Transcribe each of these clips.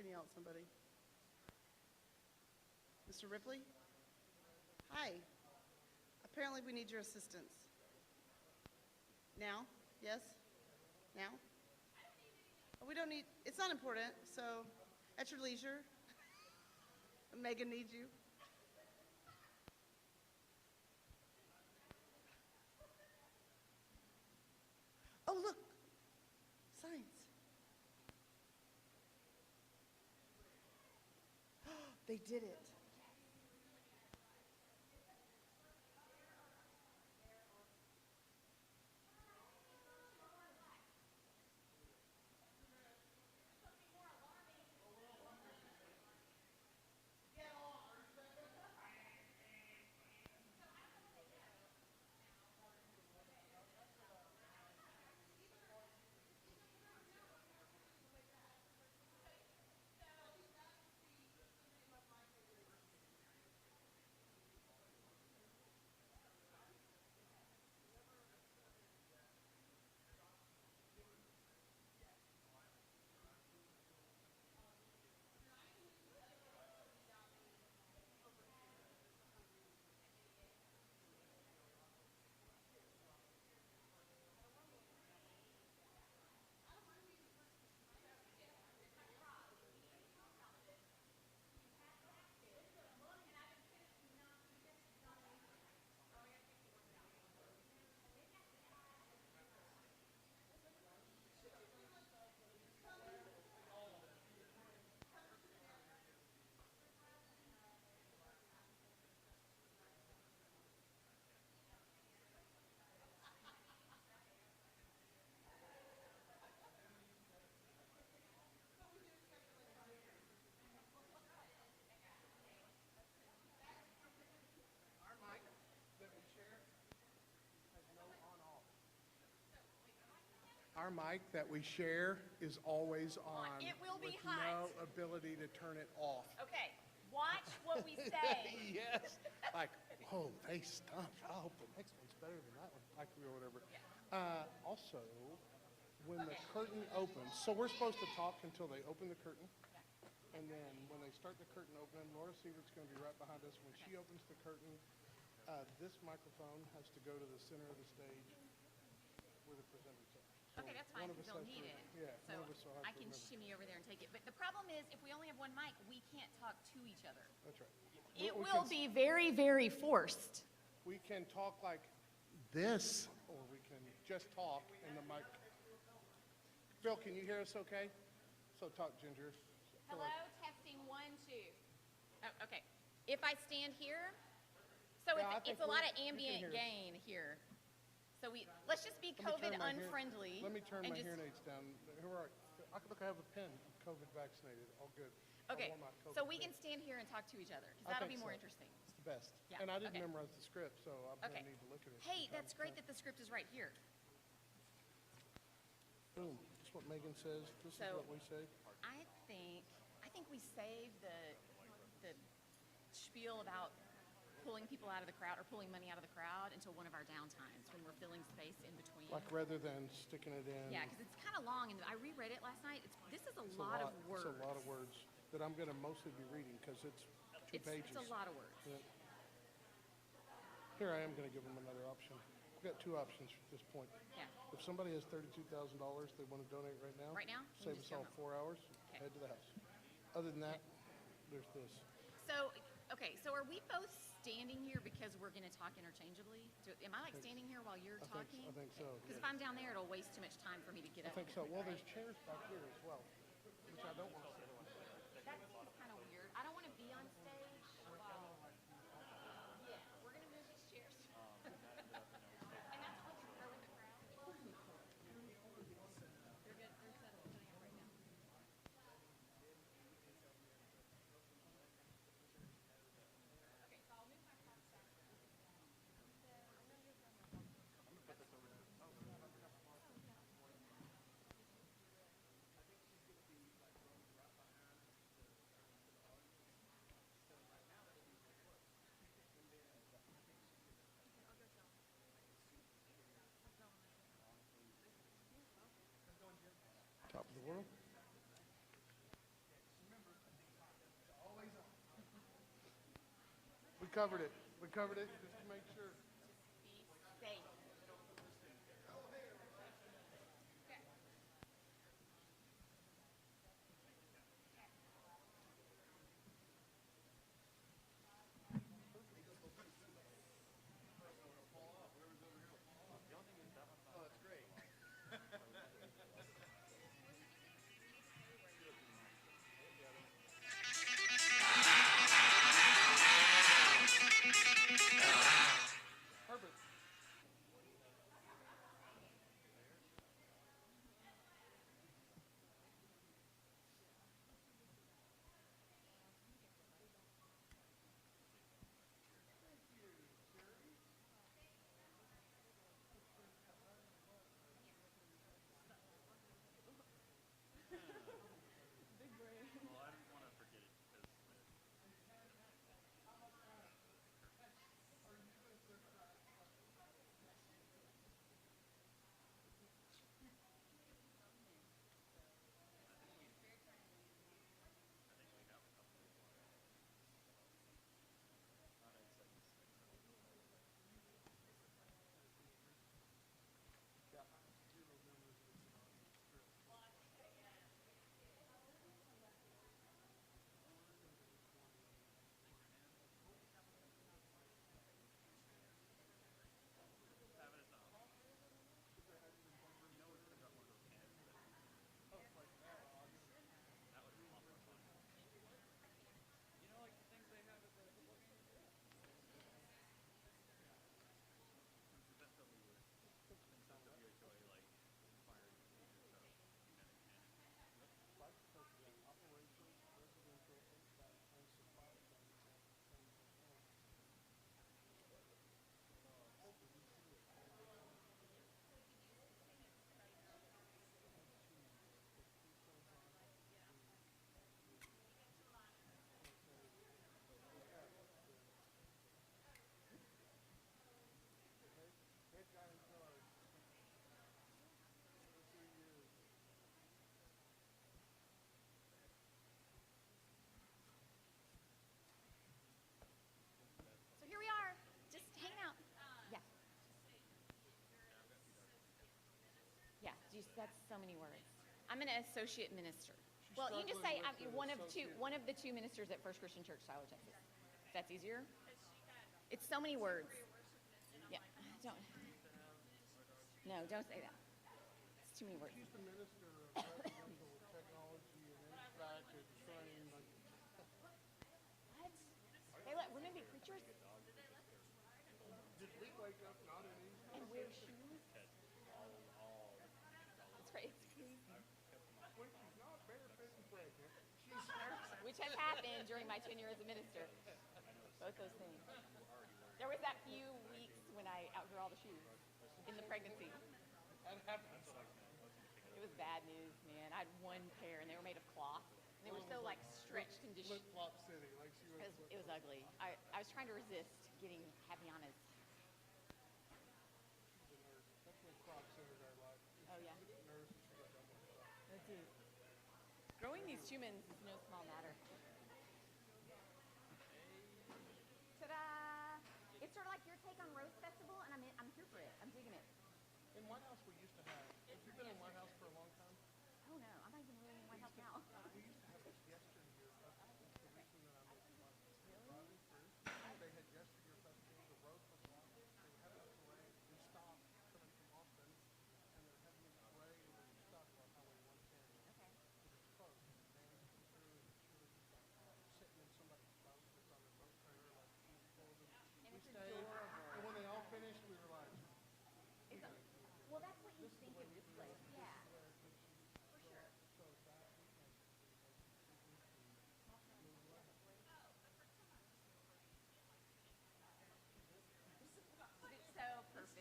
can yell at somebody. Mr. Ripley? Hi. Apparently we need your assistance. Now? Yes? Now? Oh, we don't need, it's not important, so at your leisure. Megan needs you. Oh, look, signs. They did it. Our mic that we share is always on. It will be with hot. no ability to turn it off. Okay, watch what we say. Yes. Like, oh, they stunk. I hope the next one's better than that one. Like, or whatever. Also, when the curtain opens, so we're supposed to talk until they open the curtain. And then when they start the curtain opening, Laura Sievert's going to be right behind us. When she opens the curtain, this microphone has to go to the center of the stage where the presenters are. So Okay, that's fine, one of because us they'll has need to- it. Yeah, So one of us will have I to can remember. shimmy over there and take it. But the problem is, if we only have one mic, we can't talk to each other. That's right. It We will can- be very, very forced. We can talk like this, or we can just talk in the mic. Phil, can you hear us okay? So talk, Ginger. Feel Hello, like- testing 1, 2. Oh, okay. If I stand here, so Yeah, I it's think a lot we- of you can ambient hear us. gain here. So let's just be Let me turn COVID my hear- unfriendly. Let me turn and my just- hearing aids down. Who are, look, I have a pen. I'm COVID vaccinated. All good. I Okay, wore my COVID so we pin. can stand here and talk to each other, because I that'll think be more so. interesting. It's the best. Yeah, And I didn't okay. memorize the script, so I'm Okay. going to need to look at it. Hey, from time that's to great time. that the script is right here. Boom. This is what Megan says. This is So- what we say. I think we save the spiel about pulling people out of the crowd or pulling money out of the crowd until one of our downtimes when we're filling space in between. Like rather than sticking it in. Yeah, because it's kind of long, and I reread it last night. This is a It's lot of words. It's a lot of words that I'm going to mostly be reading because it's two pages. It's a lot of words. Yeah. Here I am going to give them another option. I've got two options at this point. Yeah. If somebody has $32,000 they want to donate right now, Right now? You save just us all go home. 4 hours, Okay. head to the house. Other than that, there's this. So, okay, so are we both standing here because we're going to talk interchangeably? Am I like standing here while you're talking? I think so, Because if yeah. I'm down there, it'll waste too much time for me to get I up. think and so. Well, right? there's chairs back here as well, which I don't want to sit on. That seems kind of weird. I don't want to be on stage while. Yeah, we're gonna move these chairs. And that's what we prefer with the crowd. They're good. They're settled. Putting up right now. Okay, so I'll move my props back. covered it. We covered it just to make sure. Be safe. Perfect. Head guy in charge. That's who he is. So here we are, just hanging out. Yeah. Yeah, geez, that's so many words. I'm an associate minister. Well, you can just say I'm struggling with an one of the two ministers at First Christian Church, Tyler, Texas. If that's easier. It's so many words. Yeah, don't. No, don't say that. It's too many words. She's the minister of residential technology and HVAC and train. Like, What? They let women be preachers did we wake up not in these? and wear shoes? That's right. It's crazy. When she's not barefoot and pregnant, she's Which has happened during my tenure as a minister. Both those things. There was that few weeks when I outgrew all the shoes in the pregnancy. that happens. It was bad news, man. I had one pair, and they were made of cloth. And they were so, like, stretched and just... Flip flop city, like she was. It was ugly. I was trying to resist getting Havianas. She's a nurse. That's when Crocs entered our life. Oh, yeah. She's a nurse and she got done with stuff. That's it. Growing these humans is no small matter. Ta-da! It's sort of like your take on Rose Festival, and I'm here for it. I'm digging it. In White House, we used to have. Have you been in White House for a long time? Oh, no. I'm not even really in the White House now. We used to have this yesteryear festival. The reason that I moved my driving through, they had yesteryear festival, the road was long. They were having a parade. We stopped coming from Austin, and they're having a parade, and we're stuck on Highway 110. Okay. It's closed. Vans come through, and children sitting in somebody's boat that's on their boat trailer, like being pulled. And We it's stayed, adorable. and when they all finished, we were like, It's a, well, that's what you think of this place. Yeah. For sure. so that weekend, It's so perfect.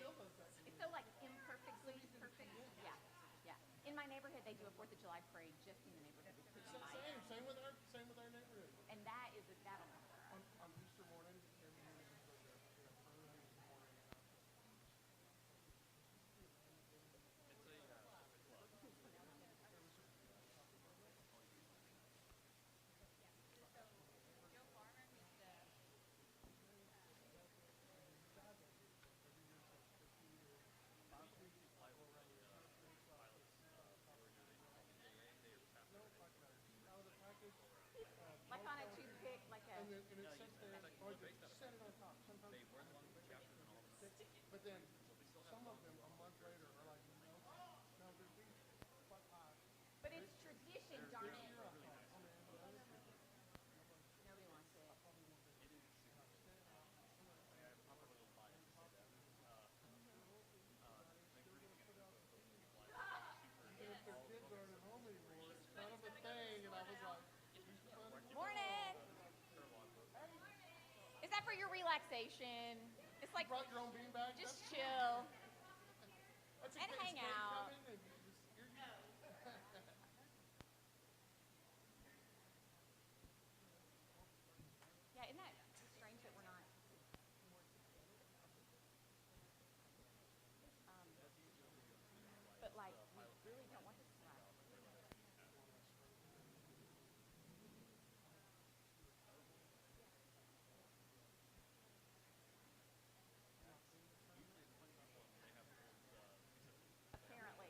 It's so like imperfectly perfect. Yeah, yeah. In my neighborhood, they do a 4th of July parade just in the neighborhood. It's pretty nice. same with our neighborhood. And that is that'll On Easter morning, every year we go there. We have early Easter morning. for your relaxation. It's like Brought your own beanbag? just That's chill. That's and okay. hang It's great out. coming and Yeah, isn't that strange that we're not? But like, we really don't want this to last. Apparently.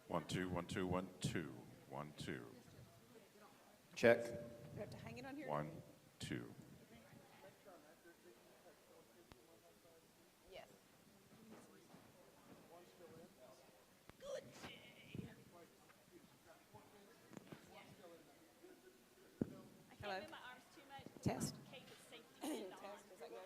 1, 2, 1, 2, 1, 2, 1, 2. Check. We have to hang it on here? 1, 2. Yes. Hello? Test. Test, is that good?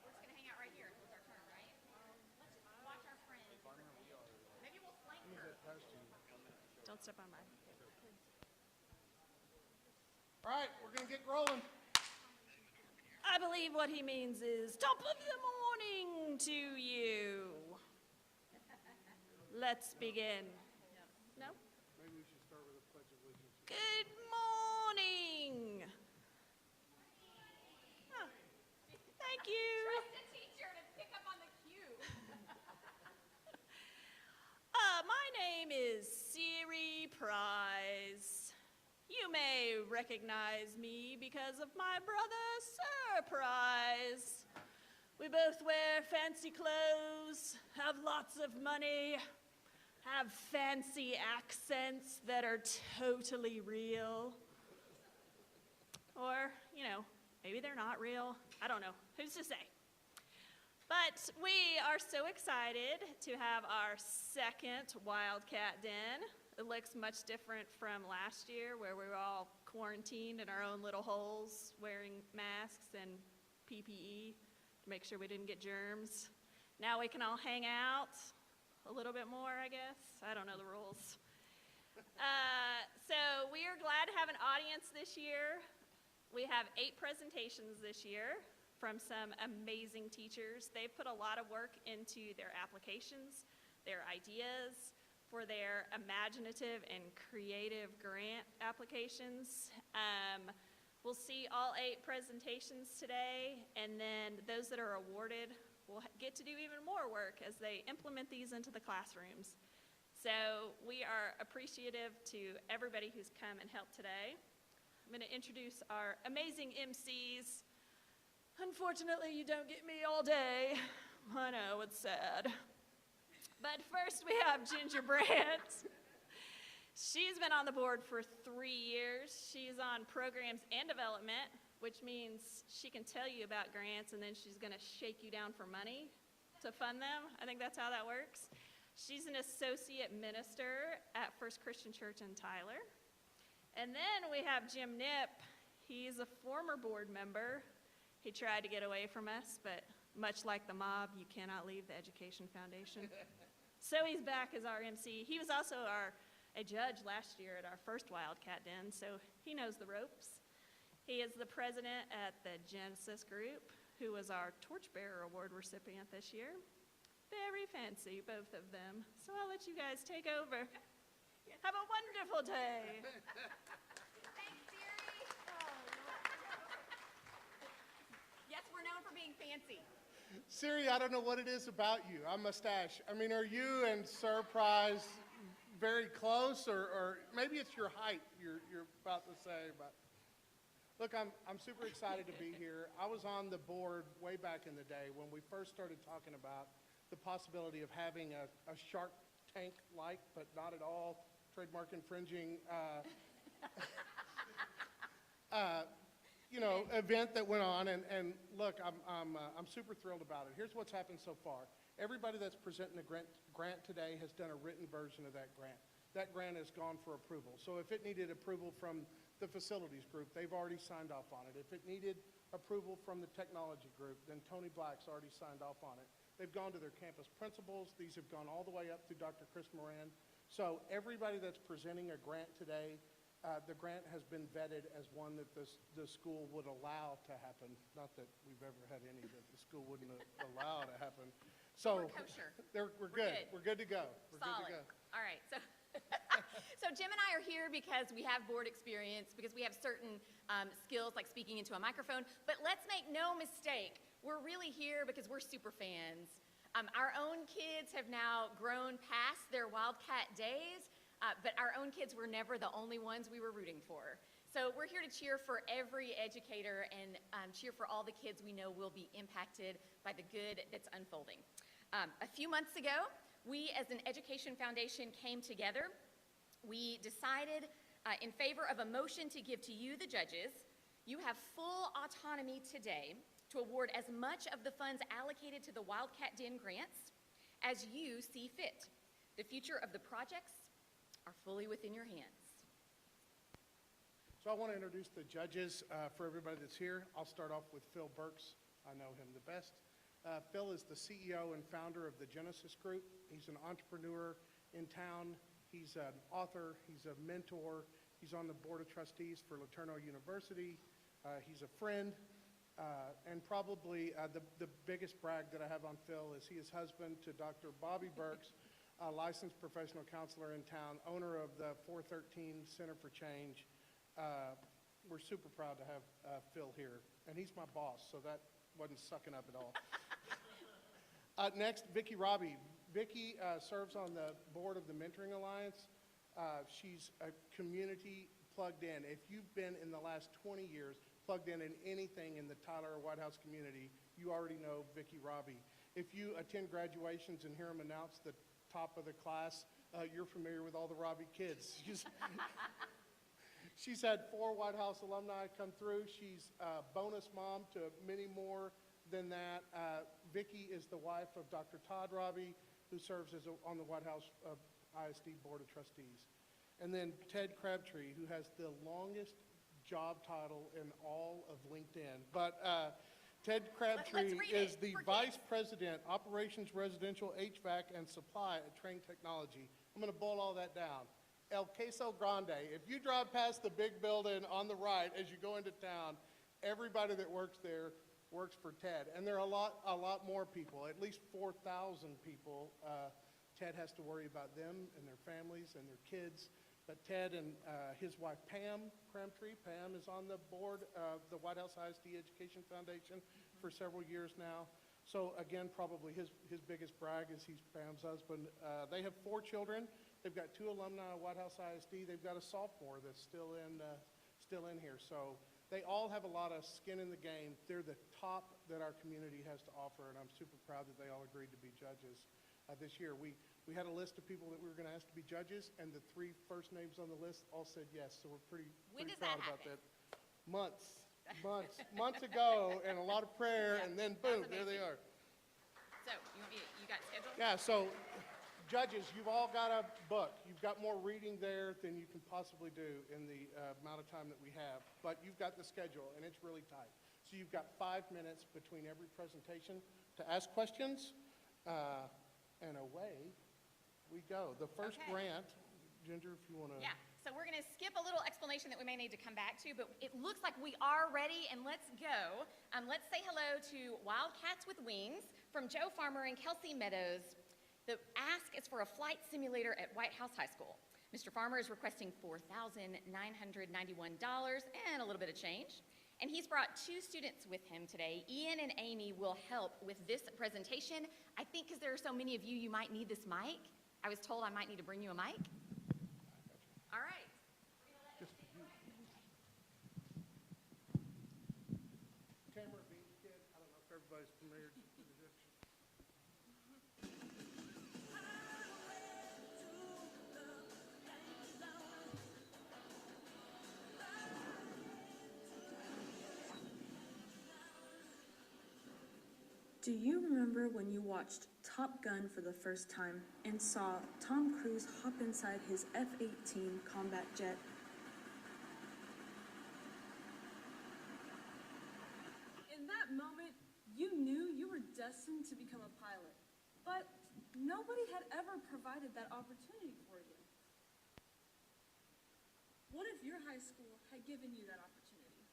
We're just gonna hang out right here. It's our turn, right? Let's watch our friend. Maybe we'll flank her. Don't step on mine. All right, we're going to get rolling. I believe what he means is top of the morning to you. Let's begin. No? Maybe we should start with a pledge of allegiance. Good morning. Oh, thank you. Trust the teacher to pick up on the cue. My name is Siri Prize. You may recognize me because of my brother Surprise. We both wear fancy clothes, have lots of money, have fancy accents that are totally real. Or, you know, maybe they're not real. I don't know. Who's to say? But we are so excited to have our second Wildcat Den. It looks much different from last year where we were all quarantined in our own little holes wearing masks and PPE to make sure we didn't get germs. Now we can all hang out a little bit more, I guess. I don't know the rules. So we are glad to have an audience this year. We have 8 presentations this year from some amazing teachers. They've put a lot of work into their applications, their ideas, for their imaginative and creative grant applications. We'll see all 8 presentations today, and then those that are awarded will get to do even more work as they implement these into the classrooms. So we are appreciative to everybody who's come and helped today. I'm going to introduce our amazing MCs. Unfortunately, you don't get me all day. I know, it's sad. But first we have Ginger Brandt. She's been on the board for 3 years. She's on programs and development, which means she can tell you about grants and then she's gonna shake you down for money to fund them. I think that's how that works. She's an associate minister at First Christian Church in Tyler. And then we have Jim Knipp. He's a former board member. He tried to get away from us, but much like the mob, you cannot leave the Education Foundation. So he's back as our MC. He was also a judge last year at our first Wildcat Den, so he knows the ropes. He is the president at the Genesis Group, who was our Torchbearer Award recipient this year. Very fancy, both of them. So I'll let you guys take over. Have a wonderful day. Thanks, Siri. Yes, we're known for being fancy. Siri, I don't know what it is about you. I'm mustache. I mean, are you and Surprise very close, or maybe it's your height you're about to say, but look, I'm super excited to be here. I was on the board way back in the day when we first started talking about the possibility of having a Shark Tank-like, but not at all trademark infringing event that went on, and look, I'm super thrilled about it. Here's what's happened so far. Everybody that's presenting a grant today has done a written version of that grant. That grant has gone for approval. So if it needed approval from the facilities group, they've already signed off on it. If it needed approval from the technology group, then Tony Black's already signed off on it. They've gone to their campus principals. These have gone all the way up through Dr. Chris Moran. So everybody that's presenting a grant today, the grant has been vetted as one that the school would allow to happen. Not that we've ever had any that the school wouldn't allow to happen. So We're kosher. we're good. We're good to go. We're Solid. good to go. All right, so so Jim and I are here because we have board experience, because we have certain skills like speaking into a microphone. But let's make no mistake, we're really here because we're super fans. Our own kids have now grown past their Wildcat days, but our own kids were never the only ones we were rooting for. So we're here to cheer for every educator and cheer for all the kids we know will be impacted by the good that's unfolding. A few months ago, we as an education foundation came together. We decided in favor of a motion to give to you, the judges. You have full autonomy today to award as much of the funds allocated to the Wildcat Den grants as you see fit. The future of the projects are fully within your hands. So I want to introduce the judges for everybody that's here. I'll start off with Phil Burks. I know him the best. Phil is the CEO and founder of the Genesis Group. He's an entrepreneur in town. He's an author. He's a mentor. He's on the board of trustees for LeTourneau University. He's a friend. And probably the biggest brag that I have on Phil is he is husband to Dr. Bobby Burks, a licensed professional counselor in town, owner of the 413 Center for Change. We're super proud to have Phil here. And he's my boss, so that wasn't sucking up at all. Next, Vicki Robbie. Vicki serves on the board of the Mentoring Alliance. She's a community plugged in. If you've been in the last 20 years plugged in anything in the Tyler or White House community, you already know Vicki Robbie. If you attend graduations and hear them announce the top of the class, you're familiar with all the Robbie kids. She's had 4 White House alumni come through. She's a bonus mom to many more than that. Vicki is the wife of Dr. Todd Robbie, who serves as on the White House ISD Board of Trustees. And then Ted Crabtree, who has the longest job title in all of LinkedIn. But Ted Crabtree is the Vice President, Operations Residential HVAC and Supply at Train Technology. I'm going to boil all that down. El Queso Grande. If you drive past the big building on the right as you go into town, everybody that works there works for Ted. And there are a lot more people, at least 4,000 people. Ted has to worry about them and their families and their kids. But Ted and his wife, Pam Crabtree, Pam is on the board of the White House ISD Education Foundation for several years now. So again, probably his biggest brag is he's Pam's husband. They have 4 children. They've got 2 alumni of White House ISD. They've got a sophomore that's still in here. So they all have a lot of skin in the game. They're the top that our community has to offer, and I'm super proud that they all agreed to be judges this year. We had a list of people that we were going to ask to be judges, and the 3 first names on the list all said yes. So we're pretty proud about that. Months ago, and a lot of prayer, and then boom, there they are. So you got scheduled? Yeah. So. Judges, you've all got a book. You've got more reading there than you can possibly do in the amount of time that we have. But you've got the schedule, and it's really tight. So you've got 5 minutes between every presentation to ask questions, and away we go. The first grant, Ginger, if you want to. Yeah, so we're going to skip a little explanation that we may need to come back to, but it looks like we are ready, and let's go. Let's say hello to Wildcats with Wings from Joe Farmer and Kelsey Meadows. The ask is for a flight simulator at White House High School. Mr. Farmer is requesting $4,991 and a little bit of change. And he's brought 2 students with him today. Ian and Amy will help with this presentation. I think because there are so many of you, you might need this mic. I was told I might need to bring you a mic. All right. Tamara Beans kid, I don't know if everybody's familiar with this. Do you remember when you watched Top Gun for the first time and saw Tom Cruise hop inside his F-18 combat jet? In that moment, you knew you were destined to become a pilot, but nobody had ever provided that opportunity for you. What if your high school had given you that opportunity?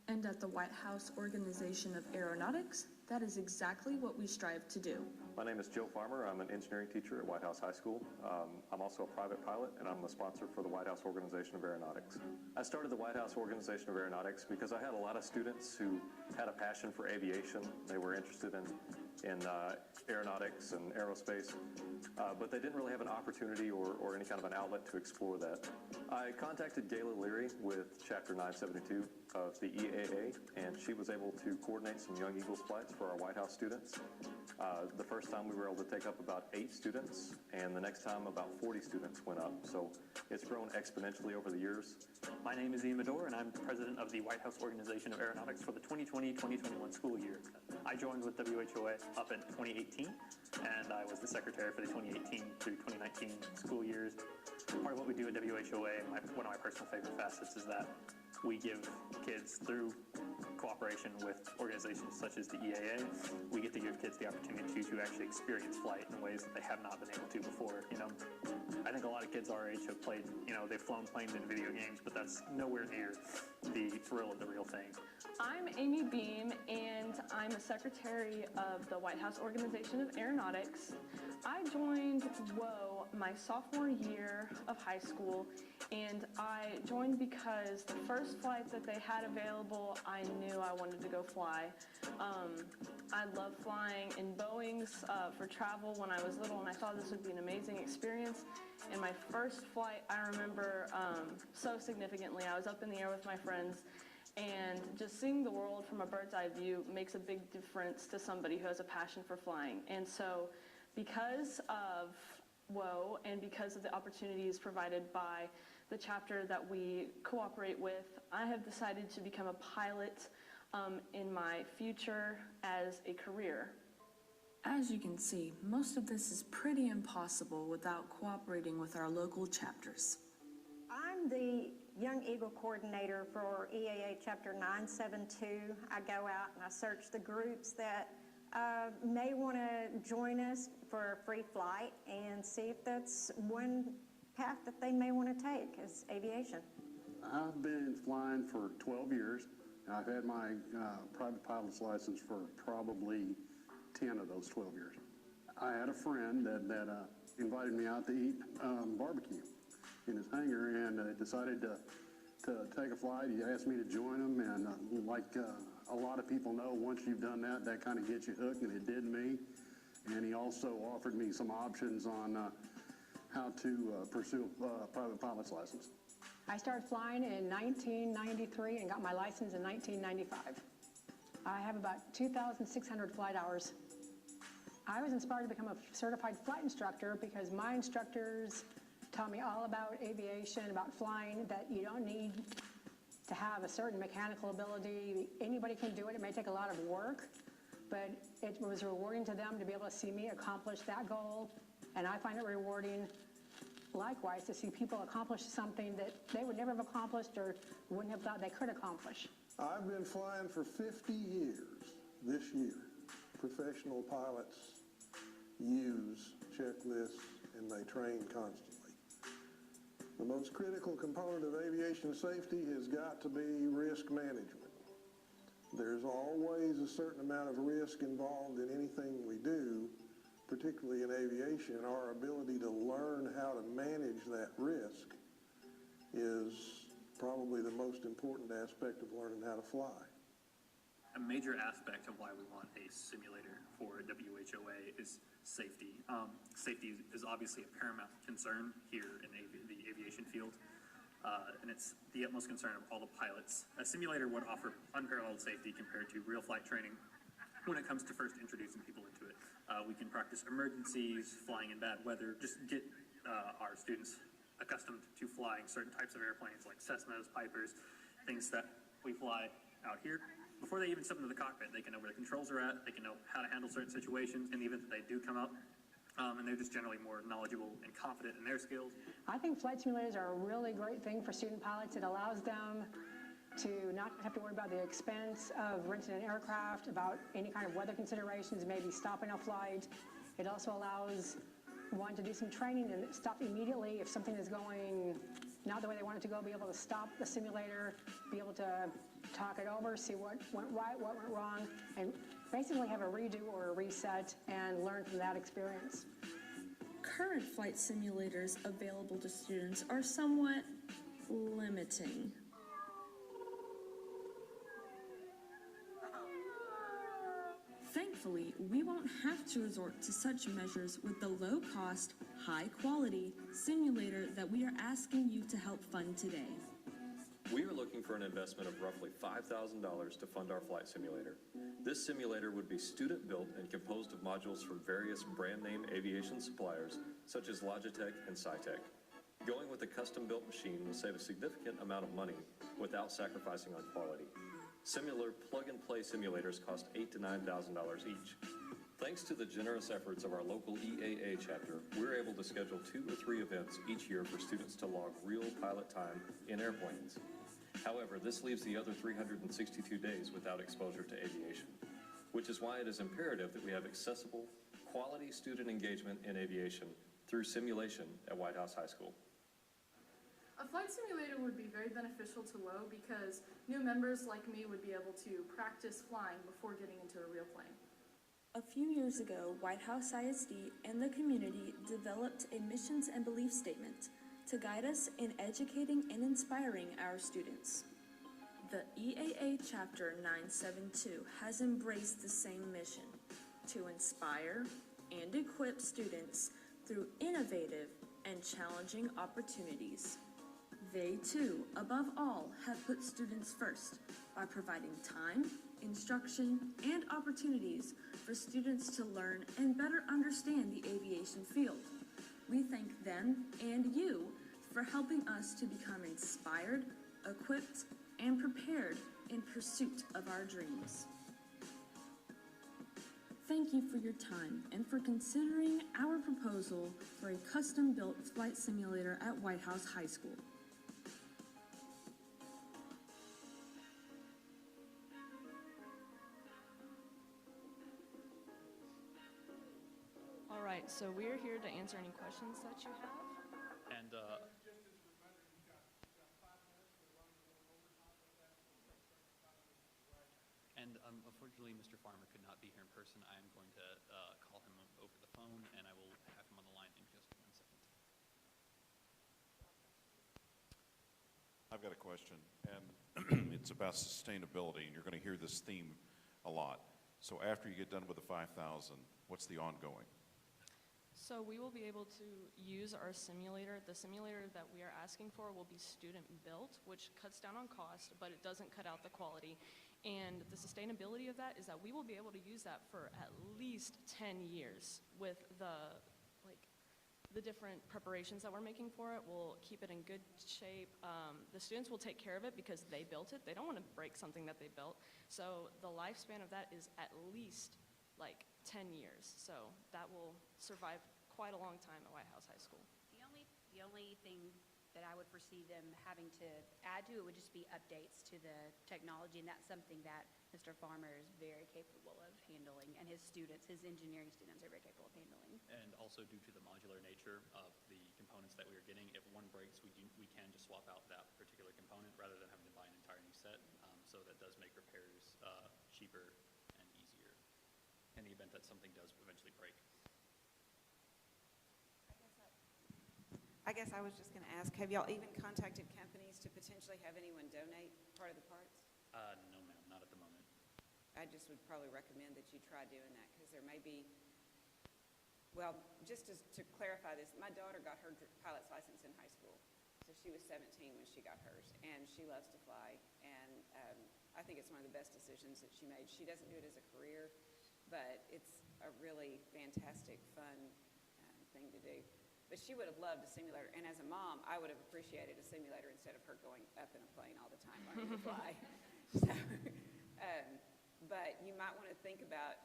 And at the White House Organization of Aeronautics, that is exactly what we strive to do. My name is Joe Farmer. I'm an engineering teacher at White House High School. I'm also a private pilot, and I'm the sponsor for the White House Organization of Aeronautics. I started the White House Organization of Aeronautics because I had a lot of students who had a passion for aviation. They were interested in aeronautics and aerospace, but they didn't really have an opportunity or any kind of an outlet to explore that. I contacted Gayla Leary with Chapter 972 of the EAA, and she was able to coordinate some Young Eagles flights for our White House students. The first time we were able to take up about 8 students, and the next time about 40 students went up. So it's grown exponentially over the years. My name is Ian Medor, and I'm president of the White House Organization of Aeronautics for the 2020-2021 school year. I joined with WHOA up in 2018, and I was the secretary for the 2018 through 2019 school years. Part of what we do at WHOA, and one of my personal favorite facets, is that we give kids, through cooperation with organizations such as the EAA, we get to give kids the opportunity to actually experience flight in ways that they have not been able to before. You know, I think a lot of kids our age have played, they've flown planes in video games, but that's nowhere near the thrill of the real thing. I'm Amy Beam, and I'm a secretary of the White House Organization of Aeronautics. I joined WHOA my sophomore year of high school, and I joined because the first flight that they had available, I knew I wanted to go fly. I love flying in Boeings for travel when I was little, and I thought this would be an amazing experience. And my first flight, I remember so significantly. I was up in the air with my friends, and just seeing the world from a bird's eye view makes a big difference to somebody who has a passion for flying. And so because of WHOA and because of the opportunities provided by the chapter that we cooperate with, I have decided to become a pilot in my future as a career. As you can see, most of this is pretty impossible without cooperating with our local chapters. I'm the Young Eagle Coordinator for EAA Chapter 972. I go out and I search the groups that may want to join us for a free flight and see if that's one path that they may want to take as aviation. I've been flying for 12 years. I've had my private pilot's license for probably 10 of those 12 years. I had a friend that invited me out to eat barbecue in his hangar, and decided to take a flight. He asked me to join him, and like a lot of people know, once you've done that, that kind of gets you hooked, and it did me. And he also offered me some options on how to pursue a private pilot's license. I started flying in 1993 and got my license in 1995. I have about 2,600 flight hours. I was inspired to become a certified flight instructor because my instructors taught me all about aviation, about flying, that you don't need to have a certain mechanical ability. Anybody can do it. It may take a lot of work, but it was rewarding to them to be able to see me accomplish that goal. And I find it rewarding, likewise, to see people accomplish something that they would never have accomplished or wouldn't have thought they could accomplish. I've been flying for 50 years this year. Professional pilots use checklists and they train constantly. The most critical component of aviation safety has got to be risk management. There's always a certain amount of risk involved in anything we do, particularly in aviation. Our ability to learn how to manage that risk is probably the most important aspect of learning how to fly. A major aspect of why we want a simulator for WHOA is safety. Safety is obviously a paramount concern here in the aviation field, and it's the utmost concern of all the pilots. A simulator would offer unparalleled safety compared to real flight training when it comes to first introducing people into it. We can practice emergencies, flying in bad weather, just get our students accustomed to flying certain types of airplanes like Cessnas, Pipers, things that we fly out here. Before they even step into the cockpit, they can know where the controls are at, they can know how to handle certain situations in the event that they do come up, and they're just generally more knowledgeable and confident in their skills. I think flight simulators are a really great thing for student pilots. It allows them to not have to worry about the expense of renting an aircraft, about any kind of weather considerations, maybe stopping a flight. It also allows one to do some training and stop immediately if something is going not the way they want it to go, be able to stop the simulator, be able to talk it over, see what went right, what went wrong, and basically have a redo or a reset and learn from that experience. Current flight simulators available to students are somewhat limiting. Thankfully, we won't have to resort to such measures with the low-cost, high-quality simulator that we are asking you to help fund today. We are looking for an investment of roughly $5,000 to fund our flight simulator. This simulator would be student-built and composed of modules from various brand-name aviation suppliers, such as Logitech and Scitech. Going with a custom-built machine will save a significant amount of money without sacrificing on quality. Similar plug-and-play simulators cost $8,000 to $9,000 each. Thanks to the generous efforts of our local EAA chapter, we're able to schedule 2 or 3 events each year for students to log real pilot time in airplanes. However, this leaves the other 362 days without exposure to aviation, which is why it is imperative that we have accessible, quality student engagement in aviation through simulation at White House High School. A flight simulator would be very beneficial to WO because new members like me would be able to practice flying before getting into a real plane. A few years ago, White House ISD and the community developed a missions and belief statement to guide us in educating and inspiring our students. The EAA Chapter 972 has embraced the same mission to inspire and equip students through innovative and challenging opportunities. They, too, above all, have put students first by providing time, instruction, and opportunities for students to learn and better understand the aviation field. We thank them and you for helping us to become inspired, equipped, and prepared in pursuit of our dreams. Thank you for your time and for considering our proposal for a custom-built flight simulator at White House High School. All right, so we're here to answer any questions that you have. And unfortunately, Mr. Farmer could not be here in person. I am going to call him over the phone, and I will have him on the line in just 1 second. I've got a question, and it's about sustainability, and you're going to hear this theme a lot. So after you get done with the 5,000, what's the ongoing? So we will be able to use our simulator. The simulator that we are asking for will be student-built, which cuts down on cost, but it doesn't cut out the quality. And the sustainability of that is that we will be able to use that for at least 10 years with the different preparations that we're making for it. We'll keep it in good shape. The students will take care of it because they built it. They don't want to break something that they built. So the lifespan of that is at least like 10 years. So that will survive quite a long time at White House High School. The only thing that I would foresee them having to add to it would just be updates to the technology, and that's something that Mr. Farmer is very capable of handling, and his students, his engineering students, are very capable of handling. And also due to the modular nature of the components that we are getting, if one breaks, we can just swap out that particular component rather than having to buy an entire new set. So that does make repairs cheaper and easier in the event that something does eventually break. I guess I was just going to ask, have y'all even contacted companies to potentially have anyone donate part of the parts? No, ma'am, not at the moment. I just would probably recommend that you try doing that because there may be, well, just to clarify this, my daughter got her pilot's license in high school. So she was 17 when she got hers, and she loves to fly, and I think it's one of the best decisions that she made. She doesn't do it as a career, but it's a really fantastic, fun thing to do. But she would have loved a simulator, and as a mom, I would have appreciated a simulator instead of her going up in a plane all the time learning to fly. So, but you might want to think about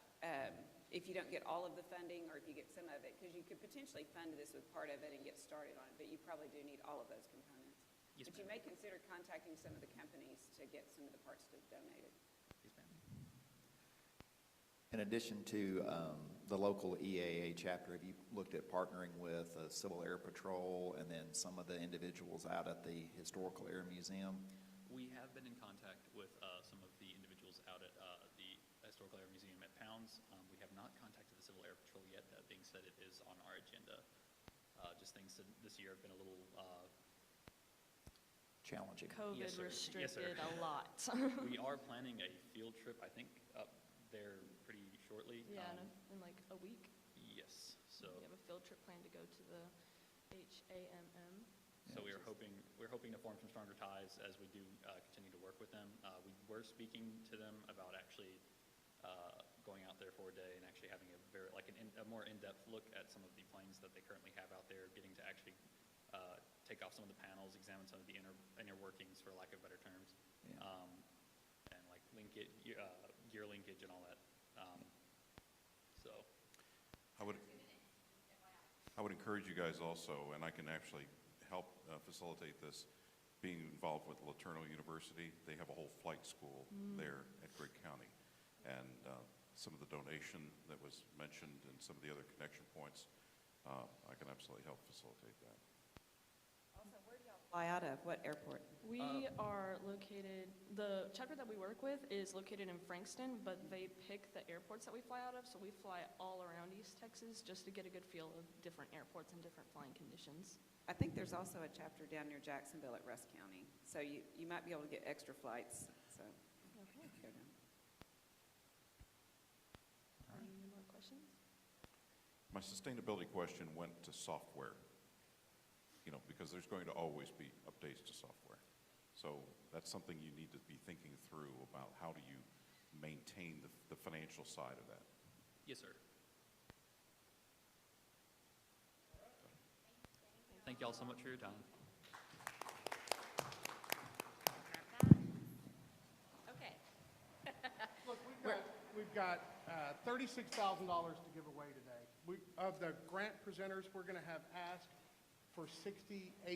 if you don't get all of the funding or if you get some of it, because you could potentially fund this with part of it and get started on it, but you probably do need all of those components. Yes, but you may consider contacting some of the companies to get some of the parts donated. Yes, ma'am. In addition to the local EAA chapter, have you looked at partnering with Civil Air Patrol and then some of the individuals out at the Historical Air Museum? We have been in contact with some of the individuals out at the Historical Air Museum at Pounds. We have not contacted the Civil Air Patrol yet. That being said, it is on our agenda. Just things this year have been a little challenging. COVID restricted a lot. We are planning a field trip, I think, up there pretty shortly. Yeah, in like a week. Yes, so. We have a field trip planned to go to the HAMM. So we're hoping to form some stronger ties as we do continue to work with them. We were speaking to them about actually going out there for a day and actually having a more in-depth look at some of the planes that they currently have out there, getting to actually take off some of the panels, examine some of the inner workings, for lack of better terms, and like gear linkage and all that. So I would encourage you guys also, and I can actually help facilitate this, being involved with LeTourneau University. They have a whole flight school there at Grigg County. And some of the donation that was mentioned and some of the other connection points, I can absolutely help facilitate that. Also, where do y'all fly out of? What airport? We are located, the chapter that we work with is located in Frankston, but they pick the airports that we fly out of, so we fly all around East Texas just to get a good feel of different airports and different flying conditions. I think there's also a chapter down near Jacksonville at Rusk County, so you might be able to get extra flights. So Okay. go down. Any more questions? My sustainability question went to software, because there's going to always be updates to software. So that's something you need to be thinking through about how do you maintain the financial side of that. yes, sir. Thank y'all so much for your time. Okay. Look, we've got $36,000 to give away today. Of the grant presenters, we're going to have asked for $68,000 of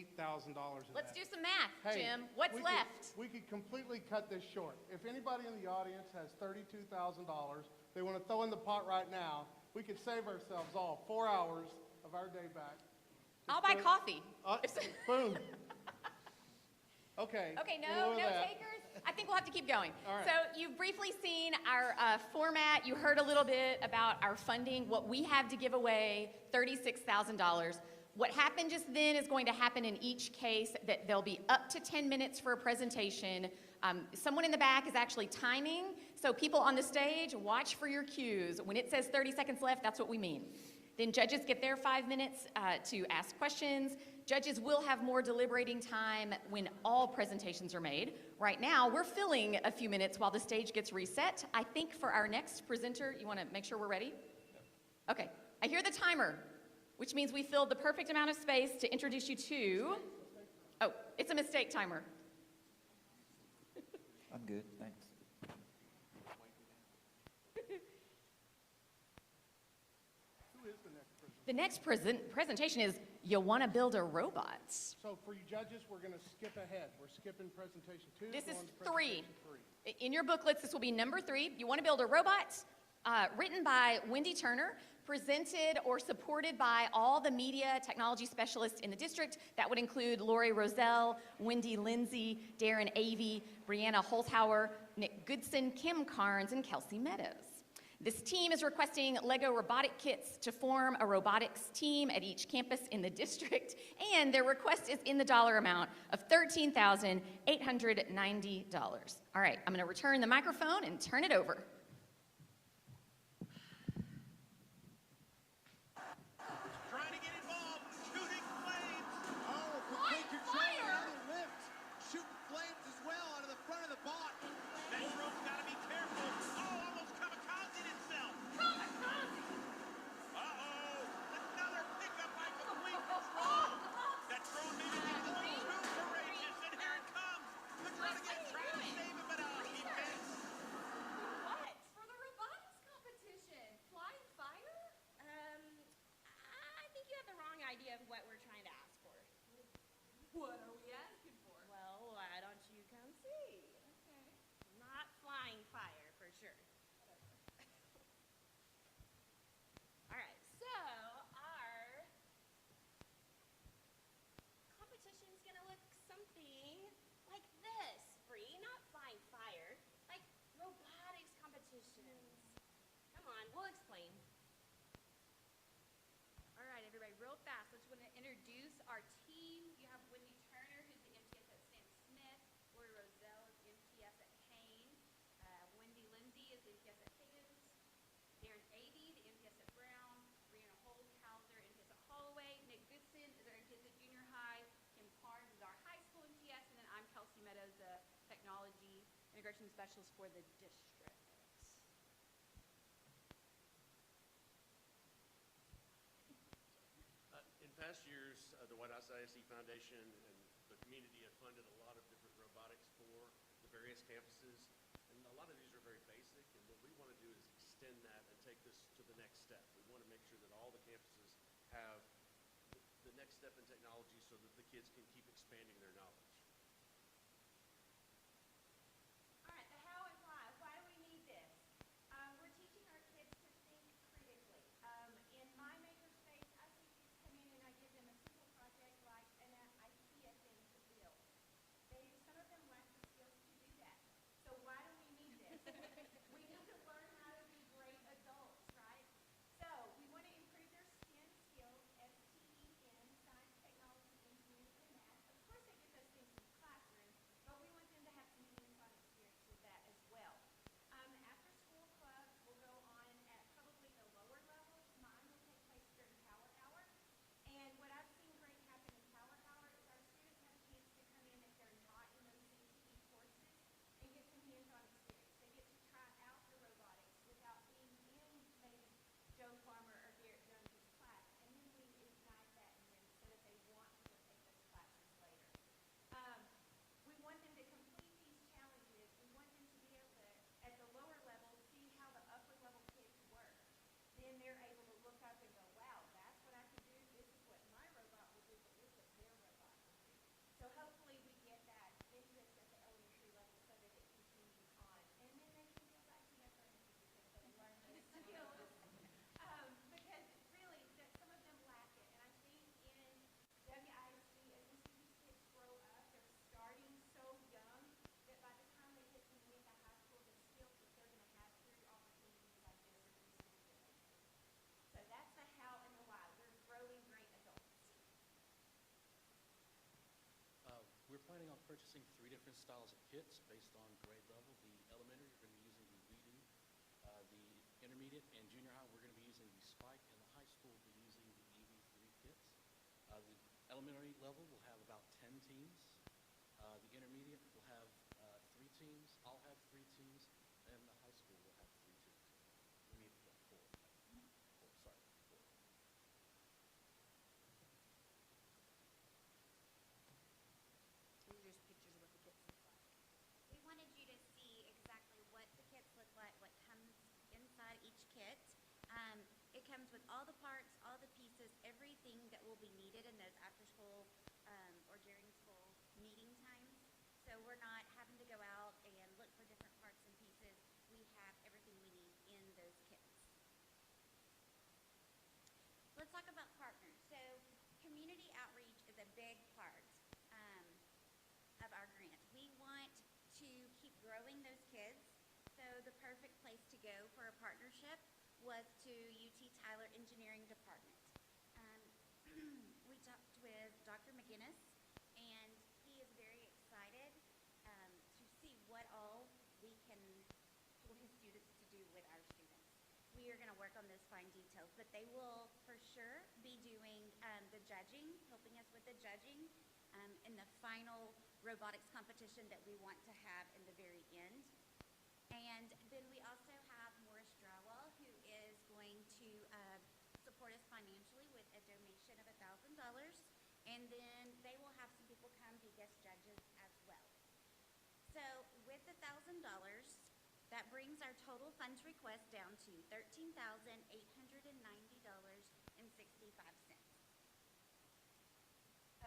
Let's that. do some math, Hey, Jim. What's left? We could completely cut this short. If anybody in the audience has $32,000 they want to throw in the pot right now, we could save ourselves all 4 hours of our day back. I'll buy coffee. Boom. Okay. Okay, in no lieu of that- takers. I think we'll have to keep going. All right. So you've briefly seen our format. You heard a little bit about our funding, what we have to give away, $36,000. What happened just then is going to happen in each case, that there'll be up to 10 minutes for a presentation. Someone in the back is actually timing, so people on the stage, watch for your cues. When it says 30 seconds left, that's what we mean. Then judges get their 5 minutes to ask questions. Judges will have more deliberating time when all presentations are made. Right now, we're filling a few minutes while the stage gets reset. I think for our next presenter, you want to make sure we're ready? Okay, I hear the timer, which means we filled the perfect amount of space to introduce you to... Oh, it's a mistake timer. I'm good, thanks. Who is the next presenter? The next presentation is You Want to Build a Robot. So for you judges, we're going to skip ahead. We're skipping presentation 2. This is going to 3. presentation 3. In your booklets, this will be number 3. You Want to Build a Robot, written by Wendy Turner, presented or supported by all the media technology specialists in the district. That would include Lori Roselle, Wendy Lindsay, Darren Avey, Brianna Holthauer, Nick Goodson, Kim Carnes, and Kelsey Meadows. This team is requesting Lego robotic kits to form a robotics team at each campus in the district, and their request is in the dollar amount of $13,890. All right, I'm going to return the microphone and turn it over. Trying to get involved, shooting flames. Oh, take your shoulder out of the lift. Shooting flames as well out of the front of the bot. That drone's got to be careful. Oh, almost kamikazed itself. Uh-oh, another pickup by complete control. That drone maybe needs a little too courageous, and here it comes. The drone again trying to save him, but he missed. What? For the robotics competition? Flying fire? I think you have the wrong idea of what we're trying to ask for. What are we asking for? Well, why don't you come see? Okay. Not flying fire, for sure. All right, so our competition's gonna look something like this, Bree. Not flying fire, like robotics competitions. Come on, we'll explain. All right, everybody, real fast. Let's want to introduce our team. You have Wendy Turner, who's the MTS at Sam Smith. Lori Roselle is the MTS at Kane. Wendy Lindsay is the MTS at Higgins. integration specialist for the district. In past years, the White House ISD Foundation and the community have funded a lot of different robotics for the various campuses, and a lot of these are very basic, and what we want to do is extend that and take this to the next step. We want to make sure that all the campuses have the next step in technology so that the kids can keep expanding their knowledge. All right, the how and why. Why do we need this? We're teaching our kids to think critically. In my makerspace, I see kids come in and I give them a simple project like an IKEA thing to build. Some of them lack the skills to do that. So why do we need this? We need to learn how to be great adults, right? So we want to improve their STEM skills, STEM, science, technology, engineering, and math. Of course they get those things in the classroom, but we want them to have some hands-on experience with that as well. After school clubs will go on at probably the lower levels. Mine will take place during Power Hour. And what I've seen great happen in Power Hour is our students have a chance to come in if they're not in those CTE courses and get some hands-on experience. They get to try out the robotics without being in maybe Joe Farmer or Garrett Jones's class, and then we ignite that in them so that they want to go take those classes later. We want them to complete these challenges. We want them to be able to, at the lower level, see how the upper level kids work. Then they're able to look up and go, wow, that's what I can do. This is what my robot will do, but look what their robot can do. So hopefully we get that interest at the elementary level so that it continues on. And then they can build IKEA furniture because they learn those skills. Because really, some of them lack it. And I think in WISD, as we see these kids grow up, they're starting so young that by the time they hit the mid to high school, the skills that they're going to have through opportunities like this are going to be significantly improved. So that's the how and the why. We're growing great adults. We're planning on purchasing 3 different styles of kits based on grade level. The elementary, you're going to be using the WeDo. The intermediate and junior high, we're going to be using the Spike, and the high school will be using the EV3 kits. The elementary level will have about 10 teams. The intermediate will have 3 teams. I'll have 3 teams, and the high school will have 3 teams. We need 4. 4, sorry, 4. These are just pictures of what the kits look like. We wanted you to see exactly what the kits look like, what comes inside each kit. It comes with all the parts, all the pieces, everything that will be needed in those after-school or during school meeting times. So we're not having to go out and look for different parts and pieces. We have everything we need in those kits. Let's talk about partners. So community outreach is a big part of our grant. We want to keep growing those kids. So the perfect place to go for a partnership was to UT Tyler Engineering Department. We talked with Dr. McGinnis, and he is very excited to see what all we can pull his students to do with our students. We are going to work on those fine details, but they will for sure be doing the judging, helping us with the judging in the final robotics competition that we want to have in the very end. And then we also have Morris Drywall, who is going to support us financially with a donation of $1,000. And then they will have some people come be guest judges as well. So with $1,000, that brings our total funds request down to $13,890.65.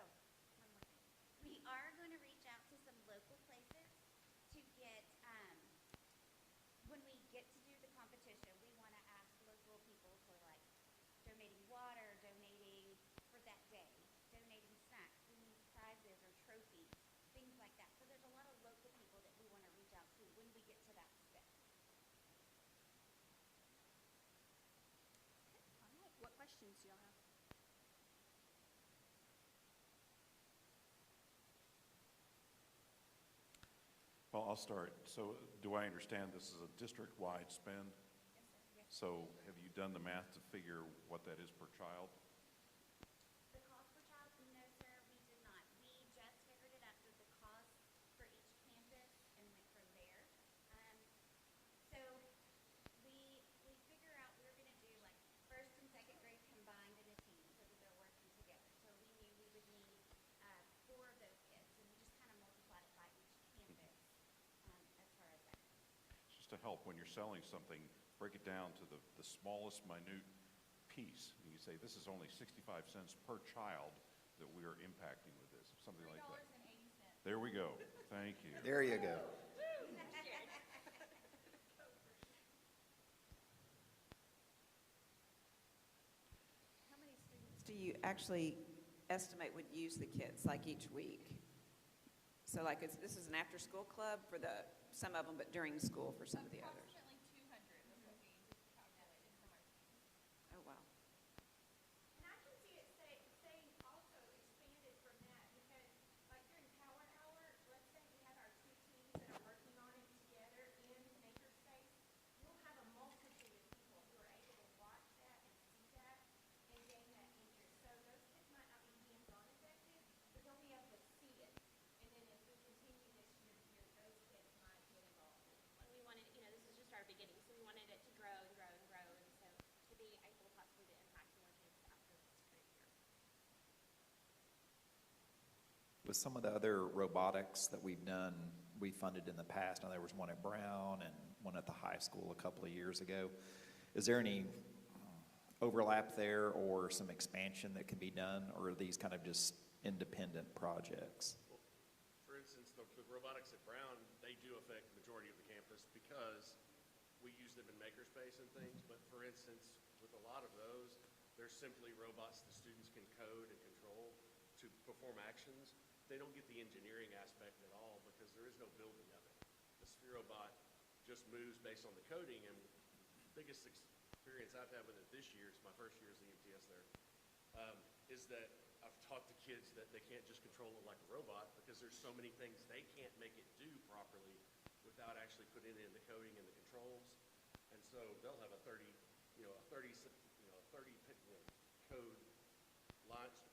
Oh, one more thing. We are going to reach out to some local places to get, when we get to do the competition, we want to ask local people for like donating water, donating for that day, donating snacks. We need prizes or trophies, things like that. So there's a lot of local people that we want to reach out to when we get to that step. All right, what questions do y'all have? Well, I'll start. So do I understand this is a district-wide spend? Yes, sir. Yes. So have you done the math to figure what that is per child? The cost per child? No, sir, we did not. We just figured it out, did the cost for each campus and went from there. help when you're selling something, break it down to the smallest minute piece. And you say, this is only 65 cents per child that we are impacting with this, something like that. $3.80. There we go. Thank you. There you go. How many students do you actually estimate would use the kits, like each week? So like this is an after-school club for some of them, but during school for some of the others. Approximately 200 was what we just calculated from our team. Oh, wow. And I can see it saying also expanded from that because like during power hour, let's say we have our two teams that are working on it together in Makerspace, we'll have a multitude of people who are able to watch that and see that and gain that interest. So those kids might not be hands-on affected, but they'll be able to see it. And then as we continue this year to year, those kids might get involved. And we wanted, this is just our beginning, so we wanted it to grow and grow and grow, and so to be able possibly to impact more kids after this current year. With some of the other robotics that we've done, we funded in the past, now there was one at Brown and one at the high school a couple of years ago. Is there any overlap there or some expansion that can be done, or are these kind of just independent projects? For instance, the robotics at Brown, they do affect the majority of the campus because we use them in makerspace and things, but for instance, with a lot of those, they're simply robots the students can code and control to perform actions. They don't get the engineering aspect at all because there is no building of it. The Spherobot just moves based on the coding, and the biggest experience I've had with it this year, it's my first year as the EMTS there, is that I've taught the kids that they can't just control it like a robot because there's so many things they can't make it do properly without actually putting in the coding and the controls. And so they'll have a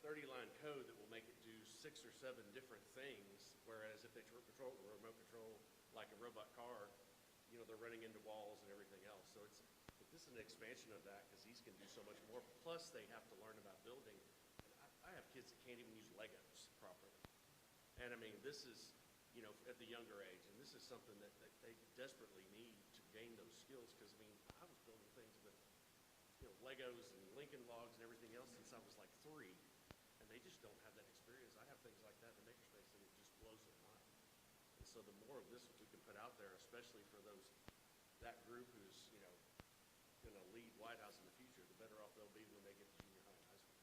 30 line code that will make it do 6 or 7 different things, whereas if they remote control like a robot car, they're running into walls and everything else. So this is an expansion of that because these can do so much more. Plus, they have to learn about building. And I have kids that can't even use Legos properly. And I mean, this is, at the younger age, and this is something that they desperately need to gain those skills because, I mean, I was building things with, Legos and Lincoln Logs and everything else since I was like 3, and they just don't have that experience. I have things like that in the makerspace, and it just blows their mind. And so the more of this we can put out there, especially for that group who's, going to lead White House in the future, the better off they'll be when they get to junior high and high school.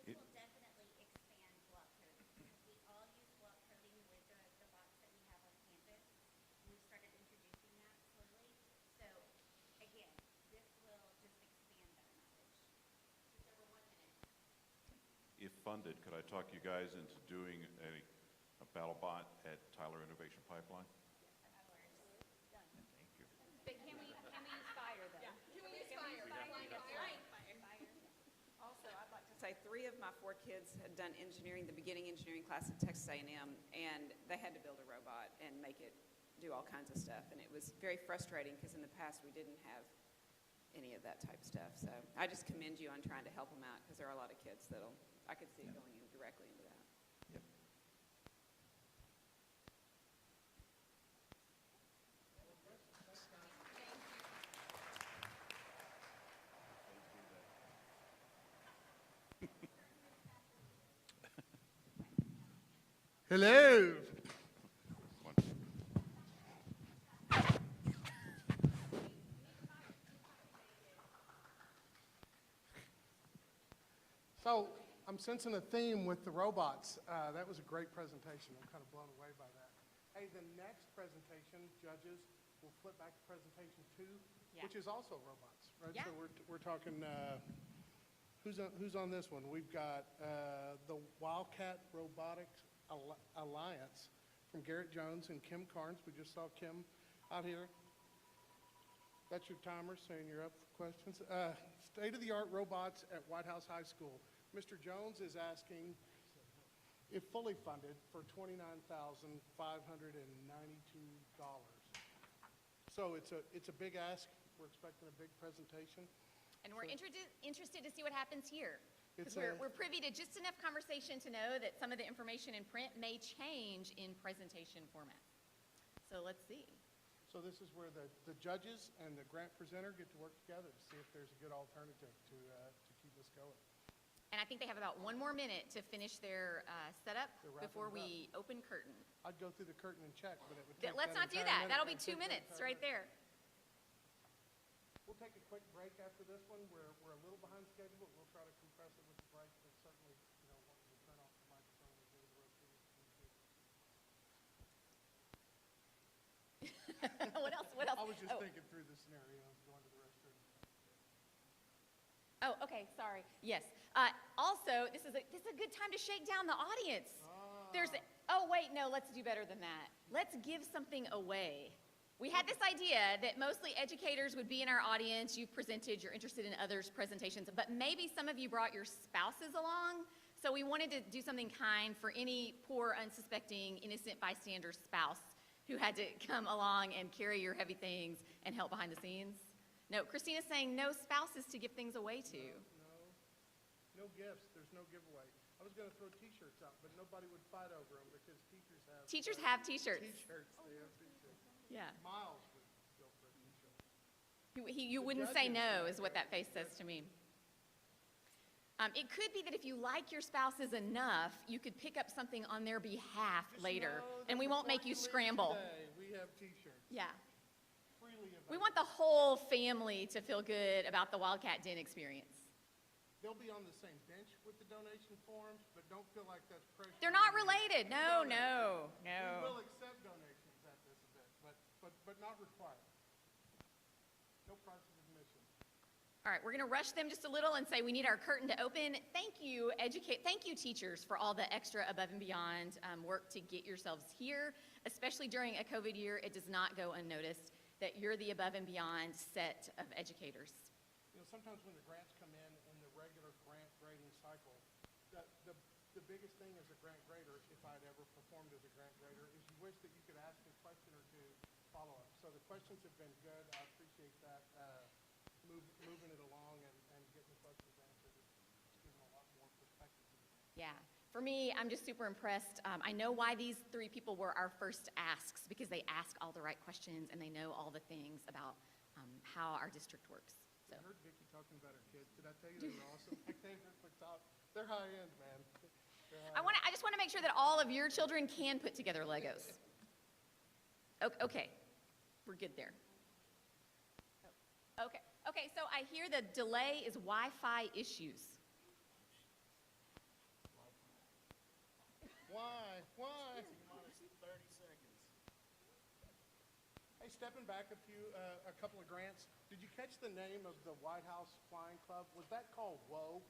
This will definitely expand block coding because we all use block coding with the box that we have on campus. And we've started introducing that slowly. So again, this will just expand our knowledge. Just over 1 minute. If funded, could I talk you guys into doing a BattleBot at Tyler Innovation Pipeline? Done. Thank you. But can we use fire though? Yeah. Can we use fire? Also, I'd like to say 3 of my 4 kids had done engineering, the beginning engineering class at Texas A&M, and they had to build a robot and make it do all kinds of stuff. And it was very frustrating because in the past we didn't have any of that type of stuff. So I just commend you on trying to help them out because there are a lot of kids I could see it going in directly into that. Yep. Hello. So I'm sensing a theme with the robots. That was a great presentation. I'm kind of blown away by that. Hey, the next presentation, judges, will flip back to presentation 2, which is also robots, right? Yeah. So we're talking, who's on this one? We've got the Wildcat Robotics Alliance from Garrett Jones and Kim Carnes. We just saw Kim out here. That's your timer saying you're up for questions. State-of-the-art robots at White House High School. Mr. Jones is asking, if fully funded, for $29,592. So it's a big ask. We're expecting a big presentation. And we're interested to see what happens here. Because It's we're privy to just enough conversation to know that some of the information in print may change in presentation format. So let's see. So this is where the judges and the grant presenter get to work together to see if there's a good alternative to keep us going. And I think they have about 1 more minute to finish their setup They're wrapping before it we open curtain. I'd go through the curtain and check, but it would take Let's not do that. That'll be 2 minutes right there. We'll take a quick break after this one. We're a little behind schedule, but we'll try to compress it with the break. But certainly, once we turn off the microphone and go to the restroom, What else? What else? I was just thinking through the scenario of going to the restroom. Oh, okay, sorry. Yes. Also, this is a good time to shake down the audience. Wait, no, let's do better than that. Let's give something away. We had this idea that mostly educators would be in our audience. You've presented, you're interested in others' presentations, but maybe some of you brought your spouses along. So we wanted to do something kind for any poor, unsuspecting, innocent bystander spouse who had to come along and carry your heavy things and help behind the scenes. No, Christina's saying no spouses to give things away to. No gifts. There's no giveaway. I was going to throw T-shirts out, but nobody would fight over them because teachers have. Teachers have T-shirts. T-shirts. They have T-shirts. Yeah. Miles would go for a T-shirt. You wouldn't say no, is what that face says to me. It could be that if you like your spouses enough, you could pick up something on their behalf later, and we won't make you scramble. We have T-shirts. Yeah. Freely available. We want the whole family to feel good about the Wildcat Den experience. They'll be on the same bench with the donation forms, but don't feel like that's pressure. They're not related. No, no, We no. will accept donations at this event, but not required. No price of admission. All right, we're going to rush them just a little and say we need our curtain to open. Thank you, teachers, for all the extra above and beyond work to get yourselves here, especially during a COVID year. It does not go unnoticed that you're the above and beyond set of educators. Sometimes when the grants come in the regular grant grading cycle, the biggest thing as a grant grader, if I'd ever performed as a grant grader, is you wish that you could ask a question or two follow-up. So the questions have been good. I appreciate that. Moving it along and getting the questions answered is giving a lot more perspective to the grant. Yeah. For me, I'm just super impressed. I know why these 3 people were our first asks, because they ask all the right questions and they know all the things about how our district works. So. I heard Vicki talking about her kids. Did I tell you they were awesome? I came here for top. They're high end, man. I just want to make sure that all of your children can put together Legos. Okay. We're good there. Okay, so I hear the delay is Wi-Fi issues. Why? Minus 30 seconds. Hey, stepping back a couple of grants. Did you catch the name of the White House Flying Club? Was that called Whoa?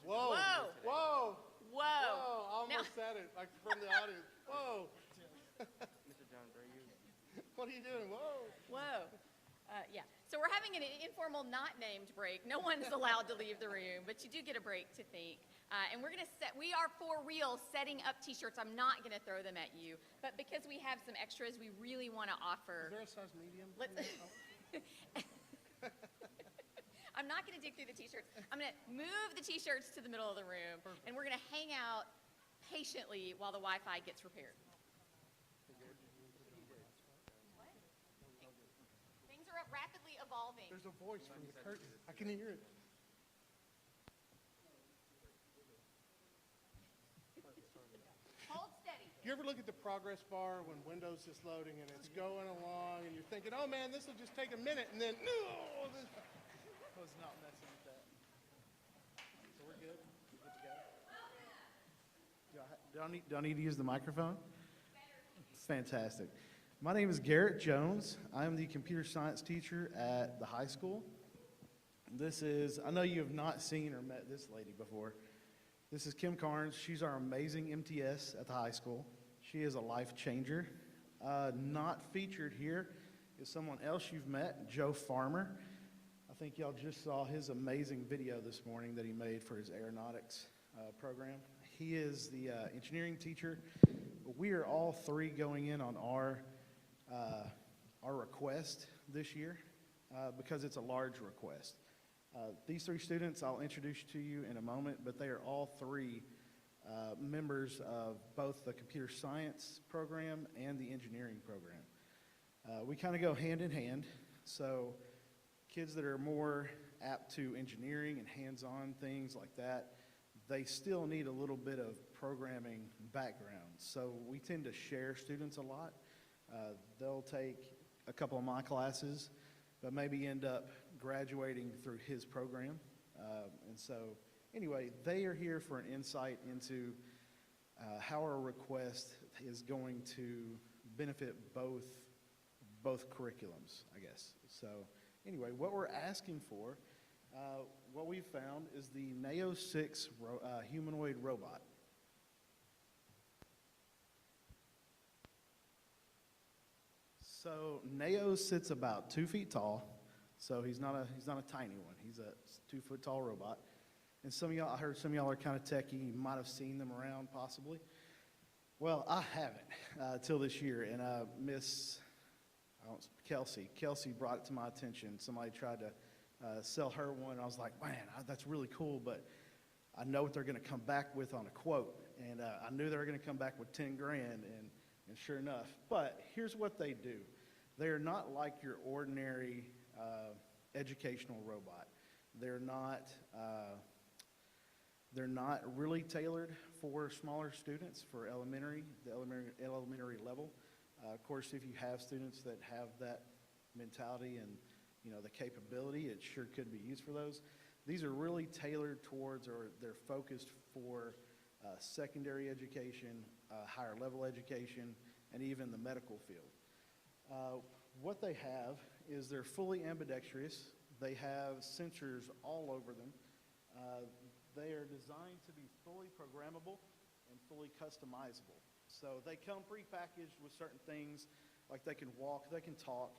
Whoa! Whoa! Whoa! Whoa! Whoa! I almost said it, like from the audience. Whoa! Mr. Jones, are you? What are you doing? Whoa! Whoa. Yeah. So we're having an informal, not named break. No one's allowed to leave the room, but you do get a break to think. And we are for real setting up T-shirts. I'm not going to throw them at you, but because we have some extras, we really want to offer. Is there a size medium? I'm not going to dig through the T-shirts. I'm going to move the T-shirts to the middle of the room, and we're going to hang out patiently while the Wi-Fi gets repaired. Things are rapidly evolving. There's a voice from the curtain. I can hear it. Hold steady. Do you ever look at the progress bar when Windows is loading and it's going along and you're thinking, oh man, this will just take a minute, and then, no! I was not messing with that. So we're good? We're good to go? Do I need to use the microphone? Fantastic. My name is Garrett Jones. I'm the computer science teacher at the high school. I know you have not seen or met this lady before. This is Kim Carnes. She's our amazing MTS at the high school. She is a life changer. Not featured here is someone else you've met, Joe Farmer. I think y'all just saw his amazing video this morning that he made for his aeronautics program. He is the engineering teacher. We are all 3 going in on our request this year because it's a large request. These 3 students I'll introduce to you in a moment, but they are all 3 members of both the computer science program and the engineering program. We kind of go hand in hand. So kids that are more apt to engineering and hands-on things like that, they still need a little bit of programming background. So we tend to share students a lot. They'll take a couple of my classes, but maybe end up graduating through his program. And so anyway, they are here for an insight into how our request is going to benefit both curriculums, I guess. So anyway, what we're asking for, what we've found is the Neo 6 humanoid robot. So Neo sits about 2 feet tall, so he's not a tiny one. He's a 2 foot tall robot. And some of y'all, I heard some of y'all are kind of techie. You might have seen them around possibly. Well, I haven't till this year, and Miss Kelsey brought it to my attention. Somebody tried to sell her one, and I was like, man, that's really cool, but I know what they're going to come back with on a quote, and I knew they were going to come back with 10 grand, and sure enough. But here's what they do. They are not like your ordinary educational robot. They're not really tailored for smaller students, for the elementary level. Of course, if you have students that have that mentality and the capability, it sure could be used for those. These are really tailored towards, or they're focused for secondary education, higher level education, and even the medical field. What they have is they're fully ambidextrous. They have sensors all over them. They are designed to be fully programmable and fully customizable. So they come prepackaged with certain things, like they can walk, they can talk,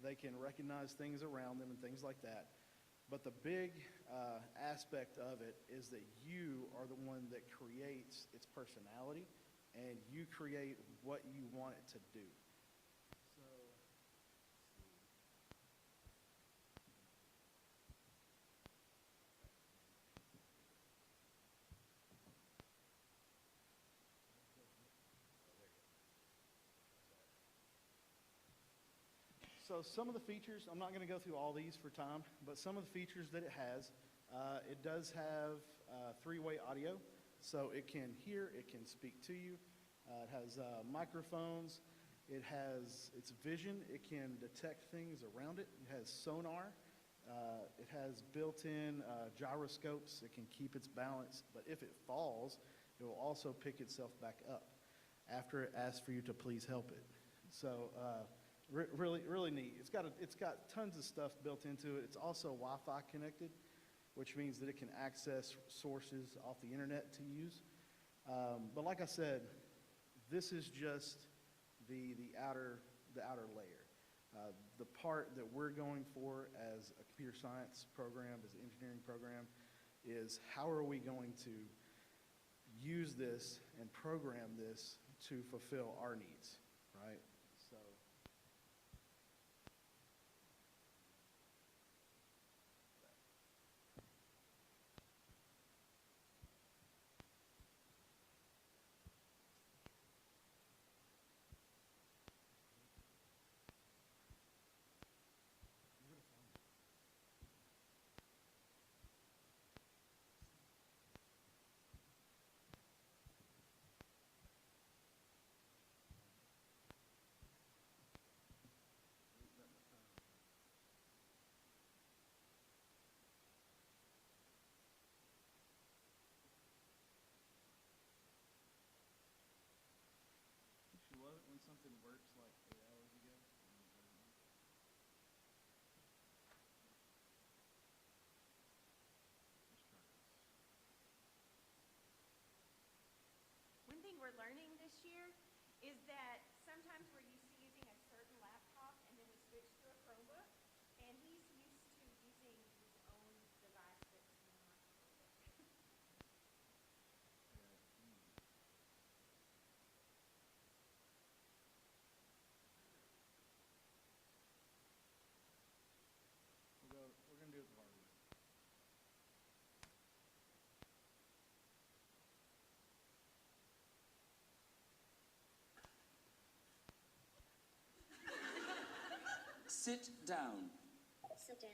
they can recognize things around them and things like that. But the big aspect of it is that you are the one that creates its personality, and you create what you want it to do. So some of the features, I'm not going to go through all these for time, but some of the features that it does have three-way audio. So it can hear, it can speak to you. It has microphones. It has its vision. It can detect things around it. It has sonar. It has built-in gyroscopes. It can keep its balance, but if it falls, it will also pick itself back up after it asks for you to please help it. So really neat. It's got tons of stuff built into it. It's also Wi-Fi connected, which means that it can access sources off the internet to use. But like I said, this is just the outer layer. The part that we're going for as a computer science program, as an engineering program, is how are we going to use this and program this to fulfill our needs, right? So. When something works like 8 hours ago. One thing we're learning this year is that sometimes we're used to using a certain laptop and then we switch to a Chromebook, and he's used to using his own device that's not a Chromebook. We're going to do it the hard way. Sit down. Sit down.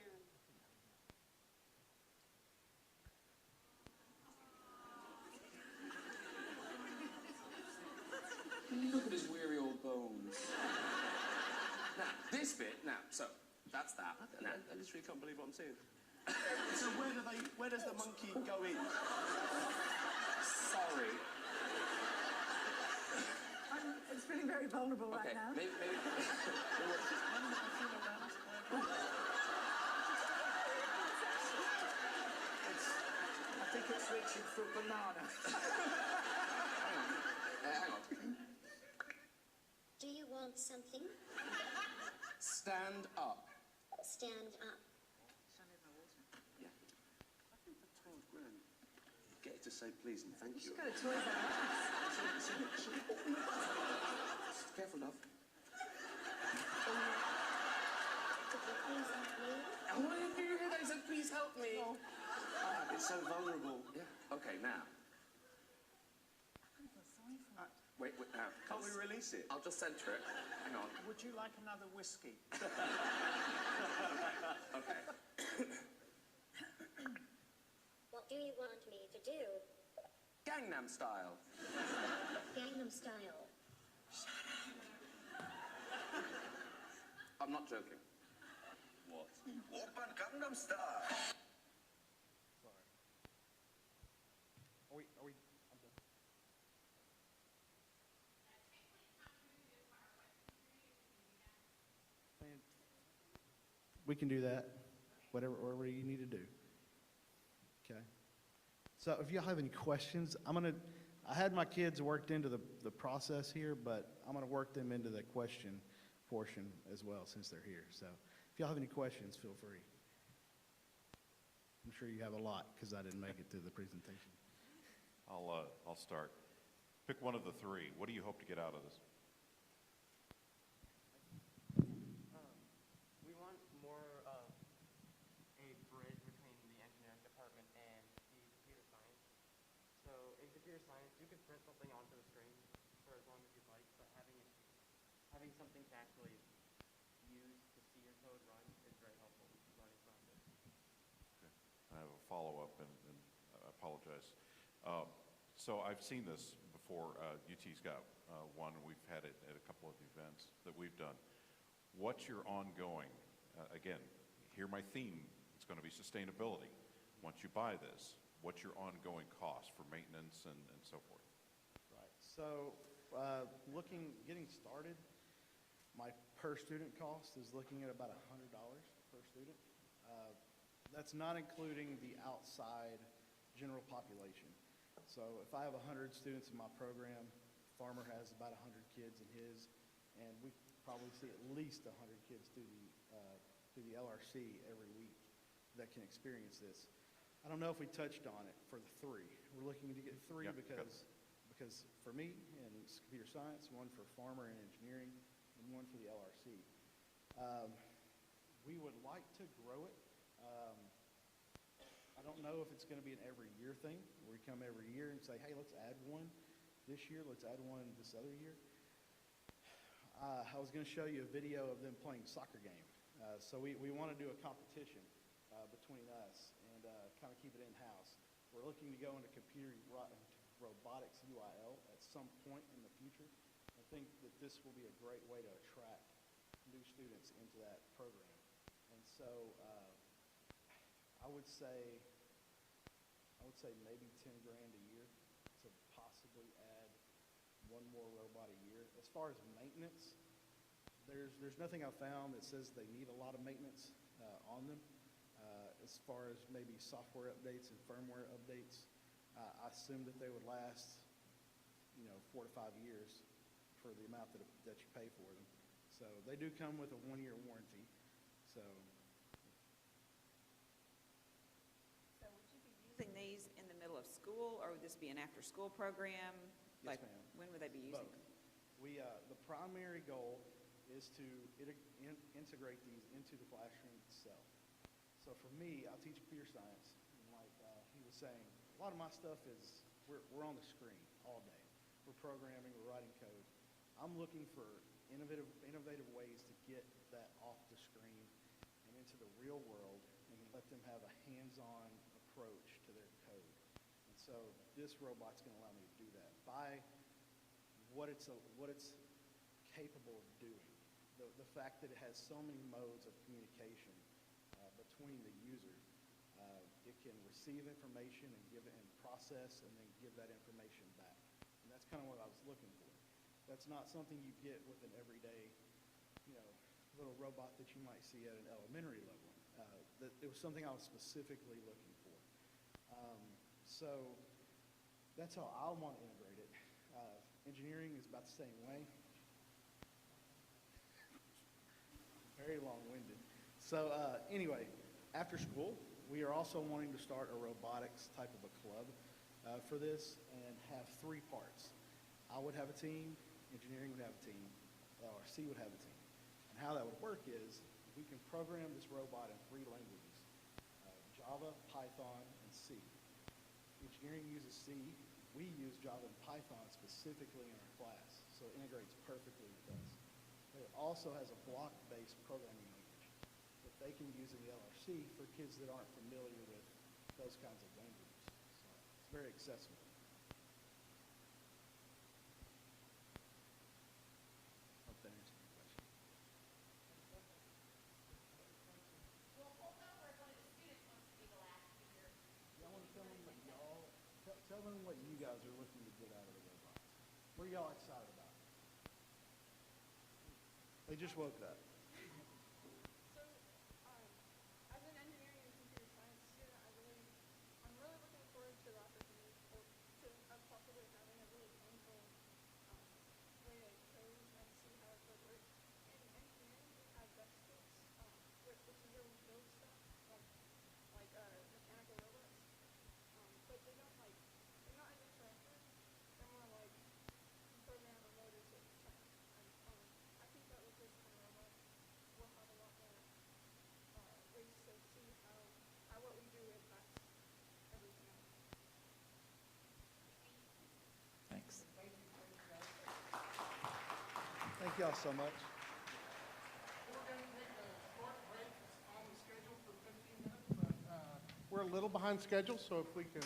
Look at his weary old bones. Now, this bit, so, that's that. I literally can't believe what I'm seeing. So where does the monkey go in? Sorry. I'm feeling very vulnerable right now. Maybe I think it's reaching for a banana. hang on. Do you want something? Stand up. Stand up. Yeah. I think for 12 grand, get it to say please and thank you. She's got a toy for us. Careful, love. Please help me. Oh, I didn't hear that. He said, please help me. Oh. Ah, it's so vulnerable. Yeah. Okay, now. Wait, now. Can't we release it? I'll just center it. Hang on. Would you like another whiskey? Okay. What do you want me to do? Gangnam Style. Gangnam Style. I'm not joking. What? Open Gangnam Style. Sorry. Are we, I'm done. We can do that, whatever you need to do. Okay. So if y'all have any questions, I had my kids worked into the process here, but I'm gonna work them into the question portion as well since they're here. So if y'all have any questions, feel free. I'm sure you have a lot because I didn't make it to the presentation. I'll start. Pick one of the three. What do you hope to get out of this? We want more of a bridge between the engineering department and the computer science. So in computer science, you can print something onto the screen for as long as you'd like, but having something to actually use to see your code run is very helpful in the learning process. Okay. I have a follow-up, and I apologize. So I've seen this before. UT's got one, and we've had it at a couple of events that we've done. What's your ongoing, again, hear my theme, it's going to be sustainability. Once you buy this, what's your ongoing cost for maintenance and so forth? Right. So getting started, my per student cost is looking at about $100 per student. That's not including the outside general population. So if I have 100 students in my program, Farmer has about 100 kids in his, and we probably see at least 100 kids through the LRC every week that can experience this. I don't know if we touched on it for the three. We're looking to get three because for me, and it's computer science, one for Farmer and engineering, and one for the LRC. We would like to grow it. I don't know if it's going to be an every year thing, where we come every year and say, hey, let's add one this year, let's add one this other year. I was going to show you a video of them playing a soccer game. So we want to do a competition between us and kind of keep it in-house. We're looking to go into robotics UIL at some point in the future. I think that this will be a great way to attract new students into that program. And so I would say maybe 10 grand a year to possibly add one more robot a year. As far as maintenance, there's nothing I've found that says they need a lot of maintenance on them. As far as maybe software updates and firmware updates, I assume that they would last, 4 to 5 years for the amount that you pay for them. So they do come with a 1-year warranty. So would you be using these in the middle of school, or would this be an after-school program? Yes, ma'am. When would they be using Both. them? The primary goal is to integrate these into the classroom itself. So for me, I teach computer science, and like he was saying, a lot of my stuff is, we're on the screen all day. We're programming, we're writing code. I'm looking for innovative ways to get that off the screen the real world and let them have a hands-on approach to their code. And so this robot's going to allow me to do that by what it's capable of doing. The fact that it has so many modes of communication between the user. It can receive information and give it and process and then give that information back. And that's kind of what I was looking for. That's not something you get with an everyday, little robot that you might see at an elementary level. It was something I was specifically looking for. So that's how I want to integrate it. Engineering is about the same way. Very long-winded. So anyway, after school, we are also wanting to start a robotics type of a club for this and have 3 parts. I would have a team, engineering would have a team, LRC would have a team. And how that would work is we can program this robot in 3 languages, Java, Python, and C. Engineering uses C. We use Java and Python specifically in our class, so it integrates perfectly with us. But it also has a block-based programming language that they can use in the LRC for kids that aren't familiar with those kinds of languages. So it's very accessible. Hope that answers your question. We'll hold over if one of the students wants to be the last speaker. Y'all want to tell them what tell them what you guys are looking to get out of the robots. What are y'all excited about? They just woke up. So, as an engineering and computer science student, I'm really looking forward to the opportunity of possibly having a really hands-on way to code and see how it code works. In engineering, we have desk kits, which is where we build stuff, like mechanical robots. But they're not as interactive. They're more like you program a motor to turn. And I think that with this kind of robot, we'll have a lot more ways to see how what we do impacts everything else. Thanks. Thank y'all so much. We're going to take a short break on the schedule for 15 minutes, but we're a little behind schedule, so if we can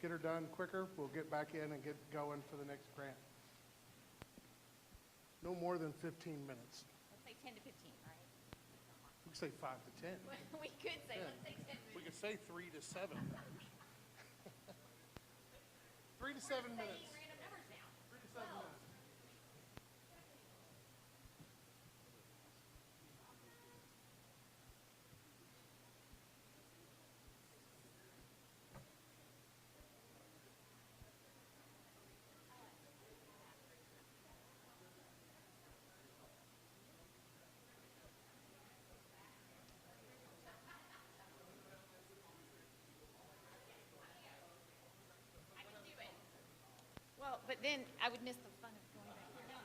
get her done quicker, we'll get back in and get going for the next grant. No more than 15 minutes. Let's say 10 to 15, right? We could say 5 to 10. We could say, Yeah. let's say 10 We could say 3 to 7. 3 to 7 minutes. random numbers now. 3 to 7 minutes. Well, but then I would miss the fun of going back there.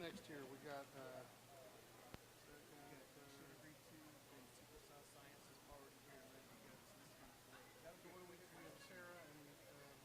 next here? We got, Sarah and Ms. Cruz.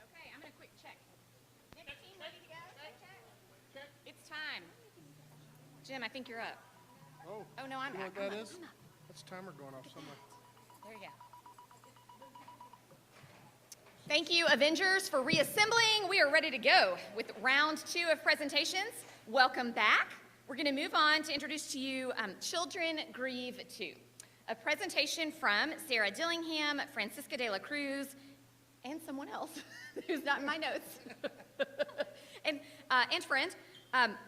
Okay, I'm gonna quick check. Next team ready to go? Check. It's time. Jim, I think you're up. Oh. Oh, no, I'm You know up. what that I'm up. is? I'm up. That's a timer going off somewhere. There you go. Thank you, Avengers, for reassembling. We are ready to go with round 2 of presentations. Welcome back. We're going to move on to introduce to you Children Grieve Too, a presentation from Sarah Dillingham, Francisca de la Cruz, and someone else who's not in my notes, and friend.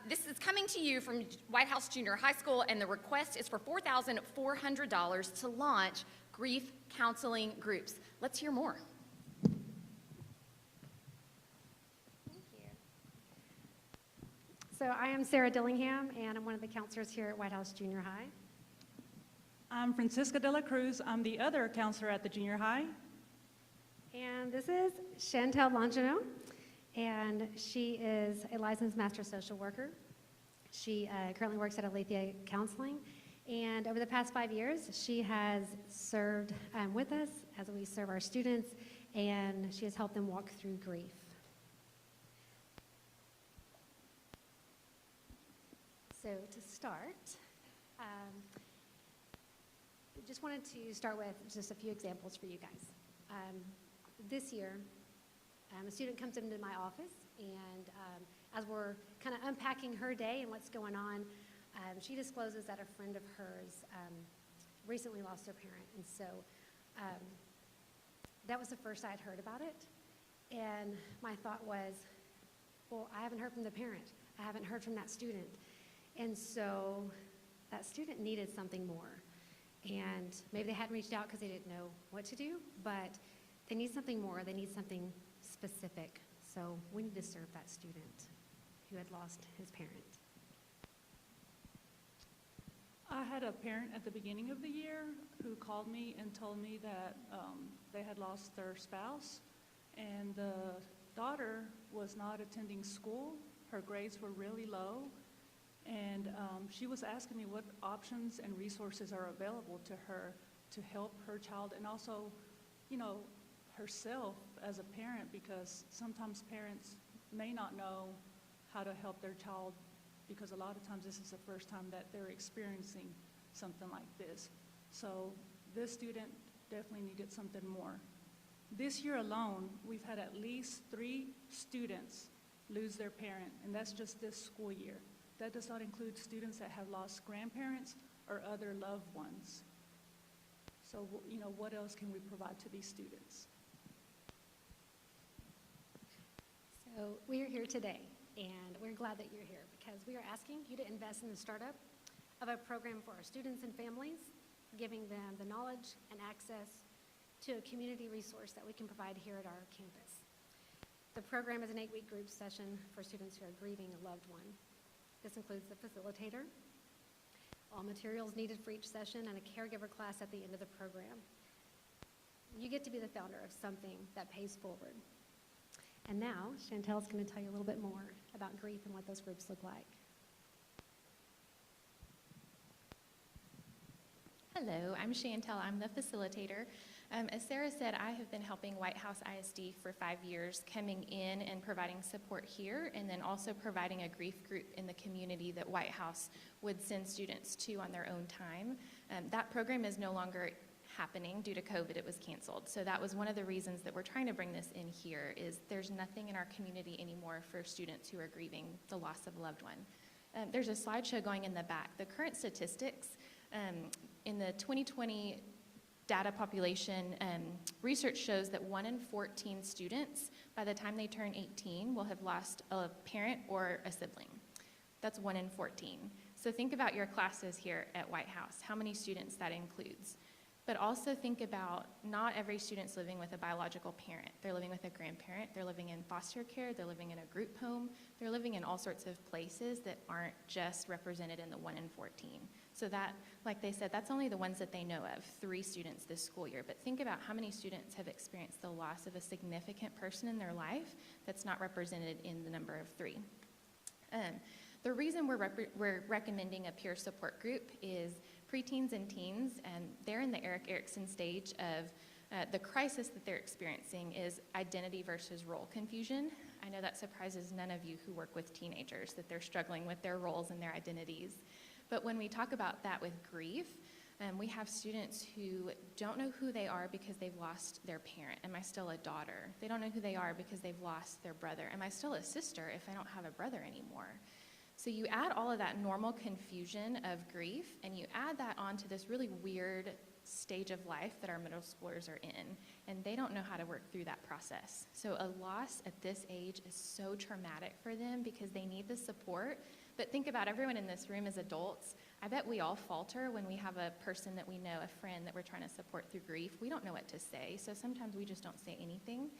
This is coming to you from White House Junior High School, and the request is for $4,400 to launch grief counseling groups. Let's hear more. So I am Sarah Dillingham, and I'm one of the counselors here at White House Junior High. I'm Francisca de la Cruz. I'm the other counselor at the junior high. And this is Chantel Longino, and she is a licensed master social worker. She currently works at Alethea Counseling, and over the past 5 years, she has served with us as we serve our students, and she has helped them walk through grief. So to start, just wanted to start with just a few examples for you guys. This year, a student comes into my office, and as we're kind of unpacking her day and what's going on, she discloses that a friend of hers recently lost her parent. And so that was the first I'd heard about it. And my thought was, well, I haven't heard from the parent. I haven't heard from that student. And so that student needed something more. And maybe they hadn't reached out because they didn't know what to do, but they need something more. They need something specific. So we need to serve that student who had lost his parent. I had a parent at the beginning of the year who called me and told me that they had lost their spouse, and the daughter was not attending school. Her grades were really low. And she was asking me what options and resources are available to her to help her child, and also, you know, herself as a parent, because sometimes parents may not know how to help their child, because a lot of times this is the first time that they're experiencing something like this. So this student definitely needed something more. This year alone, we've had at least 3 students lose their parent, and that's just this school year. That does not include students that have lost grandparents or other loved ones. So, you know, what else can we provide to these students? So we are here today, and we're glad that you're here because we are asking you to invest in the startup of a program for our students and families, giving them the knowledge and access to a community resource that we can provide here at our campus. The program is an 8-week group session for students who are grieving a loved one. This includes the facilitator, all materials needed for each session, and a caregiver class at the end of the program. You get to be the founder of something that pays forward. And now, Chantel's going to tell you a little bit more about grief and what those groups look like. Hello, I'm Chantel. I'm the facilitator. As Sarah said, I have been helping White House ISD for 5 years, coming in and providing support here, and then also providing a grief group in the community that White House would send students to on their own time. That program is no longer happening due to COVID. It was canceled. So that was one of the reasons that we're trying to bring this in here, is there's nothing in our community anymore for students who are grieving the loss of a loved one. There's a slideshow going in the back. The current statistics in the 2020 data population, research shows that 1 in 14 students, by the time they turn 18, will have lost a parent or a sibling. That's 1 in 14. So think about your classes here at White House, how many students that includes. But also think about not every student's living with a biological parent. They're living with a grandparent, they're living in foster care, they're living in a group home, they're living in all sorts of places that aren't just represented in the 1 in 14. So that, like they said, that's only the ones that they know of, 3 students this school year. But think about how many students have experienced the loss of a significant person in their life that's not represented in the number of 3. The reason we're recommending a peer support group is preteens and teens, and they're in the Eric Erickson stage of the crisis that they're experiencing is identity versus role confusion. I know that surprises none of you who work with teenagers, that they're struggling with their roles and their identities. But when we talk about that with grief, we have students who don't know who they are because they've lost their parent. Am I still a daughter? They don't know who they are because they've lost their brother. Am I still a sister if I don't have a brother anymore? So you add all of that normal confusion of grief, and you add that onto this really weird stage of life that our middle schoolers are in, and they don't know how to work through that process. So a loss at this age is so traumatic for them because they need the support. But think about everyone in this room as adults. I bet we all falter when we have a person that we know, a friend that we're trying to support through grief. We don't know what to say, so sometimes we just don't say anything,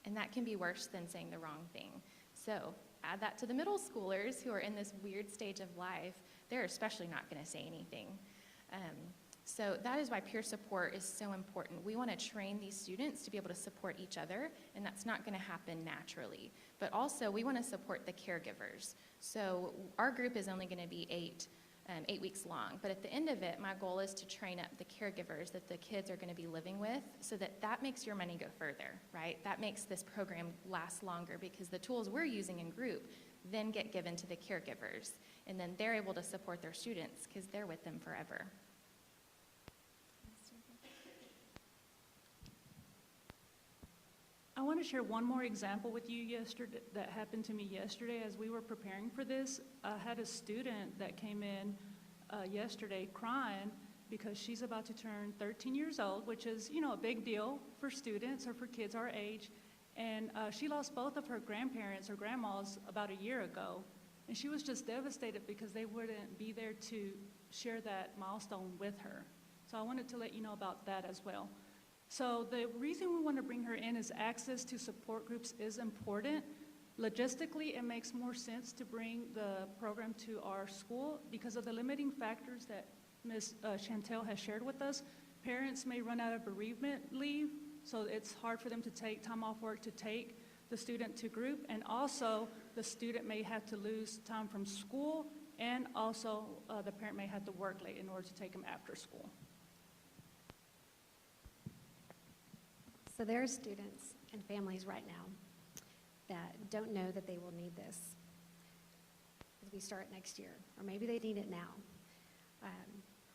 and that can be worse than saying the wrong thing. So add that to the middle schoolers who are in this weird stage of life. They're especially not going to say anything. So that is why peer support is so important. We want to train these students to be able to support each other, and that's not going to happen naturally. But also, we want to support the caregivers. So our group is only going to be 8 weeks long, but at the end of it, my goal is to train up the caregivers that the kids are going to be living with, so that that makes your money go further, right? That makes this program last longer, because the tools we're using in group then get given to the caregivers, and then they're able to support their students because they're with them forever. I want to share one more example with you yesterday that happened to me yesterday as we were preparing for this. I had a student that came in yesterday crying because she's about to turn 13 years old, which is, you know, a big deal for students or for kids our age. And she lost both of her grandparents or grandmas about a year ago. And she was just devastated because they wouldn't be there to share that milestone with her. So I wanted to let you know about that as well. So the reason we want to bring her in is access to support groups is important. Logistically, it makes more sense to bring the program to our school because of the limiting factors that Ms. Chantel has shared with us. Parents may run out of bereavement leave, so it's hard for them to take time off work to take the student to group, and also the student may have to lose time from school, and also the parent may have to work late in order to take them after school. So there are students and families right now that don't know that they will need this as we start next year, or maybe they need it now.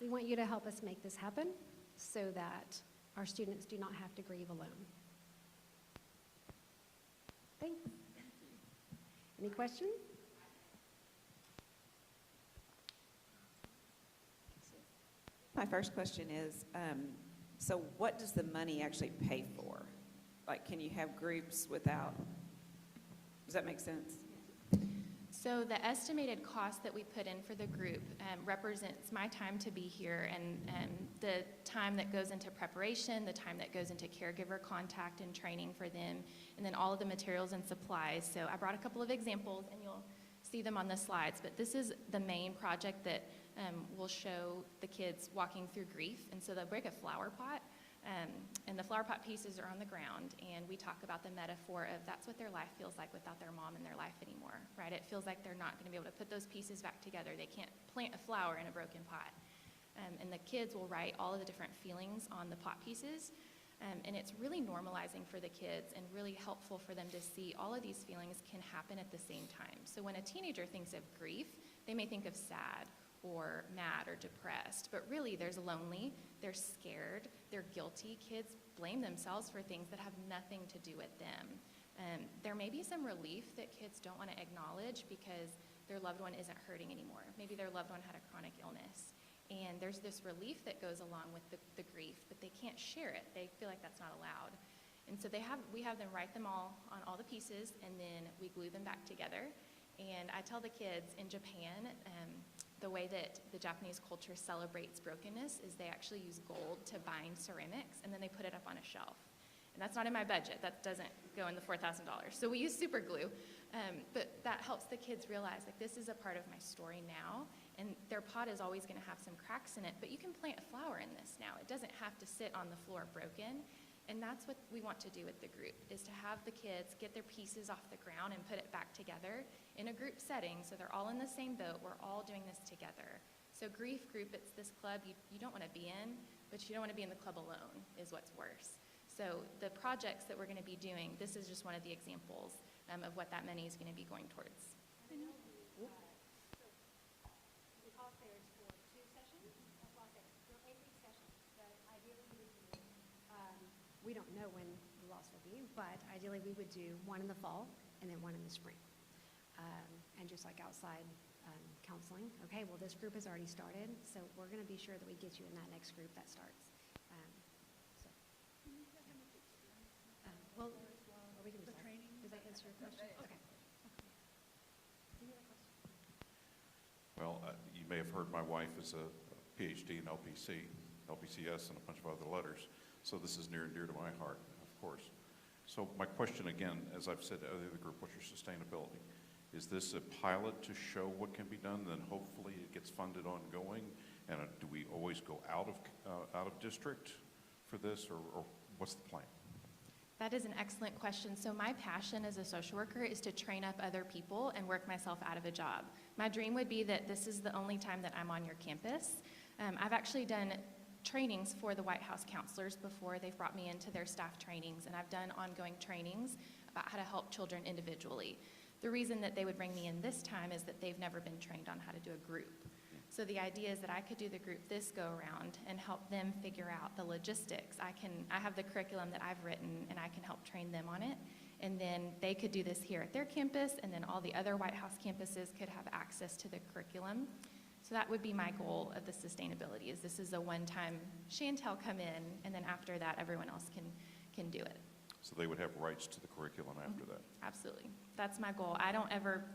We want you to help us make this happen so that our students do not have to grieve alone. Thanks. Any questions? My first question is, so what does the money actually pay for? Like, can you have groups without, does that make sense? So the estimated cost that we put in for the group represents my time to be here and the time that goes into preparation, the time that goes into caregiver contact and training for them, and then all of the materials and supplies. So I brought a couple of examples, and you'll see them on the slides, but this is the main project that will show the kids walking through grief. And so they'll break a flower pot, and the flower pot pieces are on the ground, and we talk about the metaphor of that's what their life feels like without their mom in their life anymore, right? It feels like they're not going to be able to put those pieces back together. They can't plant a flower in a broken pot. And the kids will write all of the different feelings on the pot pieces, and it's really normalizing for the kids and really helpful for them to see all of these feelings can happen at the same time. So when a teenager thinks of grief, they may think of sad or mad or depressed, but really there's lonely, they're scared, they're guilty. Kids blame themselves for things that have nothing to do with them. There may be some relief that kids don't want to acknowledge because their loved one isn't hurting anymore. Maybe their loved one had a chronic illness. And there's this relief that goes along with the grief, but they can't share it. They feel like that's not allowed. And so we have them write them all on all the pieces, and then we glue them back together. And I tell the kids in Japan, the way that the Japanese culture celebrates brokenness is they actually use gold to bind ceramics, and then they put it up on a shelf. And that's not in my budget. That doesn't go in the $4,000. So we use super glue. But that helps the kids realize, like, this is a part of my story now, and their pot is always going to have some cracks in it, but you can plant a flower in this now. It doesn't have to sit on the floor broken. And that's what we want to do with the group, is to have the kids get their pieces off the ground and put it back together in a group setting so they're all in the same boat. We're all doing this together. So Grief Group, it's this club you don't want to be in, but you don't want to be in the club alone is what's worse. So the projects that we're going to be doing, this is just one of the examples of what that money is going to be going towards. The cost there is for 2 sessions. That's why I said they're 8-week sessions. But ideally, we don't know when the loss will be, but ideally we would do one in the fall and then one in the spring. And just like outside counseling, okay, well, this group has already started, so we're going to be sure that we get you in that next group that starts. Well, or we can decide. Does that answer your question? Okay. Any other questions? Well, you may have heard my wife is a PhD in LPCS, and a bunch of other letters. So this is near and dear to my heart, of course. So my question again, as I've said to the group, what's your sustainability? Is this a pilot to show what can be done, then hopefully it gets funded ongoing? And do we always go out of district for this, or what's the plan? That is an excellent question. So my passion as a social worker is to train up other people and work myself out of a job. My dream would be that this is the only time that I'm on your campus. I've actually done trainings for the White House counselors before. They've brought me into their staff trainings, and I've done ongoing trainings about how to help children individually. The reason that they would bring me in this time is that they've never been trained on how to do a group. So the idea is that I could do the group this go around and help them figure out the logistics. I have the curriculum that I've written, and I can help train them on it. And then they could do this here at their campus, and then all the other White House campuses could have access to the curriculum. So that would be my goal of the sustainability, is this is a one-time Chantel come in, and then after that, everyone else can do it. So they would have rights to the curriculum after that? Absolutely. That's my goal. I don't ever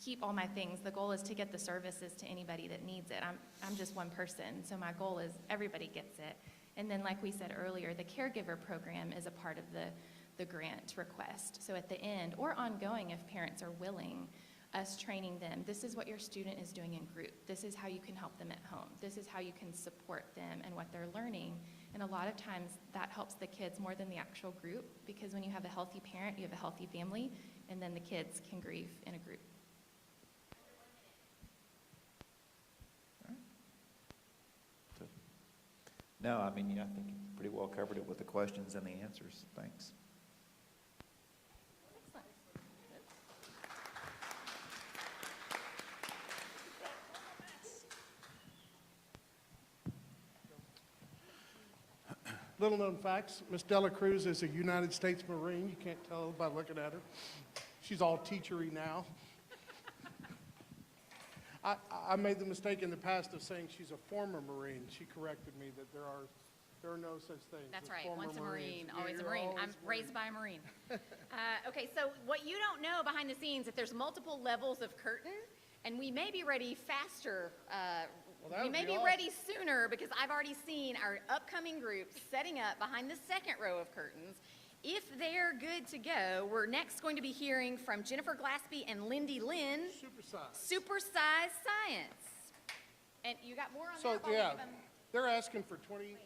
keep all my things. The goal is to get the services to anybody that needs it. I'm just one person, so my goal is everybody gets it. And then, like we said earlier, the caregiver program is a part of the grant request. So at the end, or ongoing if parents are willing, us training them, this is what your student is doing in group. This is how you can help them at home. This is how you can support them and what they're learning. And a lot of times that helps the kids more than the actual group, because when you have a healthy parent, you have a healthy family, and then the kids can grieve in a group. No, I mean, I think you pretty well covered it with the questions and the answers. Thanks. Little known facts, Miss Dela Cruz is a United States Marine. You can't tell by looking at her. She's all teachery now. I made the mistake in the past of saying she's a former Marine. She corrected me that there are no such things. That's as right. former Once a Marines. Marine, always a You're Marine. I'm always raised by a Marine. Okay, so what you don't know behind the scenes, that there's multiple levels of curtain, and we may be ready faster. We may be ready sooner, because I've already seen our upcoming groups setting up behind the second row of curtains. if they're good to go, we're next going to be hearing from Jennifer Glaspie and Lindy Lynn. Supersize Science. And you got more on So, that? I'll yeah, give them- they're asking for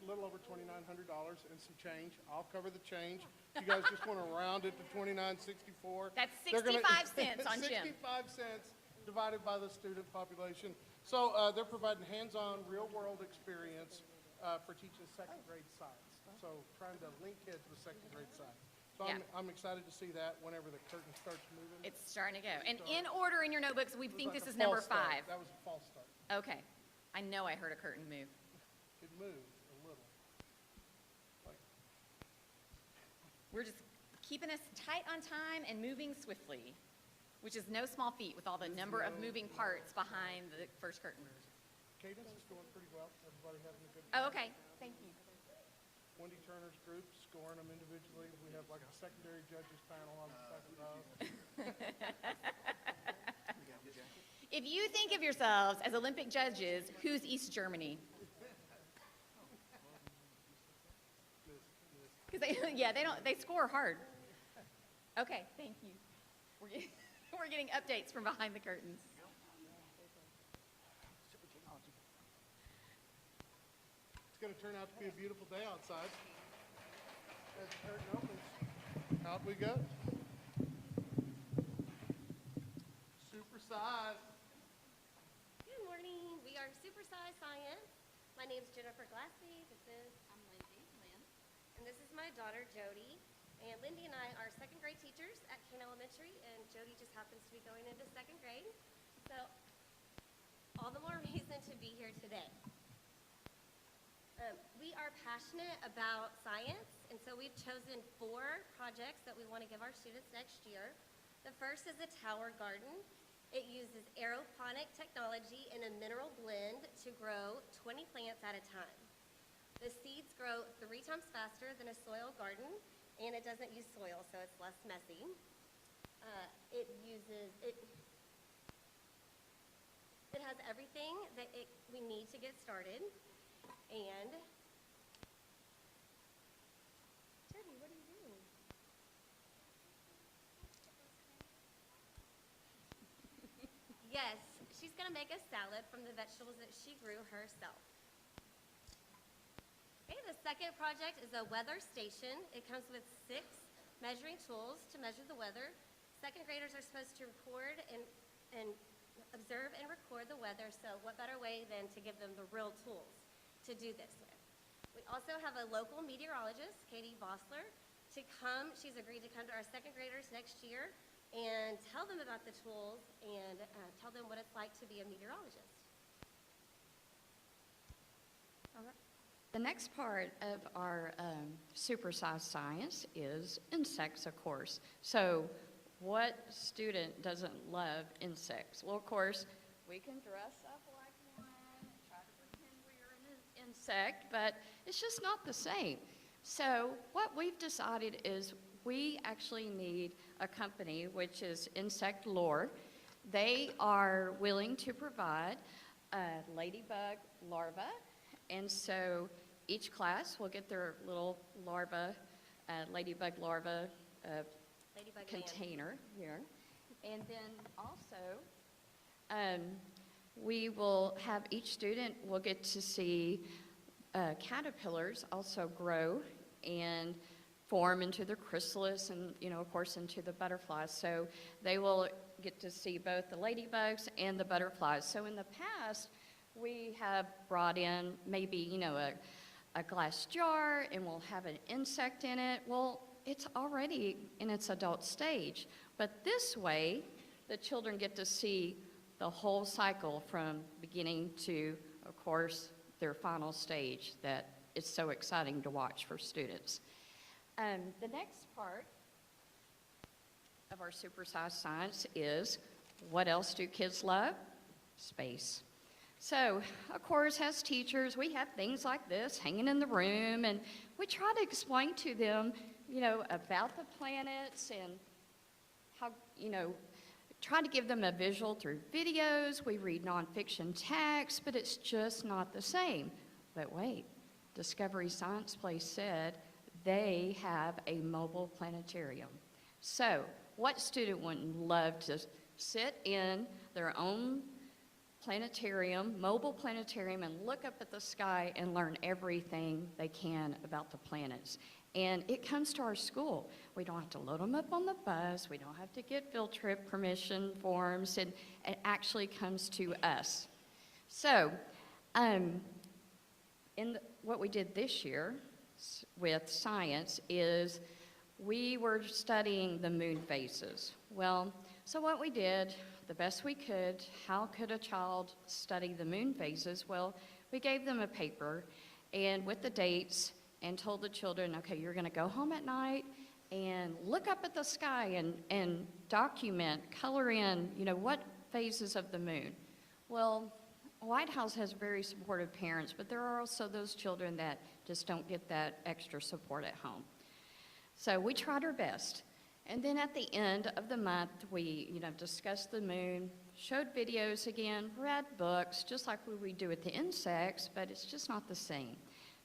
little over $2,900 and some change. I'll cover the change. If you guys just want to round it to $2,964. That's they're gonna- 65 cents on Jim. 65 cents divided by the student population. So they're providing hands-on, real-world experience for teaching second-grade science. So trying to link kids with second-grade science. So Yeah. I'm excited to see that whenever the curtain starts moving. It's starting to go. And in order in your notebooks, we It was think like this a is number false start. 5. That was a false start. Okay. I know I heard a curtain move. It moved a little. Like, We're just keeping us tight on time and moving swiftly, which is no small feat with all the number of moving parts behind the first curtain. cadence is going pretty well. Everybody having a good Oh, time. okay. Thank you. Wendy Turner's group scoring them individually. We have like a secondary judges panel on the second row. If you think of yourselves as Olympic judges, who's East Germany? Because they score hard. Okay, thank you. We're getting updates from behind the curtains. It's going to turn out to be a beautiful day outside. As the curtain opens, out we go. Supersize. Good morning. We are Supersize Science. My name is Jennifer Glaspie. I'm Lindy Lynn. And this is my daughter, Jody. And Lindy and I are second grade teachers at Kane Elementary, and Jody just happens to be going into second grade. So, all the more reason to be here today. We are passionate about science, and so we've chosen 4 projects that we want to give our students next year. The first is a tower garden. It uses aeroponic technology in a mineral blend to grow 20 plants at a time. The seeds grow 3 times faster than a soil garden, and it doesn't use soil, so it's less messy. It has everything that we need to get started. And Jody, what are you doing? Yes, she's going to make a salad from the vegetables that she grew herself. Okay, the second project is a weather station. It comes with 6 measuring tools to measure the weather. Second graders are supposed to record and observe and record the weather, so what better way than to give them the real tools to do this with. We also have a local meteorologist, Katie Vossler, to come. She's agreed to come to our second graders next year and tell them about the tools and tell them what it's like to be a meteorologist. All right. The next part of our Supersize Science is insects, of course. So what student doesn't love insects? Well, of course, we can dress up like one and try to pretend we're an insect, but it's just not the same. So what we've decided is we actually need a company, which is Insect Lore. They are willing to provide a ladybug larva, and so each class will get their little larva, ladybug larva Ladybug container here. And then also, we will have each student will get to see caterpillars also grow and form into the chrysalis and, of course, into the butterflies. So they will get to see both the ladybugs and the butterflies. So in the past, we have brought in maybe, a glass jar and we'll have an insect in it. Well, it's already in its adult stage. But this way, the children get to see the whole cycle from beginning to, of course, their final stage that is so exciting to watch for students. The next part of our Supersize Science is, what else do kids love? Space. So, of course, as teachers, we have things like this hanging in the room, and we try to explain to them, about the planets and how, try to give them a visual through videos. We read nonfiction text, but it's just not the same. But wait, Discovery Science Place said they have a mobile planetarium. So what student wouldn't love to sit in their own planetarium, mobile planetarium, and look up at the sky and learn everything they can about the planets? And it comes to our school. We don't have to load them up on the bus. We don't have to get field trip permission forms. And it actually comes to us. So what we did this year with science is we were studying the moon phases. Well, so what we did, the best we could, how could a child study the moon phases? Well, we gave them a paper and with the dates and told the children, okay, you're going to go home at night and look up at the sky and document, color in, what phases of the moon. Well, White House has very supportive parents, but there are also those children that just don't get that extra support at home. So we tried our best. And then at the end of the month, we, discussed the moon, showed videos again, read books, just like we do with the insects, but it's just not the same.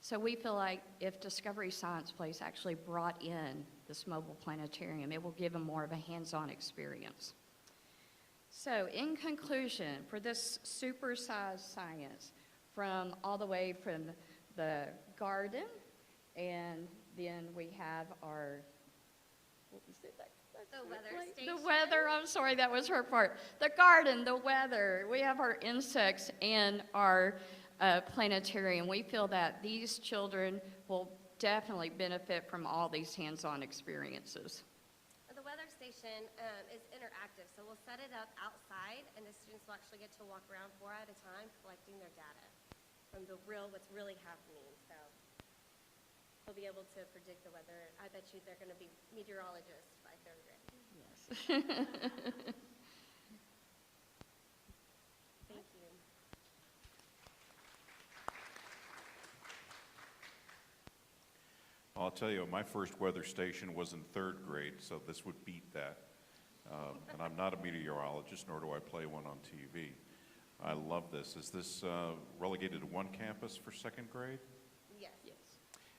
So we feel like if Discovery Science Place actually brought in this mobile planetarium, it will give them more of a hands-on experience. So in conclusion, for this supersized science, from all the way from the garden, and then we have our, what was it? The weather station. The weather, I'm sorry, that was her part. The garden, the weather, we have our insects and our planetarium. We feel that these children will definitely benefit from all these hands-on experiences. The weather station is interactive, so we'll set it up outside, and the students will actually get to walk around 4 at a time collecting their data from what's really happening. So they'll be able to predict the weather. I bet you they're going to be meteorologists by 3rd grade. Yes. Thank you. I'll tell you, my first weather station was in 3rd grade, so this would beat that. And I'm not a meteorologist, nor do I play one on TV. I love this. Is this relegated to one campus for 2nd grade? Yes.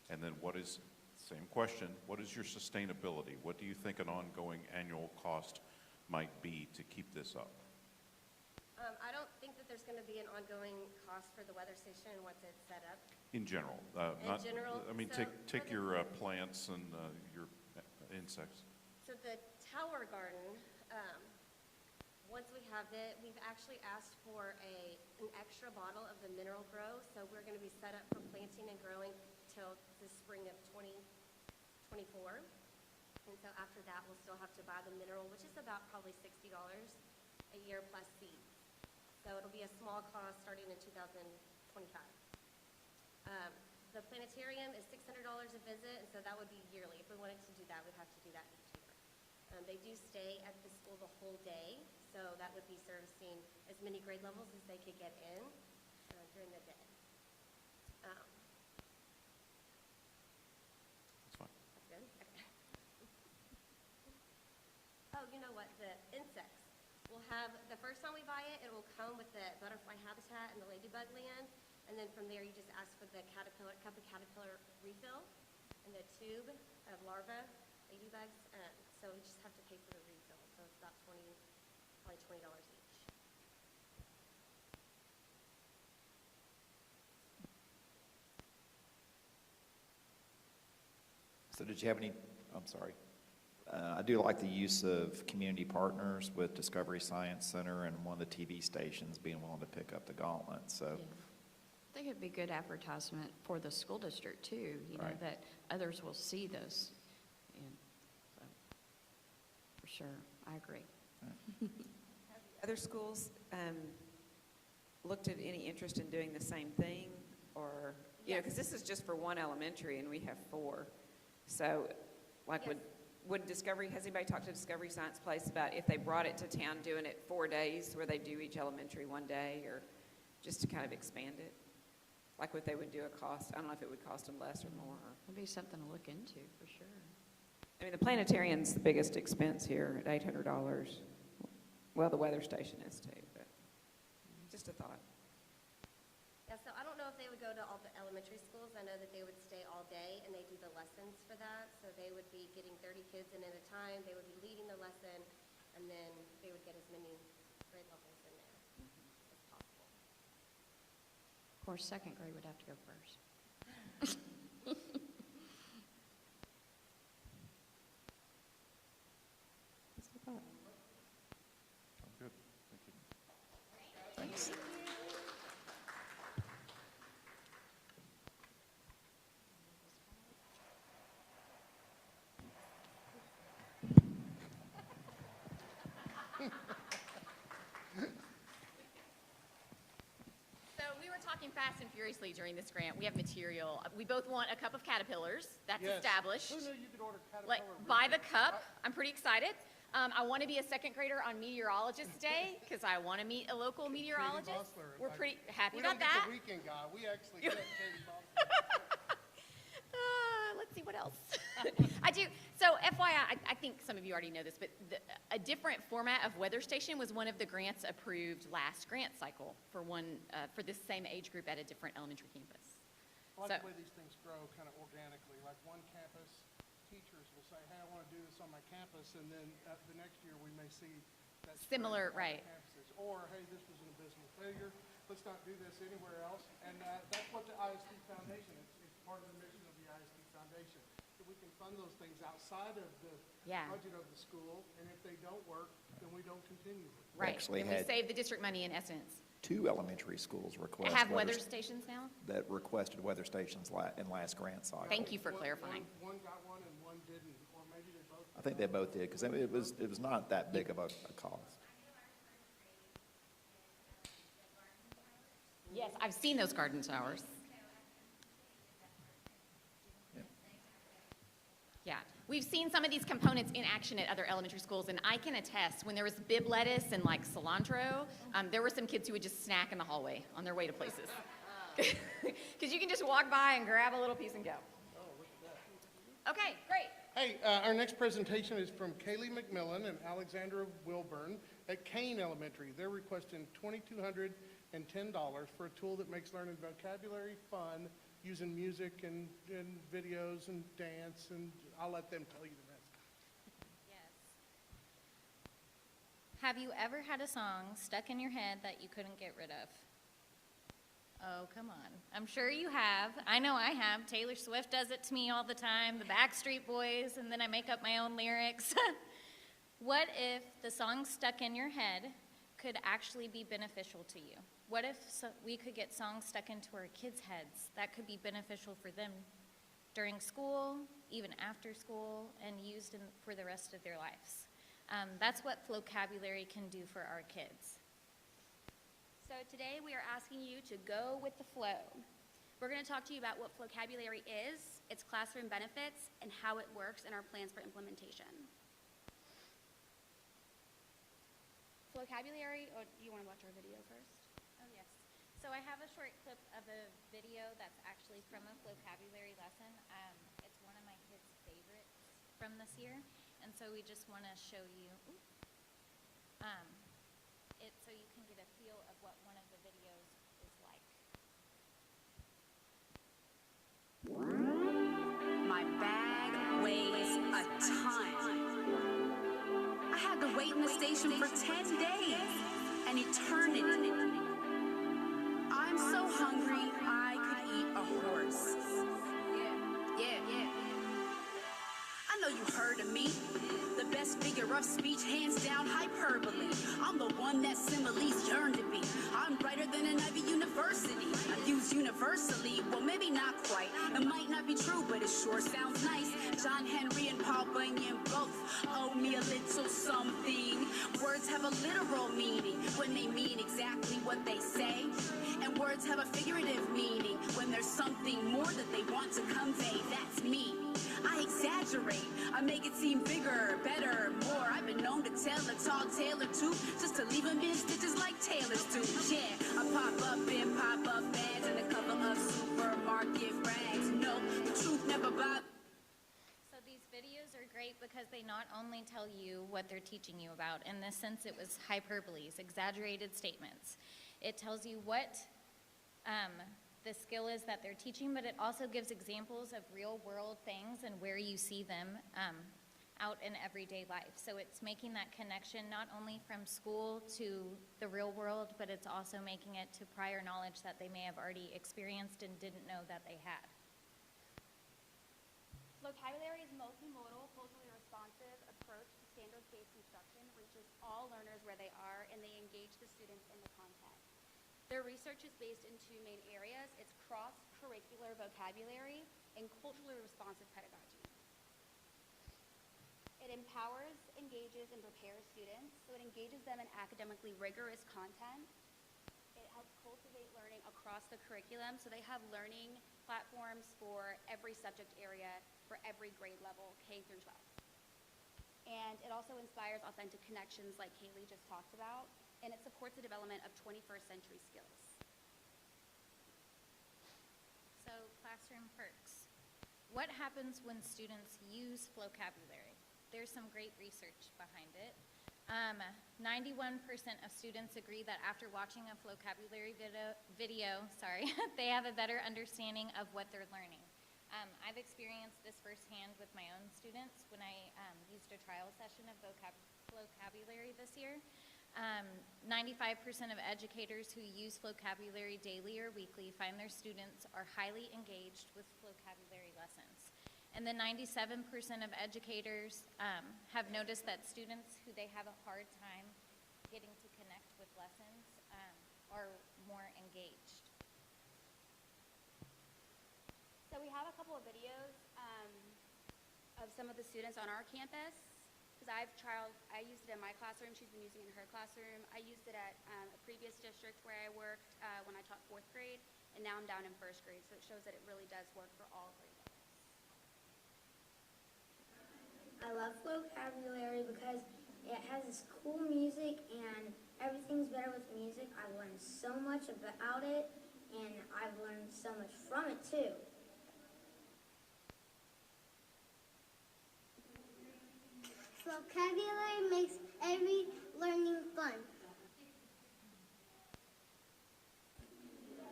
And then same question, what is your sustainability? What do you think an ongoing annual cost might be to keep this up? I don't think that there's going to be an ongoing cost for the weather station once it's set up. In general? I mean, so take your plants and your insects. So the tower garden, once we have it, we've actually asked for an extra bottle of the mineral grow. So we're going to be set up for planting and growing till the spring of 2024. And so after that, we'll still have to buy the mineral, which is about probably $60 a year plus seeds. So it'll be a small cost starting in 2025. The planetarium is $600 a visit, and so that would be yearly. If we wanted to do that, we'd have to do that each year. They do stay at the school the whole day, so that would be servicing as many grade levels as they could get in during the day. That's fine. That's good? Okay. Oh, you know what? The insects. We'll have, the first time we buy it, it will come with the butterfly habitat and the ladybug land. And then from there, you just ask for the cup of caterpillar refill and the tube of larvae, ladybugs. So we just have to pay for the refill. So it's about probably $20 each. So did you have any, I'm sorry. I do like the use of community partners with Discovery Science Center and one of the TV stations being willing to pick up the gauntlet. So. Yeah. I think it'd be good advertisement for the school district too, Right. that others will see this. And so, for sure, I agree. Have the other schools looked at any interest in doing the same thing? Or, because this is just for one elementary and we have 4. So, like, Yes. would Discovery, has anybody talked to Discovery Science Place about if they brought it to town, doing it 4 days, where they do each elementary one day, or just to kind of expand it? Like what they would do a cost, I don't know if it would cost them less or more. It'd be something to look into, for sure. I mean, the planetarium's the biggest expense here at $800. Well, the weather station is too, but just a thought. Yeah, so I don't know if they would go to all the elementary schools. I know that they would stay all day, and they do the lessons for that. So they would be getting 30 kids in at a time. They would be leading the lesson, and then they would get as many grade levels in there as possible. Of course, second grade would have to go first. I'm good, thank you. Thanks. So we were talking fast and furiously during this grant. We have material. We both want a cup of caterpillars. That's Yes. established. Who knew you could order Like, caterpillar? by the cup. I'm pretty excited. I want to be a second grader on Meteorologist Day because I want to meet a local meteorologist. Bosler, We're like, pretty happy we about don't get that. the weekend guy. We actually get Katie Bosler. Let's see what else. I do. So FYI, I think some of you already know this, but a different format of weather station was one of the grants approved last grant cycle for for this same age group at a different elementary campus. I like So- the way these things grow kind of organically. Like one campus, teachers will say, hey, I want to do this on my campus, and then the next year we may see that spread Similar, to other right. campuses. Or, hey, this was an abysmal failure, let's not do this anywhere else. And that's what the ISD Foundation, it's part of the mission of the ISD Foundation. That we can fund those things outside of the Yeah. budget of the school, and if they don't work, then we don't continue them. Right. Actually And we had- save the district money in essence. 2 elementary schools request Have weather stations now? that requested weather stations in last grant cycle. Thank you for clarifying. One got one and one didn't, or maybe they both. I think they both did, because it was not that big of a cost. Yes, I've seen those garden towers. Yeah, we've seen some of these components in action at other elementary schools, and I can attest, when there was bib lettuce and like cilantro, there were some kids who would just snack in the hallway on their way to places. Because you can just walk by and grab a little piece and go. Okay, great. Hey, our next presentation is from Kaylee McMillan and Alexandra Wilburn at Kane Elementary. They're requesting $2,210 for a tool that makes learning vocabulary fun using music and videos and dance, and I'll let them tell you the rest. Yes. Have you ever had a song stuck in your head that you couldn't get rid of? Oh, come on. I'm sure you have. I know I have. Taylor Swift does it to me all the time, the Backstreet Boys, and then I make up my own lyrics. What if the song stuck in your head could actually be beneficial to you? What if we could get songs stuck into our kids' heads that could be beneficial for them during school, even after school, and used for the rest of their lives? That's what vocabulary can do for our kids. So today we are asking you to go with the flow. We're going to talk to you about what vocabulary is, its classroom benefits, and how it works in our plans for implementation. Vocabulary, or do you want to watch our video first? Oh, yes. So I have a short clip of a video that's actually from a vocabulary lesson. It's one of my kids' favorites from this year, and so we just want to show you it so you can get a feel of what one of the videos is like. My bag weighs a ton. I had to wait in the station for 10 days, an eternity. I'm so hungry, I could eat a horse. Yeah. I know you heard of me. The best figure of speech, hands down hyperbole. I'm the one that similes yearn to be. I'm brighter than an Ivy University. I'm used universally, well maybe not quite. It might not be true, but it sure sounds nice. John Henry and Paul Bunyan both owe me a little something. Words have a literal meaning when they mean exactly what they say. And words have a figurative meaning when there's something more that they want to convey. That's me. I exaggerate, I make it seem bigger, better, more. I've been known to tell a tall tale or two, just to leave them in stitches like tailors do. Yeah, I pop up in pop-up bags and a couple of supermarket rags. No, the truth never bothers. So these videos are great because they not only tell you what they're teaching you about, in this sense it was hyperboles, exaggerated statements. It tells you what the skill is that they're teaching, but it also gives examples of real-world things and where you see them out in everyday life. So it's making that connection not only from school to the real world, but it's also making it to prior knowledge that they may have already experienced and didn't know that they had. Vocabulary's multimodal, culturally responsive approach to standards-based instruction reaches all learners where they are, and they engage the students in the content. Their research is based in two main areas. It's cross-curricular vocabulary and culturally responsive pedagogy. It empowers, engages, and prepares students, so it engages them in academically rigorous content. It helps cultivate learning across the curriculum, so they have learning platforms for every subject area, for every grade level, K through 12. And it also inspires authentic connections like Kaylee just talked about, and it supports the development of 21st century skills. So, classroom perks. What happens when students use vocabulary? There's some great research behind it. 91% of students agree that after watching a vocabulary video, they have a better understanding of what they're learning. I've experienced this firsthand with my own students when I used a trial session of vocabulary this year. 95% of educators who use vocabulary daily or weekly find their students are highly engaged with vocabulary lessons. And then 97% of educators have noticed that students who they have a hard time getting to connect with lessons are more engaged. So we have a couple of videos of some of the students on our campus, because I used it in my classroom, she's been using it in her classroom. I used it at a previous district where I worked when I taught 4th grade, and now I'm down in 1st grade, so it shows that it really does work for all grade levels. I love vocabulary because it has this cool music and everything's better with music. I've learned so much about it and I've learned so much from it too. Vocabulary makes every learning fun.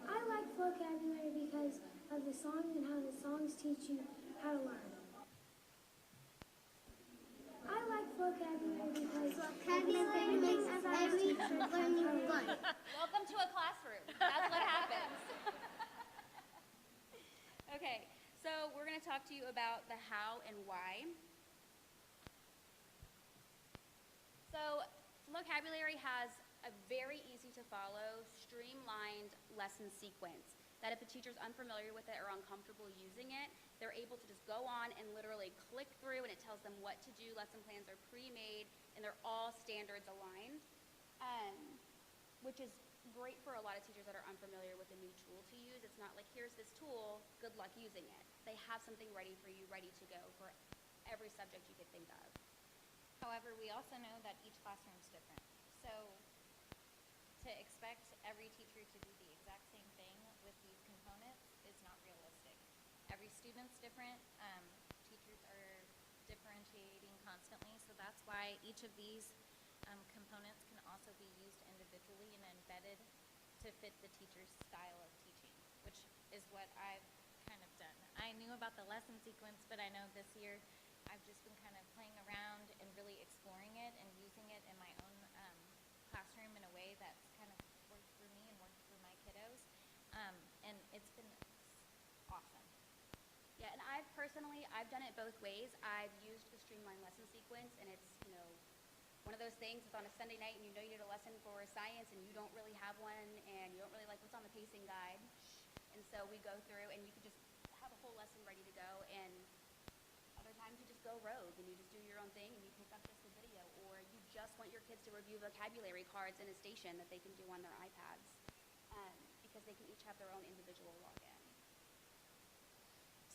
I like vocabulary because of the songs and how the songs teach you how to learn. I like vocabulary because vocabulary makes every learning fun. Welcome to a classroom. That's what happens. Okay, so we're going to talk to you about the how and why. So vocabulary has a very easy to follow, streamlined lesson sequence that if a teacher's unfamiliar with it or uncomfortable using it, they're able to just go on and literally click through and it tells them what to do. Lesson plans are pre-made and they're all standards aligned, which is great for a lot of teachers that are unfamiliar with a new tool to use. It's not like, here's this tool, good luck using it. They have something ready for you, ready to go for every subject you could think of. However, we also know that each classroom is different. So to expect every teacher to do the exact same thing with these components is not realistic. Every student's different. Teachers are differentiating constantly, so that's why each of these components can also be used individually and embedded to fit the teacher's style of teaching, which is what I've kind of done. I knew about the lesson sequence, but I know this year I've just been kind of playing around and really exploring it and using it in my own classroom in a way that's kind of worked for me and worked for my kiddos. And it's been awesome. Yeah, and I've done it both ways. I've used the streamlined lesson sequence, and it's, one of those things, it's on a Sunday night and you know you need a lesson for science and you don't really have one and you don't really like what's on the pacing guide. And so we go through and you can just have a whole lesson ready to go, and other times you just go rogue and you just do your own thing and you pick up just a video, or you just want your kids to review vocabulary cards in a station that they can do on their iPads, because they can each have their own individual login.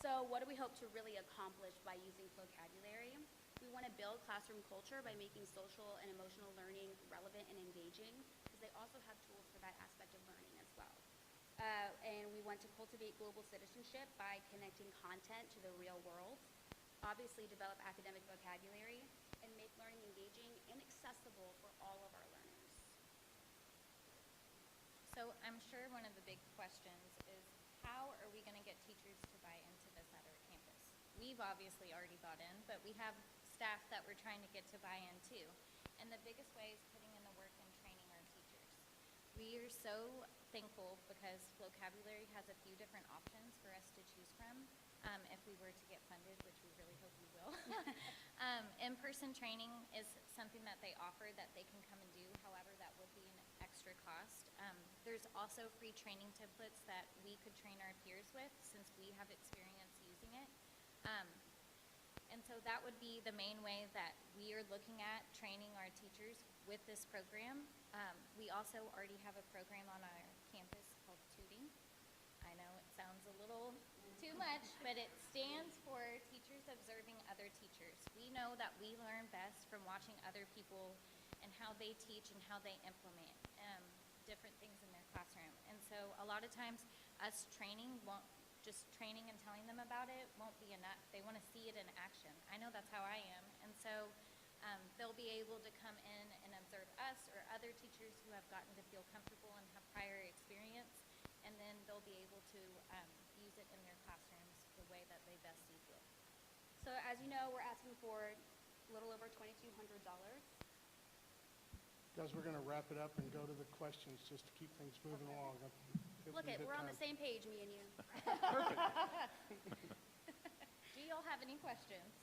So what do we hope to really accomplish by using vocabulary? We want to build classroom culture by making social and emotional learning relevant and engaging, because they also have tools for that aspect of learning as well. And we want to cultivate global citizenship by connecting content to the real world, obviously develop academic vocabulary, and make learning engaging and accessible for all of our learners. So I'm sure one of the the big questions is how are we going to get teachers to buy into this at our campus? We've obviously already bought in, but we have staff that we're trying to get to buy in too. And the biggest way is putting in the work and training our teachers. We are so thankful because vocabulary has a few different options for us to choose from if we were to get funded, which we really hope we will. In-person training is something that they offer that they can come and do. However, that would be an extra cost. There's also free training templates that we could train our peers with since we have experience using it. And so that would be the main way that we are looking at training our teachers with this program. We also already have a program on our campus called Tooting. I know it sounds a little too much, but it stands for Teachers Observing Other Teachers. We know that we learn best from watching other people and how they teach and how they implement different things in their classroom. And so a lot of times us training won't just training and telling them about it won't be enough. They want to see it in action. I know that's how I am. And so they'll be able to come in and observe us or other teachers who have gotten to feel comfortable and have prior experience, and then they'll be able to use it in their classrooms the way that they best see fit. So as you know, we're asking for a little over $2,200. Guys, we're going to wrap it up and go to the questions just to keep things moving along. Look, we're on the same page, me and you. Perfect. Do y'all have any questions?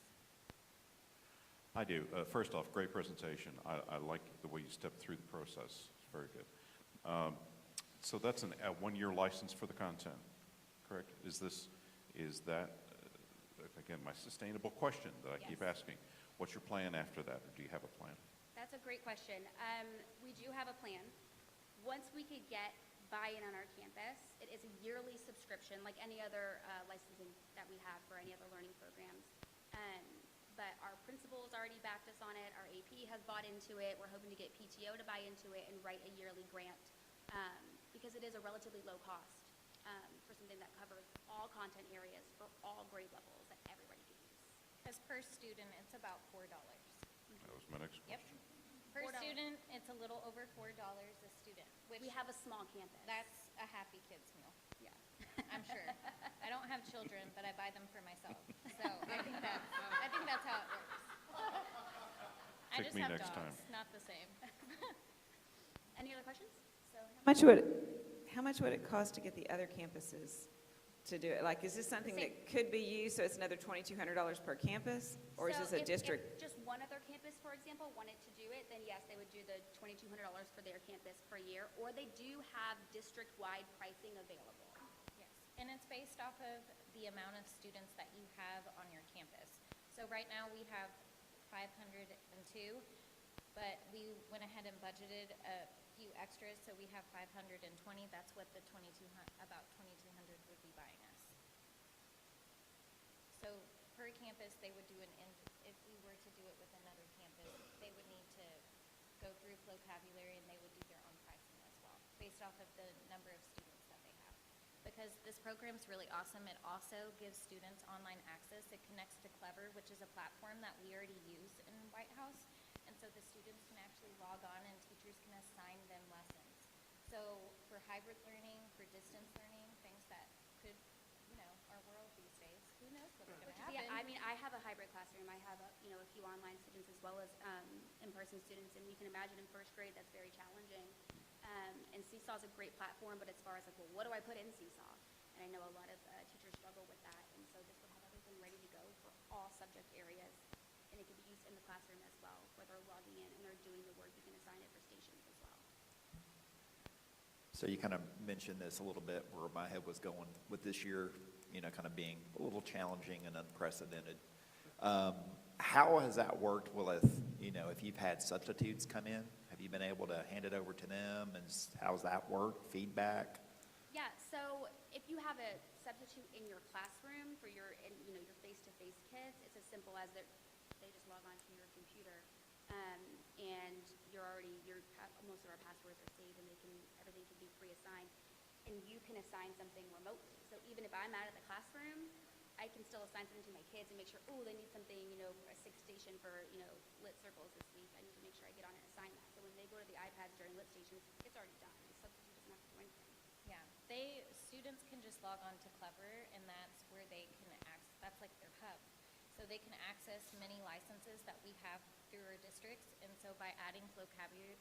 I do. First off, great presentation. I like the way you stepped through the process. It's very good. So that's a one-year license for the content, correct? Is that, again, my sustainable question that I keep asking? What's your plan after that, or do you have a plan? That's a great question. We do have a plan. Once we could get buy-in on our campus, it is a yearly subscription like any other licensing that we have for any other learning programs. But our principal's already backed us on it. Our AP has bought into it. We're hoping to get PTO to buy into it and write a yearly grant because it is a relatively low cost for something that covers all content areas for all grade levels that everybody can use. Because per student, it's about $4. That was my next Yep. question. Per $4. student, it's a little over $4 a student, which We have a small campus. that's a happy kids meal. Yeah. I'm sure. I don't have children, but I buy them for myself. So I think that's how it works. I Take just me have next dogs, time. not the same. Any other questions? So How much would it cost to get the other campuses to do it? Like, is this something that could be used, so it's another $2,200 per campus? Or is this a district? If just one other campus, for example, wanted to do it, then yes, they would do the $2,200 for their campus per year. Or they do have district-wide pricing available. Yes, and it's based off of the amount of students that you have on your campus. So right now we have 502, but we went ahead and budgeted a few extras, so we have 520. That's what the about 2,200 would be buying us. So per campus, they would do if we were to do it with another campus, they would need to go through vocabulary and they would do their own pricing as well, based off of the number of students that they have. Because this program's really awesome. It also gives students online access. It connects to Clever, which is a platform that we already use in White House. And so the students can actually log on and teachers can assign them lessons. So for hybrid learning, for distance learning, things that could, our world these days, who knows what's going to happen. Yeah, I mean, I have a hybrid classroom. I have a few online students as well as in-person students, and you can imagine in first grade that's very challenging. And Seesaw is a great platform, but as far as like, well, what do I put in Seesaw? And I know a lot of teachers struggle with that, and so this would have everything ready to go for all subject areas, and it could be used in the classroom as well, where they're logging in and they're doing the work. You can assign it for stations as well. So you kind of mentioned this a little bit where my head was going with this year, kind of being a little challenging and unprecedented. How has that worked with, if you've had substitutes come in? Have you been able to hand it over to them? And how's that work? Feedback? Yeah, so if you have a substitute in your classroom for your face-to-face kids, it's as simple as they just log on to your computer, and most of our passwords are saved, and everything can be pre-assigned, and you can assign something remotely. So even if I'm out of the classroom, I can still assign something to my kids and make sure, they need something, a 6 station for, lit circles this week. I need to make sure I get on and assign that. So when they go to the iPads during lit stations, it's already done. The substitute doesn't have to do anything. Yeah, they students can just log on to Clever, and that's where they can that's like their hub. So they can access many licenses that we have through our districts, and so by adding vocabulary,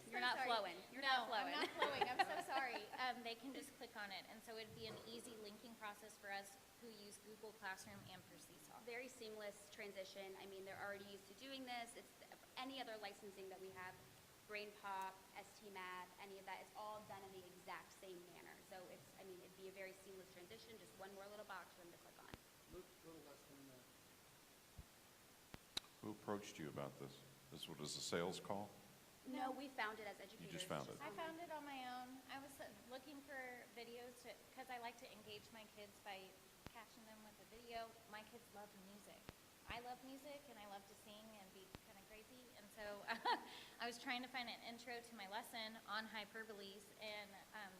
You're not flowing. You're not flowing. I'm not flowing, I'm so sorry. They can just click on it, and so it'd be an easy linking process for us who use Google Classroom and for Seesaw. Very seamless transition. I mean, they're already used to doing this. It's any other licensing that we have, Brain Pop, STMath, any of that, it's all done in the exact same manner. So it's, I mean, it'd be a very seamless transition, just one more little box for them to click on. Little less than that. Who approached you about this? This was a sales call? No, we found it as educators. You just found it? I found it on my own. I was looking for videos because I like to engage my kids by catching them with a video. My kids love music. I love music, and I love to sing and be kind of crazy. And so I was trying to find an intro to my lesson on hyperboles, and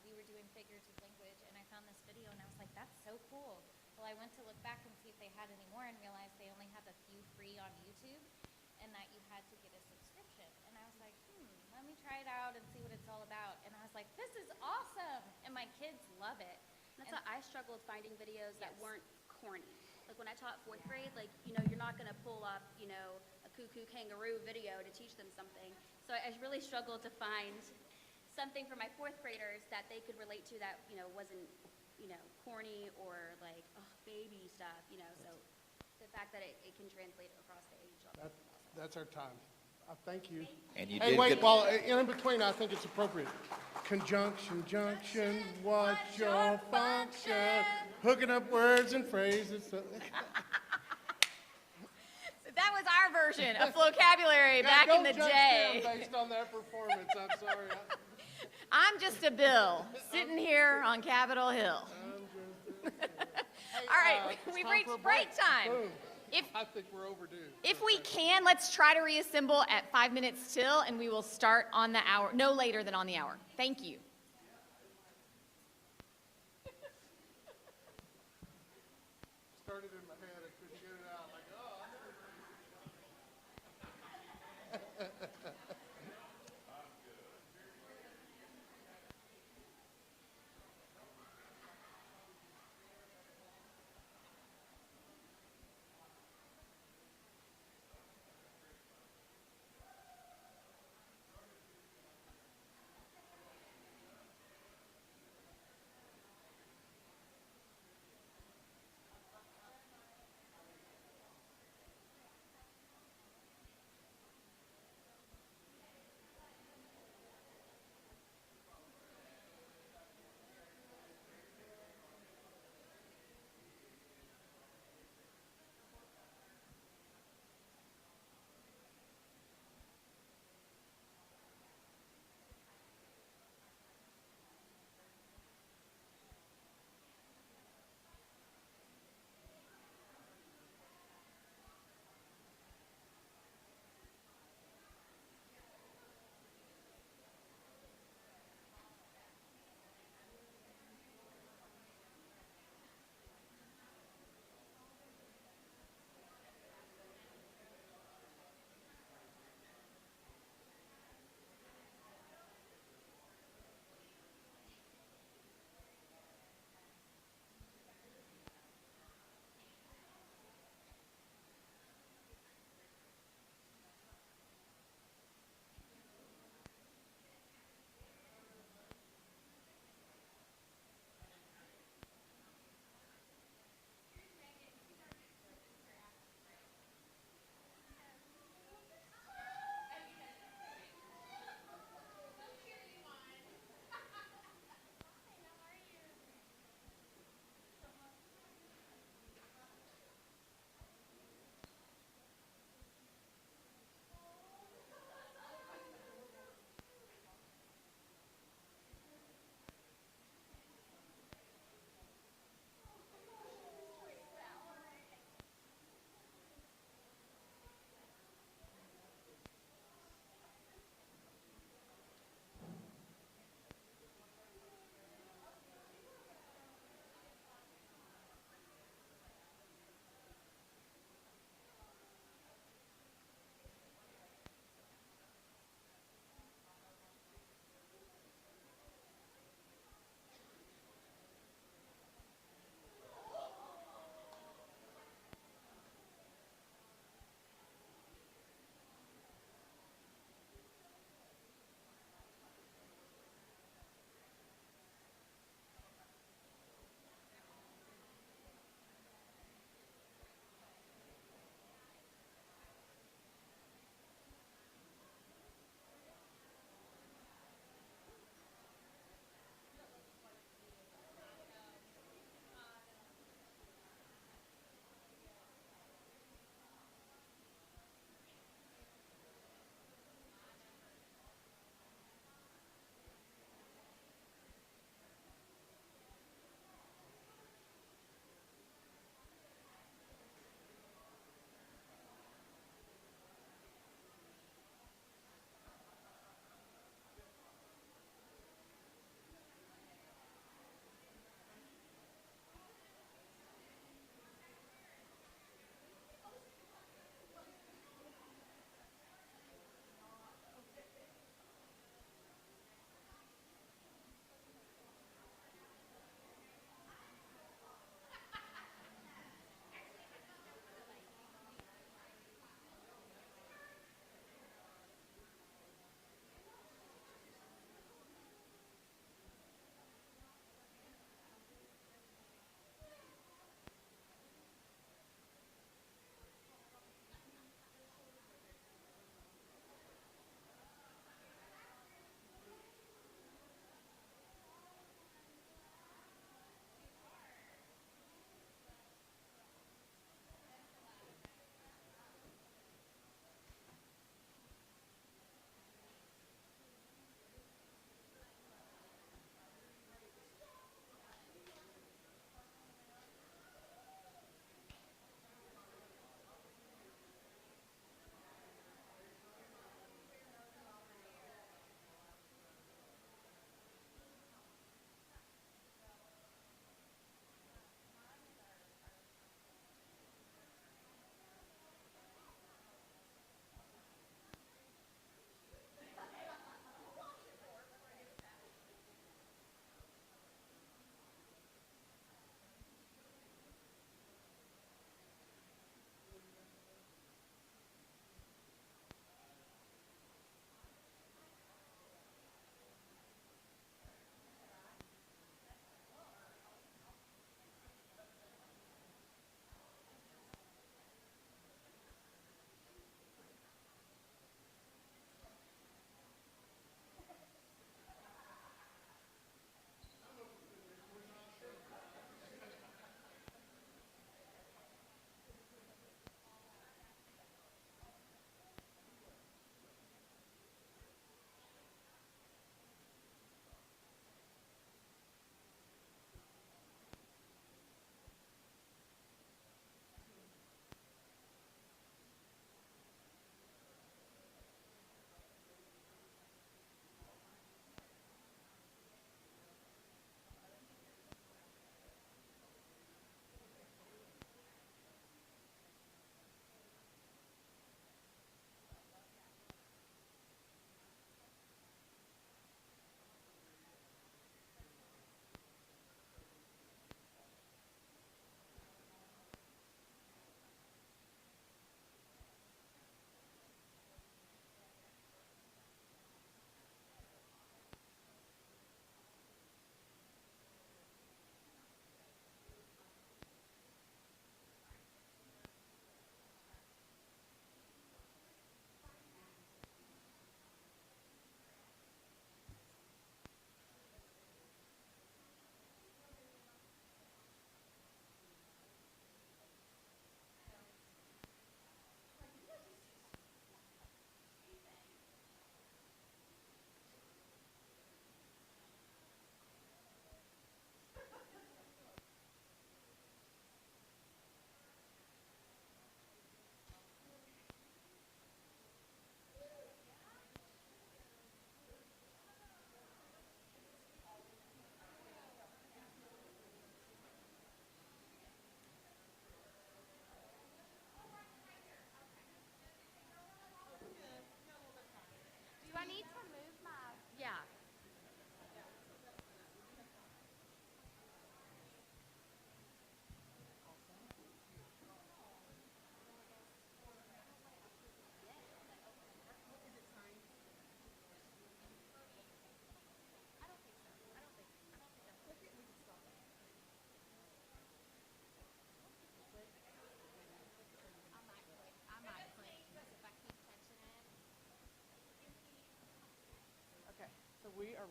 we were doing figurative language, and I found this video, and I was like, that's so cool. Well, I went to look back and see if they had any more and realized they only have a few free on YouTube, and that you had to get a subscription. And I was like, let me try it out and see what it's all about. And I was like, this is awesome, and my kids love it. That's why I struggled finding videos that weren't corny. Like when I taught 4th grade, like, you're not going to pull up, a cuckoo kangaroo video to teach them something. So I really struggled to find something for my 4th graders that they could relate to that, wasn't, corny or like, baby stuff, So the fact that it can translate across the age level. That's our time. Thank you. And you Hey, did wait, get- well, in between, I think it's appropriate. Conjunction, junction, what's your function? Hooking up words and phrases. So that was our version of vocabulary back in the day. Don't judge them based on that performance, I'm sorry. I'm just a Bill, sitting here on Capitol Hill. All right, we've time reached for a break time. Boom. If, I think we're overdue. if we can, let's try to reassemble at 5 minutes till, and we will start on the hour, no later than on the hour. Thank you. Started in my head, I couldn't get it out. Like, oh, I never.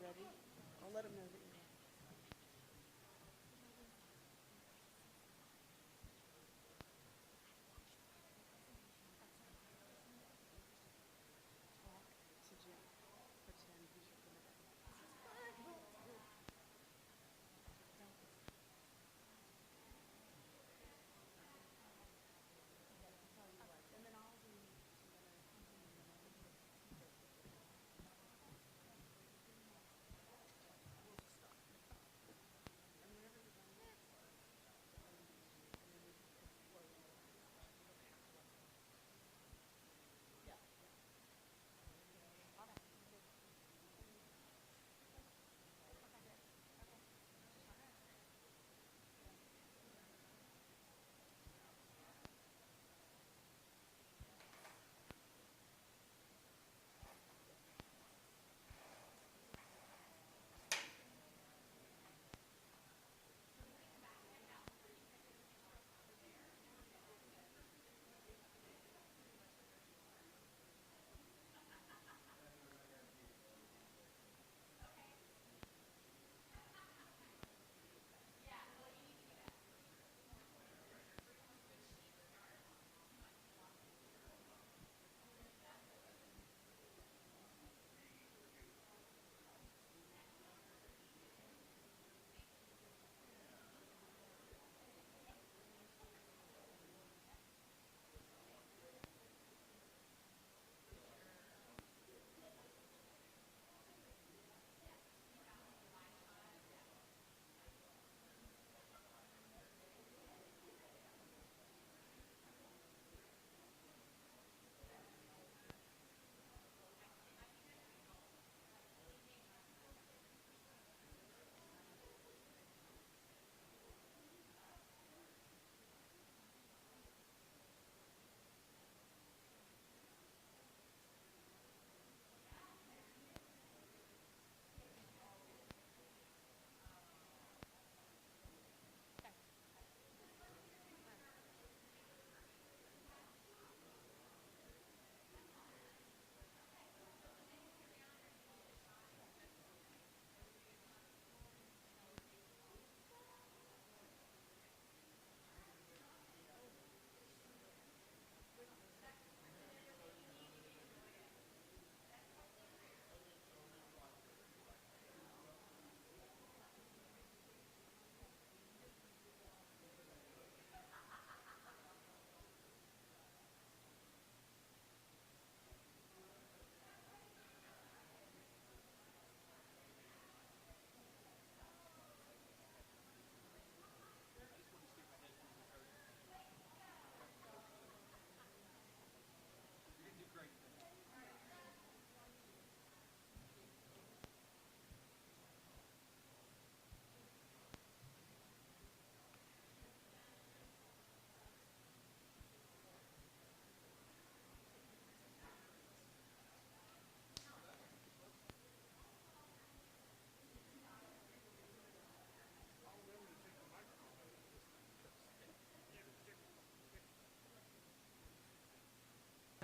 already. I'll let them know that you're ready. Talk to Jim. Pretend he's your kindergarten. And then I'll do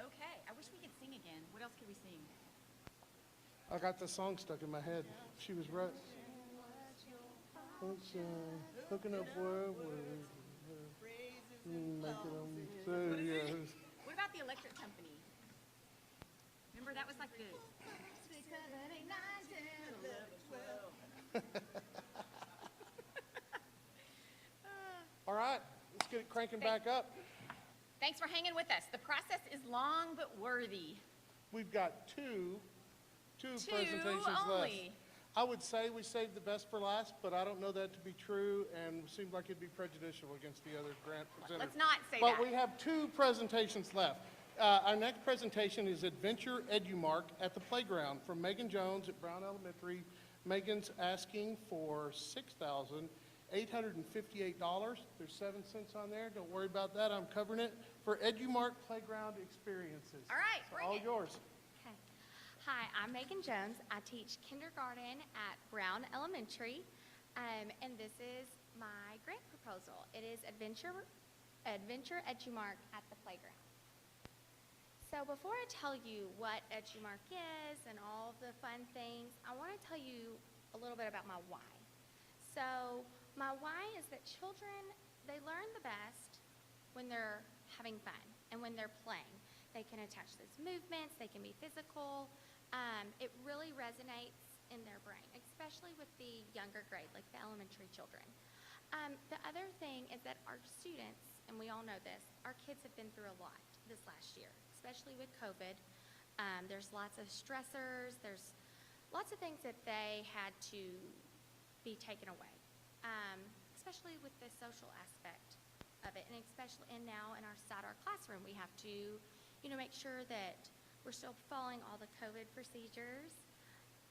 Okay, I wish we could sing again. What else could we sing? I got the song stuck in my head. She was right. Hooking up where making them say yes. What about the electric company? Remember, that was like the 6, 7, 8, 9, 10, 11, 12. All right, let's get it cranking back up. Thanks for hanging with us. The process is long but worthy. We've got two presentations only. left. I would say we saved the best for last, but I don't know that to be true, and it seemed like it'd be prejudicial against the other grant presenters. Let's not say but that. We have two presentations left. Our next presentation is Adventure EduMark at the Playground from Megan Jones at Brown Elementary. Megan's asking for $6,858. There's 7 cents on there. Don't worry about that. I'm covering it for EduMark Playground Experiences. All right, So bring all it. yours. Okay. Hi, I'm Megan Jones. I teach kindergarten at Brown Elementary, and this is my grant proposal. It is Adventure EduMark at the Playground. So before I tell you what EduMark is and all of the fun things, I want to tell you a little bit about my why. So my why is that children, they learn the best when they're having fun and when they're playing. They can attach those movements, they can be physical. It really resonates in their brain, especially with the younger grade, like the elementary children. The other thing is that our students, and we all know this, our kids have been through a lot this last year, especially with COVID. There's lots of stressors, there's lots of things that they had to be taken away, especially with the social aspect of it, and now in our classroom, we have to, make sure that we're still following all the COVID procedures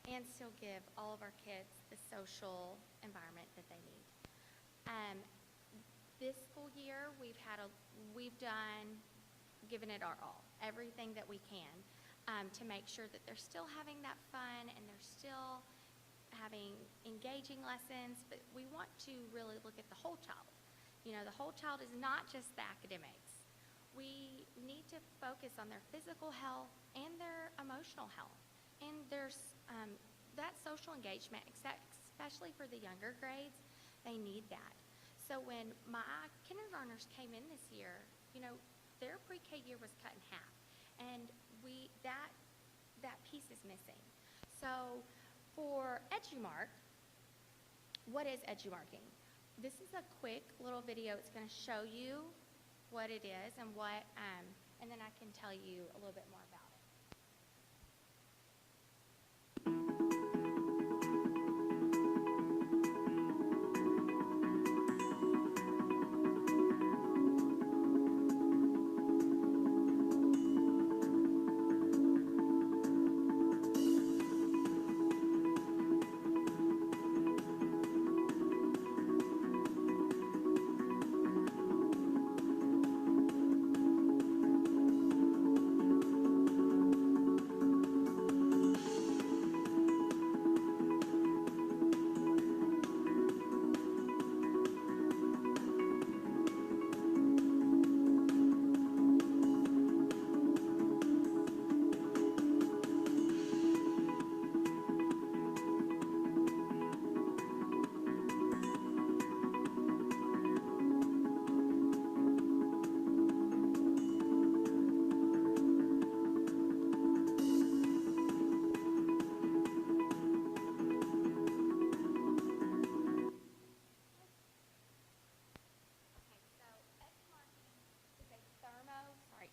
and still give all of our kids the social environment that they need. This school year, given it our all, everything that we can, to make sure that they're still having that fun and they're still having engaging lessons, but we want to really look at the whole child. The whole child is not just the academics. We need to focus on their physical health and their emotional health. And there's that social engagement, especially for the younger grades, they need that. So when my kindergartners came in this year, their pre-K year was cut in half. And that piece is missing. So for EduMark, what is EduMarking? This is a quick little video. It's going to show you what it is and and then I can tell you a little bit more about it.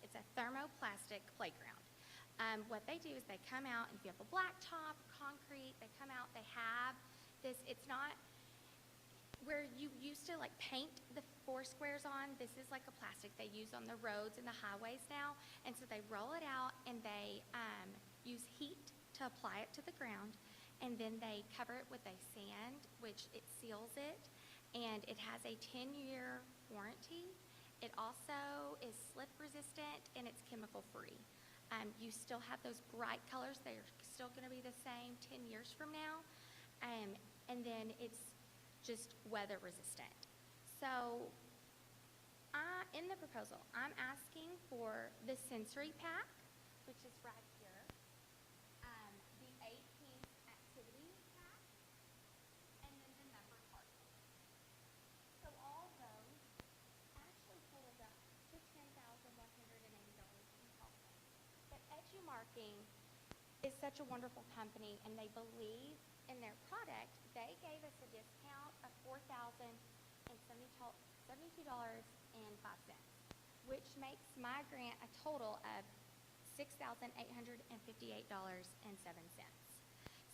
It's a thermoplastic playground. What they do is they come out, and if you have a blacktop, concrete, they come out, they have this, it's not where you used to paint the 4 squares on, this is like a plastic they use on the roads and the highways now, and so they roll it out and they use heat to apply it to the ground, and then they cover it with a sand, which it seals it, and it has a 10-year warranty. It also is slip resistant and it's chemical free. You still have those bright colors. They're still going to be the same 10 years from now. And then it's just weather resistant. So in the proposal, I'm asking for the sensory pack, which is right here, the 8-piece activity pack, and then the number card. So all those actually totals up to $10,180 in total. But EduMarking is such a wonderful company, and they believe in their product. They gave us a discount of $4,072.05, which makes my grant a total of $6,858.07.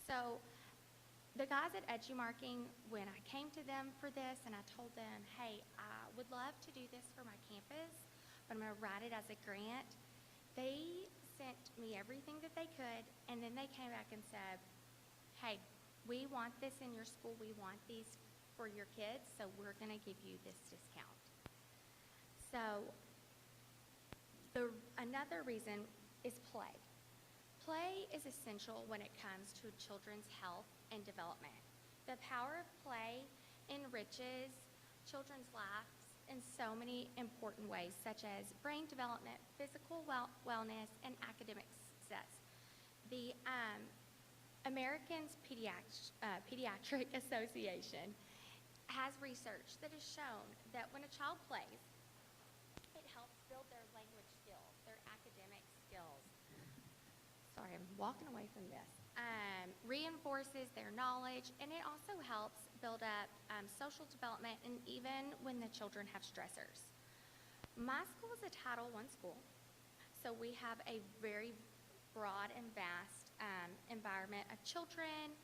So the guys at EduMarking, when I came to them for this and I told them, hey, I would love to do this for my campus, but I'm going to write it as a grant, they sent me everything that they could, and then they came back and said, hey, we want this in your school, we want these for your kids, so we're going to give you this discount. So another reason is play. Play is essential when it comes to children's health and development. The power of play enriches children's lives in so many important ways, such as brain development, physical wellness, and academic success. The Americans Pediatric Association has research that has shown that when a child plays, it helps build their language skills, their academic skills. Sorry, I'm walking away from this. Reinforces their knowledge, and it also helps build up social development, and even when the children have stressors. My school is a Title I school, so we have a very broad and vast environment of children,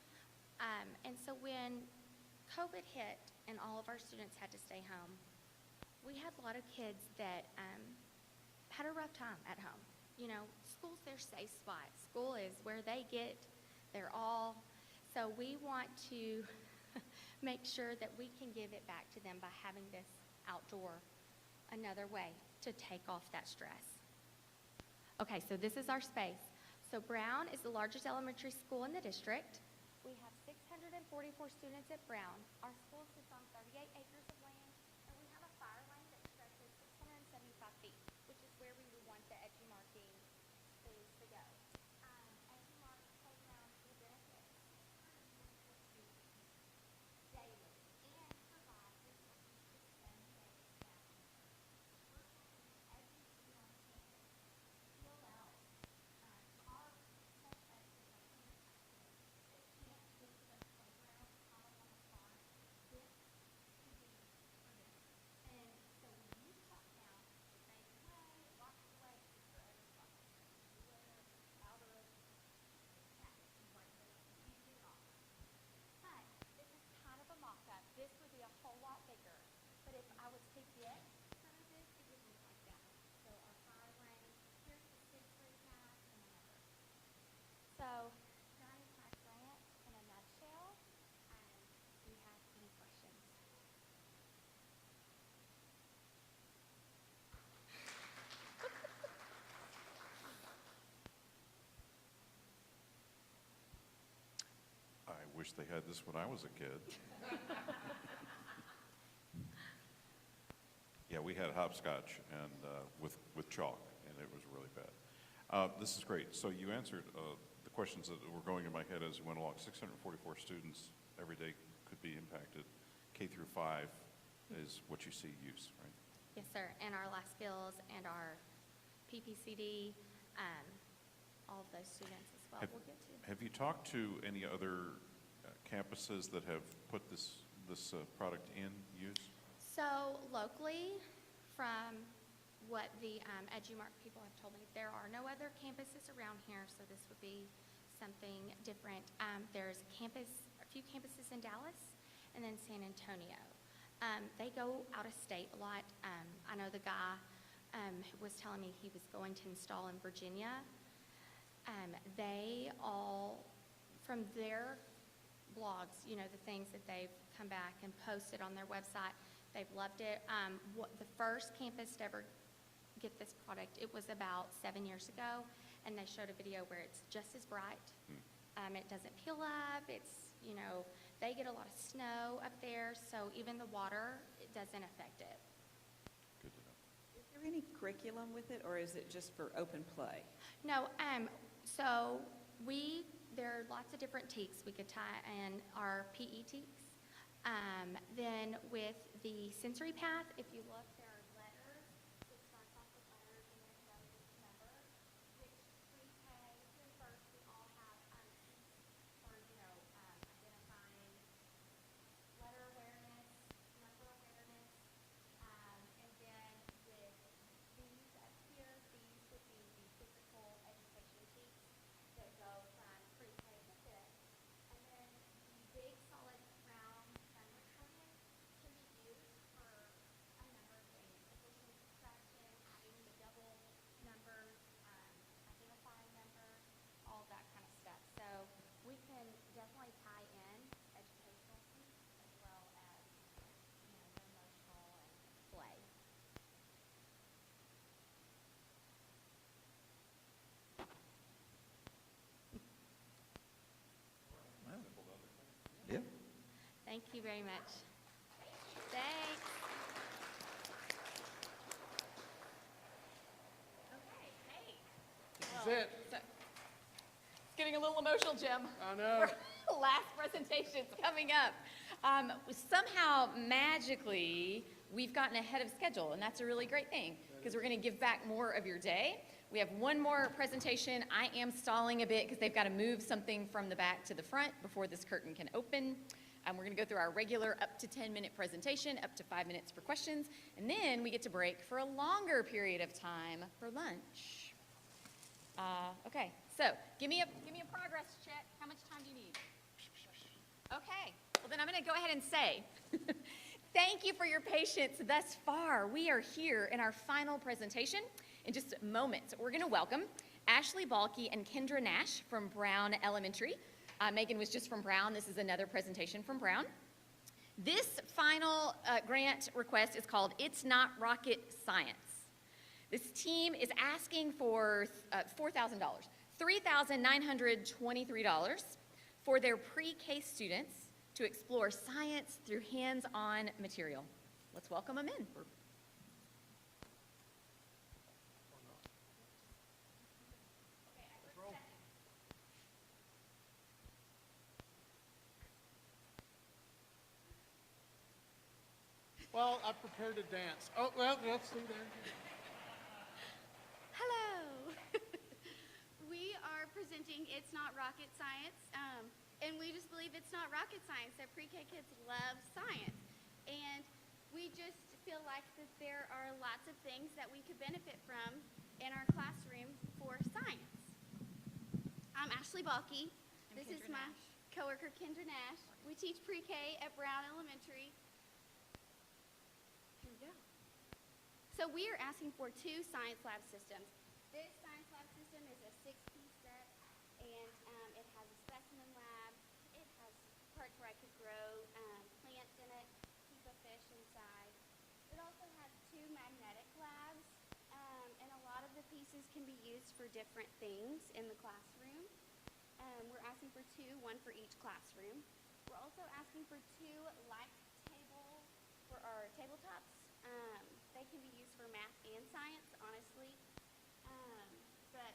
and so when COVID hit and all of our students had to stay home, we had a lot of kids that had a rough time at home. You know, school's their safe spot. School is where they get their all. So we want to make sure that we can give it back to them by having this outdoor, another way to take off that stress. Okay, so this is our space. So Brown is the largest elementary school in the district. We have 644 students at Brown. Our school sits on 38 acres of land, and we have a fire lane that stretches 675 feet, which is where we would want the edgy marking space to go. Edgy mark playground will benefit daily and provide resources to STEM based staff. We're talking every student on campus, PLL, our special education that can't get to the playground out on the farm. This could be for them. And so when you shut down, it takes away, it walks away, it's for everybody. Anywhere, out of, right there, you can't get it off. But this is kind of a mock-up. This would be a whole lot bigger. But if I was to get some of this, it would look like that. So our fire lane, here's the sensory path and another. So that is my grant in a nutshell. Do you have any questions? I wish they had this when I was a kid. Yeah, we had hopscotch and with chalk, and it was really bad. This is great. So you answered the questions that were going in my head as we went along. 644 students every day could be impacted. K through 5 is what you see use, right? Yes, sir. And our last skills and our PPCD, all of those students as well we'll get to. Have you talked to any other campuses that have put this product in use? So locally, from what the EduMark people have told me, there are no other campuses around here, so this would be something different. There's a few campuses in Dallas, and then San Antonio. They go out of state a lot. I know the guy was telling me he was going to install in Virginia. They all, from their blogs, you know, the things that they've come back and posted on their website, they've loved it. The first campus to ever get this product, it was about 7 years ago, and they showed a video where it's just as bright. It doesn't peel up. It's, you know, they get a lot of snow up there, so even the water, it doesn't affect it. Good to know. Is there any curriculum with it, or is it just for open play? No, so there are lots of different teaks. We could tie in our PE teaks. Then with the sensory path, if you look, there are letters. It starts off with letters and then it goes into numbers, which pre-K through first, we all have teaks for, you know, identifying letter awareness, number awareness, and then with these up here, these would be the physical education teaks that go from pre-K to fifth. And then the big solid round number coding can be used for a number of things. Addition, subtraction, adding the double numbers, identifying numbers, all that kind of stuff. So we can definitely tie in educational teaks as well as, you know, the emotional and play. Yeah. Thank you very much. Thanks. That's it. So, it's getting a little emotional, Jim. I know. Last presentation's coming up. Somehow, magically, we've gotten ahead of schedule, and that's a really great thing, because we're going to give back more of your day. We have one more presentation. I am stalling a bit because they've got to move something from the back to the front before this curtain can open. We're going to go through our regular up to 10-minute presentation, up to 5 minutes for questions, and then we get to break for a longer period of time for lunch. Okay, so give me a progress check. How much time do you need? Okay, well then I'm going to go ahead and say thank you for your patience thus far. We are here in our final presentation. In just moments, we're going to welcome Ashley Balke and Kendra Nash from Brown Elementary. Megan was just from Brown. This is another presentation from Brown. This final grant request is called It's Not Rocket Science. This team is asking for $4,000, $3,923 for their pre-K students to explore science through hands-on material. Let's welcome them in. Well, I prepared to dance. Oh, well, let's see there. Hello. We are presenting It's Not Rocket Science, and we just believe it's not rocket science, that pre-K kids love science. And we just feel like that there are lots of things that we could benefit from in our classroom for science. I'm Ashley Balke. This is my coworker, Kendra Nash. We teach pre-K at Brown Elementary. Here we go. So we are asking for 2 science lab systems. This science lab system is a 6-piece set, and it has a specimen lab. It has parts where I could grow plants in it, keep a fish inside. It also has 2 magnetic labs, and a lot of the pieces can be used for different things in the classroom. We're asking for 2, 1 for each classroom. We're also asking for 2 light tables for our tabletops. They can be used for math and science, honestly, but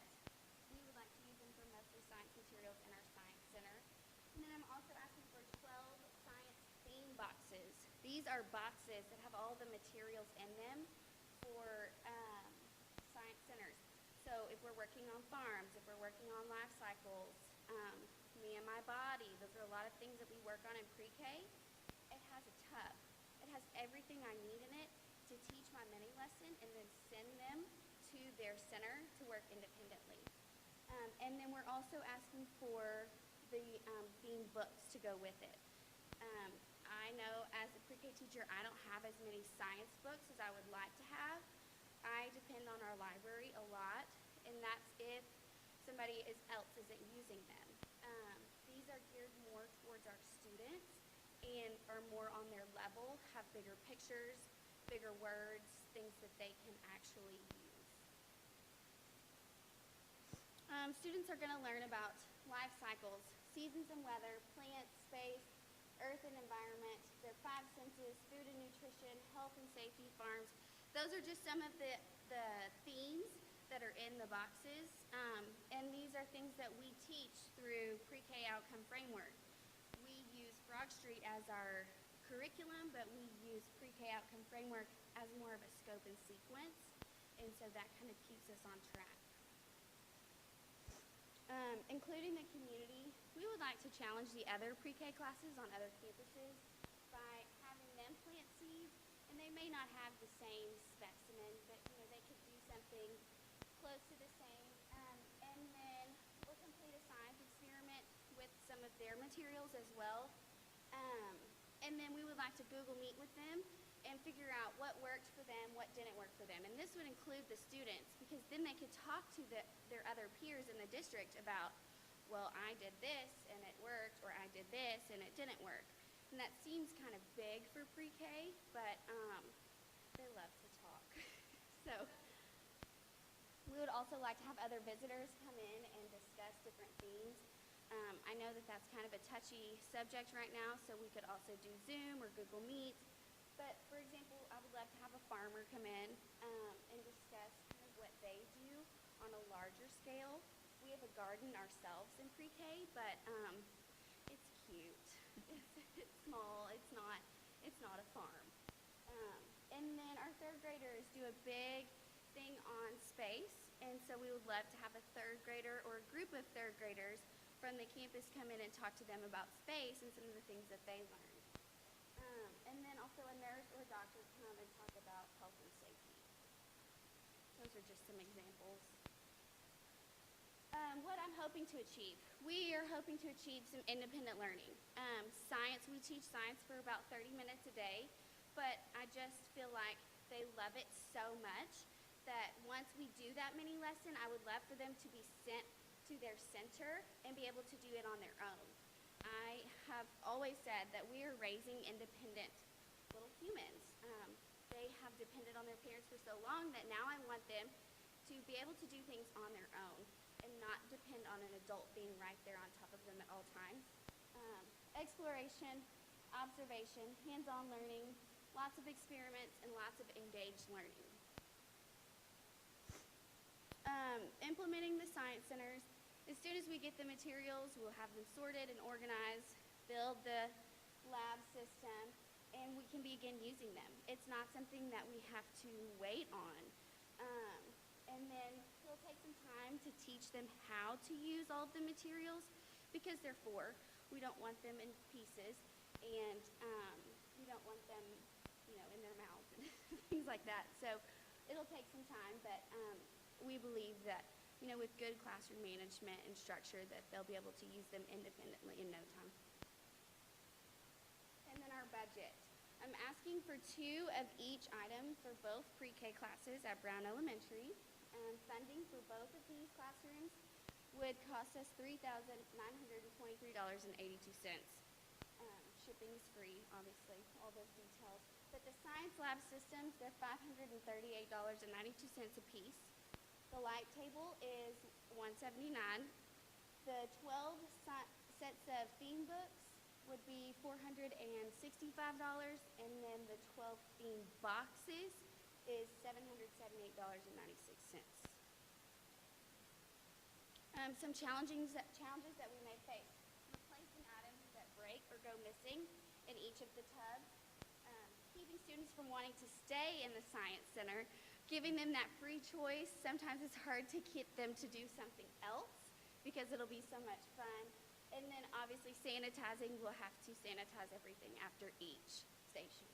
we would like to use them for mostly science materials in our science center. And then I'm also asking for 12 science theme boxes. These are boxes that have all the materials in them for science centers. So if we're working on farms, if we're working on life cycles, me and my body, those are a lot of things that we work on in pre-K. It has a tub. It has everything I need in it to teach my mini lesson and then send them to their center to work independently. And then we're also asking for the theme books to go with it. I know as a pre-K teacher, I don't have as many science books as I would like to have. I depend on our library a lot, and that's if somebody else isn't using them. These are geared more towards our students and are more on their level, have bigger pictures, bigger words, things that they can actually use. Students are going to learn about life cycles, seasons and weather, plants, space, earth and environment, their 5 senses, food and nutrition, health and safety, farms. Those are just some of the themes that are in the boxes, and these are things that we teach through pre-K outcome framework. We use Frog Street as our curriculum, but we use pre-K outcome framework as more of a scope and sequence, and so that kind of keeps us on track. Including the community, we would like to challenge the other pre-K classes on other campuses by having them plant seeds, and they may not have the same specimen, but they could do something close to the same, and then we'll complete a science experiment with some of their materials as well, and then we would like to Google Meet with them and figure out what worked for them, what didn't work for them. And this would include the students, because then they could talk to their other peers in the district about, well, I did this and it worked, or I did this and it didn't work. And that seems kind of big for pre-K, but they love to talk. So we would also like to have other visitors come in and discuss different themes. I know that that's kind of a touchy subject right now, so we could also do Zoom or Google Meet. But, for example, I would love to have a farmer come in and discuss kind of what they do on a larger scale. We have a garden ourselves in pre-K, but it's cute. It's small. It's not a farm. And then our third graders do a big thing on space, and so we would love to have a third grader or a group of third graders from the campus come in and talk to them about space and some of the things that they learned. And then also a nurse or a doctor come and talk about health and safety. Those are just some examples. What I'm hoping to achieve. We are hoping to achieve some independent learning. Science, we teach science for about 30 minutes a day, but I just feel like they love it so much that once we do that mini lesson, I would love for them to be sent to their center and be able to do it on their own. I have always said that we are raising independent little humans. They have depended on their parents for so long that now I want them to be able to do things on their own and not depend on an adult being right there on top of them at all times. Exploration, observation, hands-on learning, lots of experiments, and lots of engaged learning. Implementing the science centers. As soon as we get the materials, we'll have them sorted and organized, build the lab system, and we can begin using them. It's not something that we have to wait on. And then it'll take some time to teach them how to use all of the materials because they're 4. We don't want them in pieces, and we don't want them, in their mouths and things like that. So it'll take some time, but we believe that, with good classroom management and structure, that they'll be able to use them independently in no time. And then our budget. I'm asking for 2 of each item for both pre-K classes at Brown Elementary. Funding for both of these classrooms would cost us $3,923.82. Shipping is free, obviously, all those details. But the science lab systems, they're $538.92 a piece. The light table is $179. The 12 sets of theme books would be $465, and then the 12 theme boxes is $778.96. Some challenges that we may face. Replacing items that break or go missing in each of the tubs. Keeping students from wanting to stay in the science center. Giving them that free choice. Sometimes it's hard to get them to do something else because it'll be so much fun. And then obviously sanitizing, we'll have to sanitize everything after each station.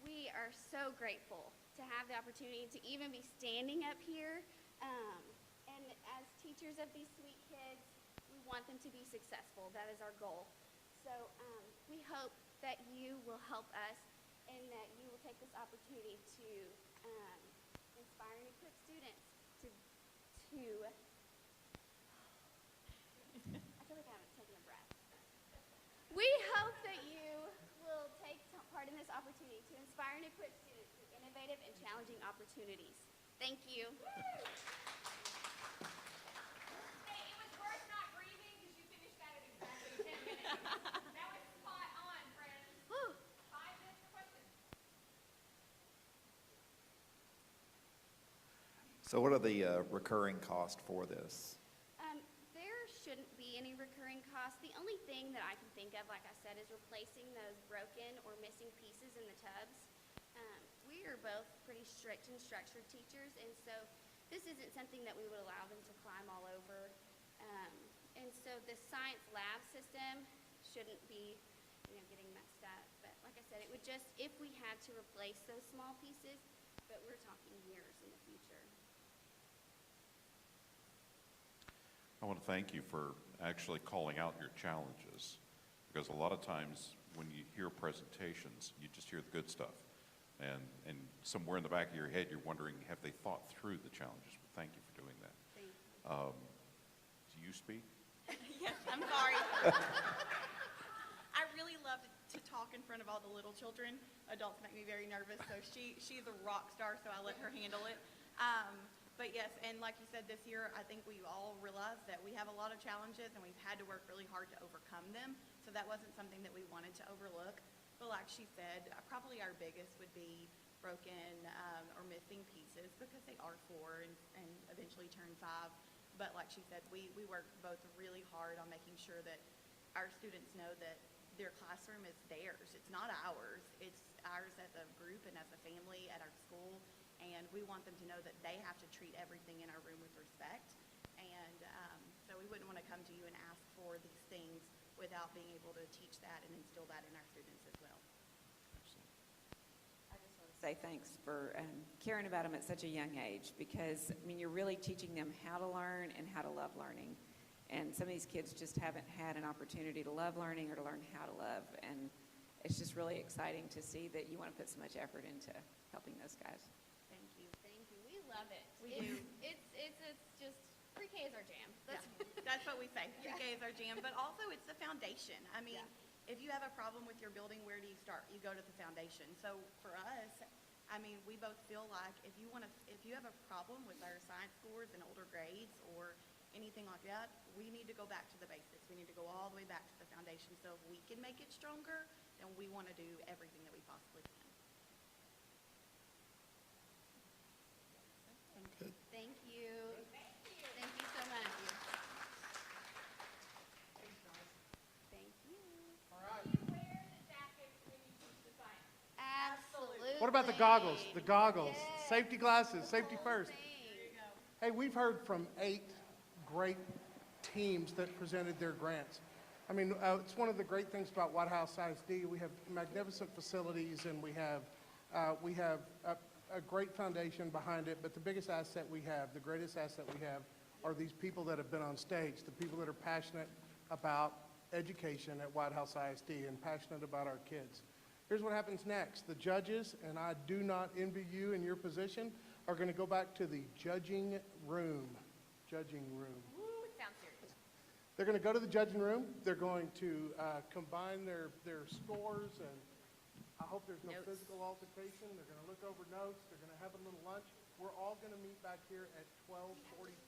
We are so grateful to have the opportunity to even be standing up here. And as teachers of these sweet kids, we want them to be successful. That is our goal. So we hope that you will help us and that you will take this opportunity to inspire and equip students to I feel like I haven't taken a breath. We hope that you will take part in this opportunity to inspire and equip students with innovative and challenging opportunities. Thank you. Hey, it was worth not breathing because you finished that in exactly 10 minutes. That was spot on, friends. 5 minutes for questions. So what are the recurring costs for this? There shouldn't be any recurring costs. The only thing that I can think of, like I said, is replacing those broken or missing pieces in the tubs. We are both pretty strict and structured teachers, and so this isn't something that we would allow them to climb all over. And so the science lab system shouldn't be, getting messed up. But like I said, it would just, if we had to replace those small pieces, but we're talking years in the future. I want to thank you for actually calling out your challenges, because a lot of times when you hear presentations, you just hear the good stuff. And somewhere in the back of your head, you're wondering, have they thought through the challenges? But thank you for doing that. Thank you. Do you speak? Yes, I'm sorry. I really love to talk in front of all the little children. Adults make me very nervous, so she's a rock star, so I let her handle it. But yes, and like you said, this year, I think we all realized that we have a lot of challenges and we've had to work really hard to overcome them. So that wasn't something that we wanted to overlook. But like she said, probably our biggest would be broken or missing pieces because they are 4 and eventually turn 5. But like she said, we work both really hard on making sure that our students know that their classroom is theirs. It's not ours. It's ours as a group and as a family at our school. And we want them to know that they have to treat everything in our room with respect. And so we wouldn't want to come to you and ask for these things without being able to teach that and instill that in our students as well. Say thanks for caring about them at such a young age, because, I mean, you're really teaching them how to learn and how to love learning. And some of these kids just haven't had an opportunity to love learning or to learn how to love. And it's just really exciting to see that you want to put so much effort into helping those guys. Thank you. Thank you. We love it. We do. It's just, pre-K is our jam. That's what we say. Pre-K is our jam, but also it's the foundation. I mean, if you have a problem with your building, where do you start? You go to the foundation. So for us, I mean, we both feel like if you have a problem with our science scores and older grades or anything like that, we need to go back to the basics. We need to go all the way back to the foundation. So if we can make it stronger, then we want to do everything that we possibly can. Good. Thank you. Thank you so much. Thank you. All right. Wear the jackets when you teach the science. Absolutely. What about the goggles? The goggles, safety glasses, safety first. Hey, we've heard from 8 great teams that presented their grants. I mean, it's one of the great things about White House ISD. We have magnificent facilities, and we have a great foundation behind it. But the biggest asset we have, the greatest asset we have, are these people that have been on stage, the people that are passionate about education at White House ISD and passionate about our kids. Here's what happens next. The judges, and I do not envy you in your position, are going to go back to the judging room. Judging room. Woo, it sounds serious. They're going to go to the judging room. They're going to combine their scores, and I hope there's no physical altercation. They're going to look over notes. They're going to have a little lunch. We're all going to meet back here at 12:45.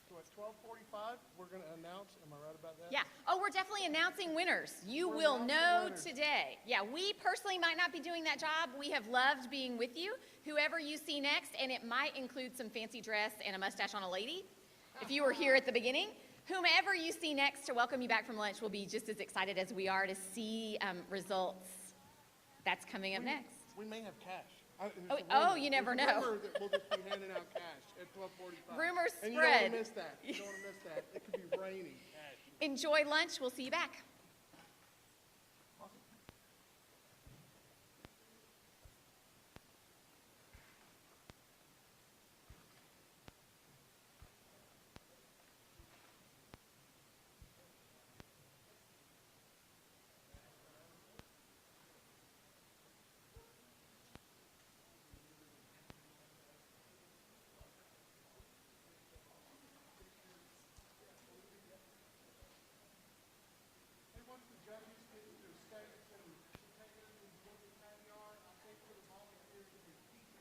So at 12:45, we're going to announce. Am I right about that? Yeah. Oh, we're definitely announcing winners. You will know today. Yeah, we personally might not be doing that job. We have loved being with you. Whoever you see next, and it might include some fancy dress and a mustache on a lady, if you were here at the beginning. Whomever you see next to welcome you back from lunch will be just as excited as we are to see results. That's coming up next. We may have cash. You never know. There's a rumor that we'll just be handing out cash at 12:45. Rumors and you don't spread. want to miss that. You don't want to miss that. It could be raining cash. Enjoy lunch. We'll see you back.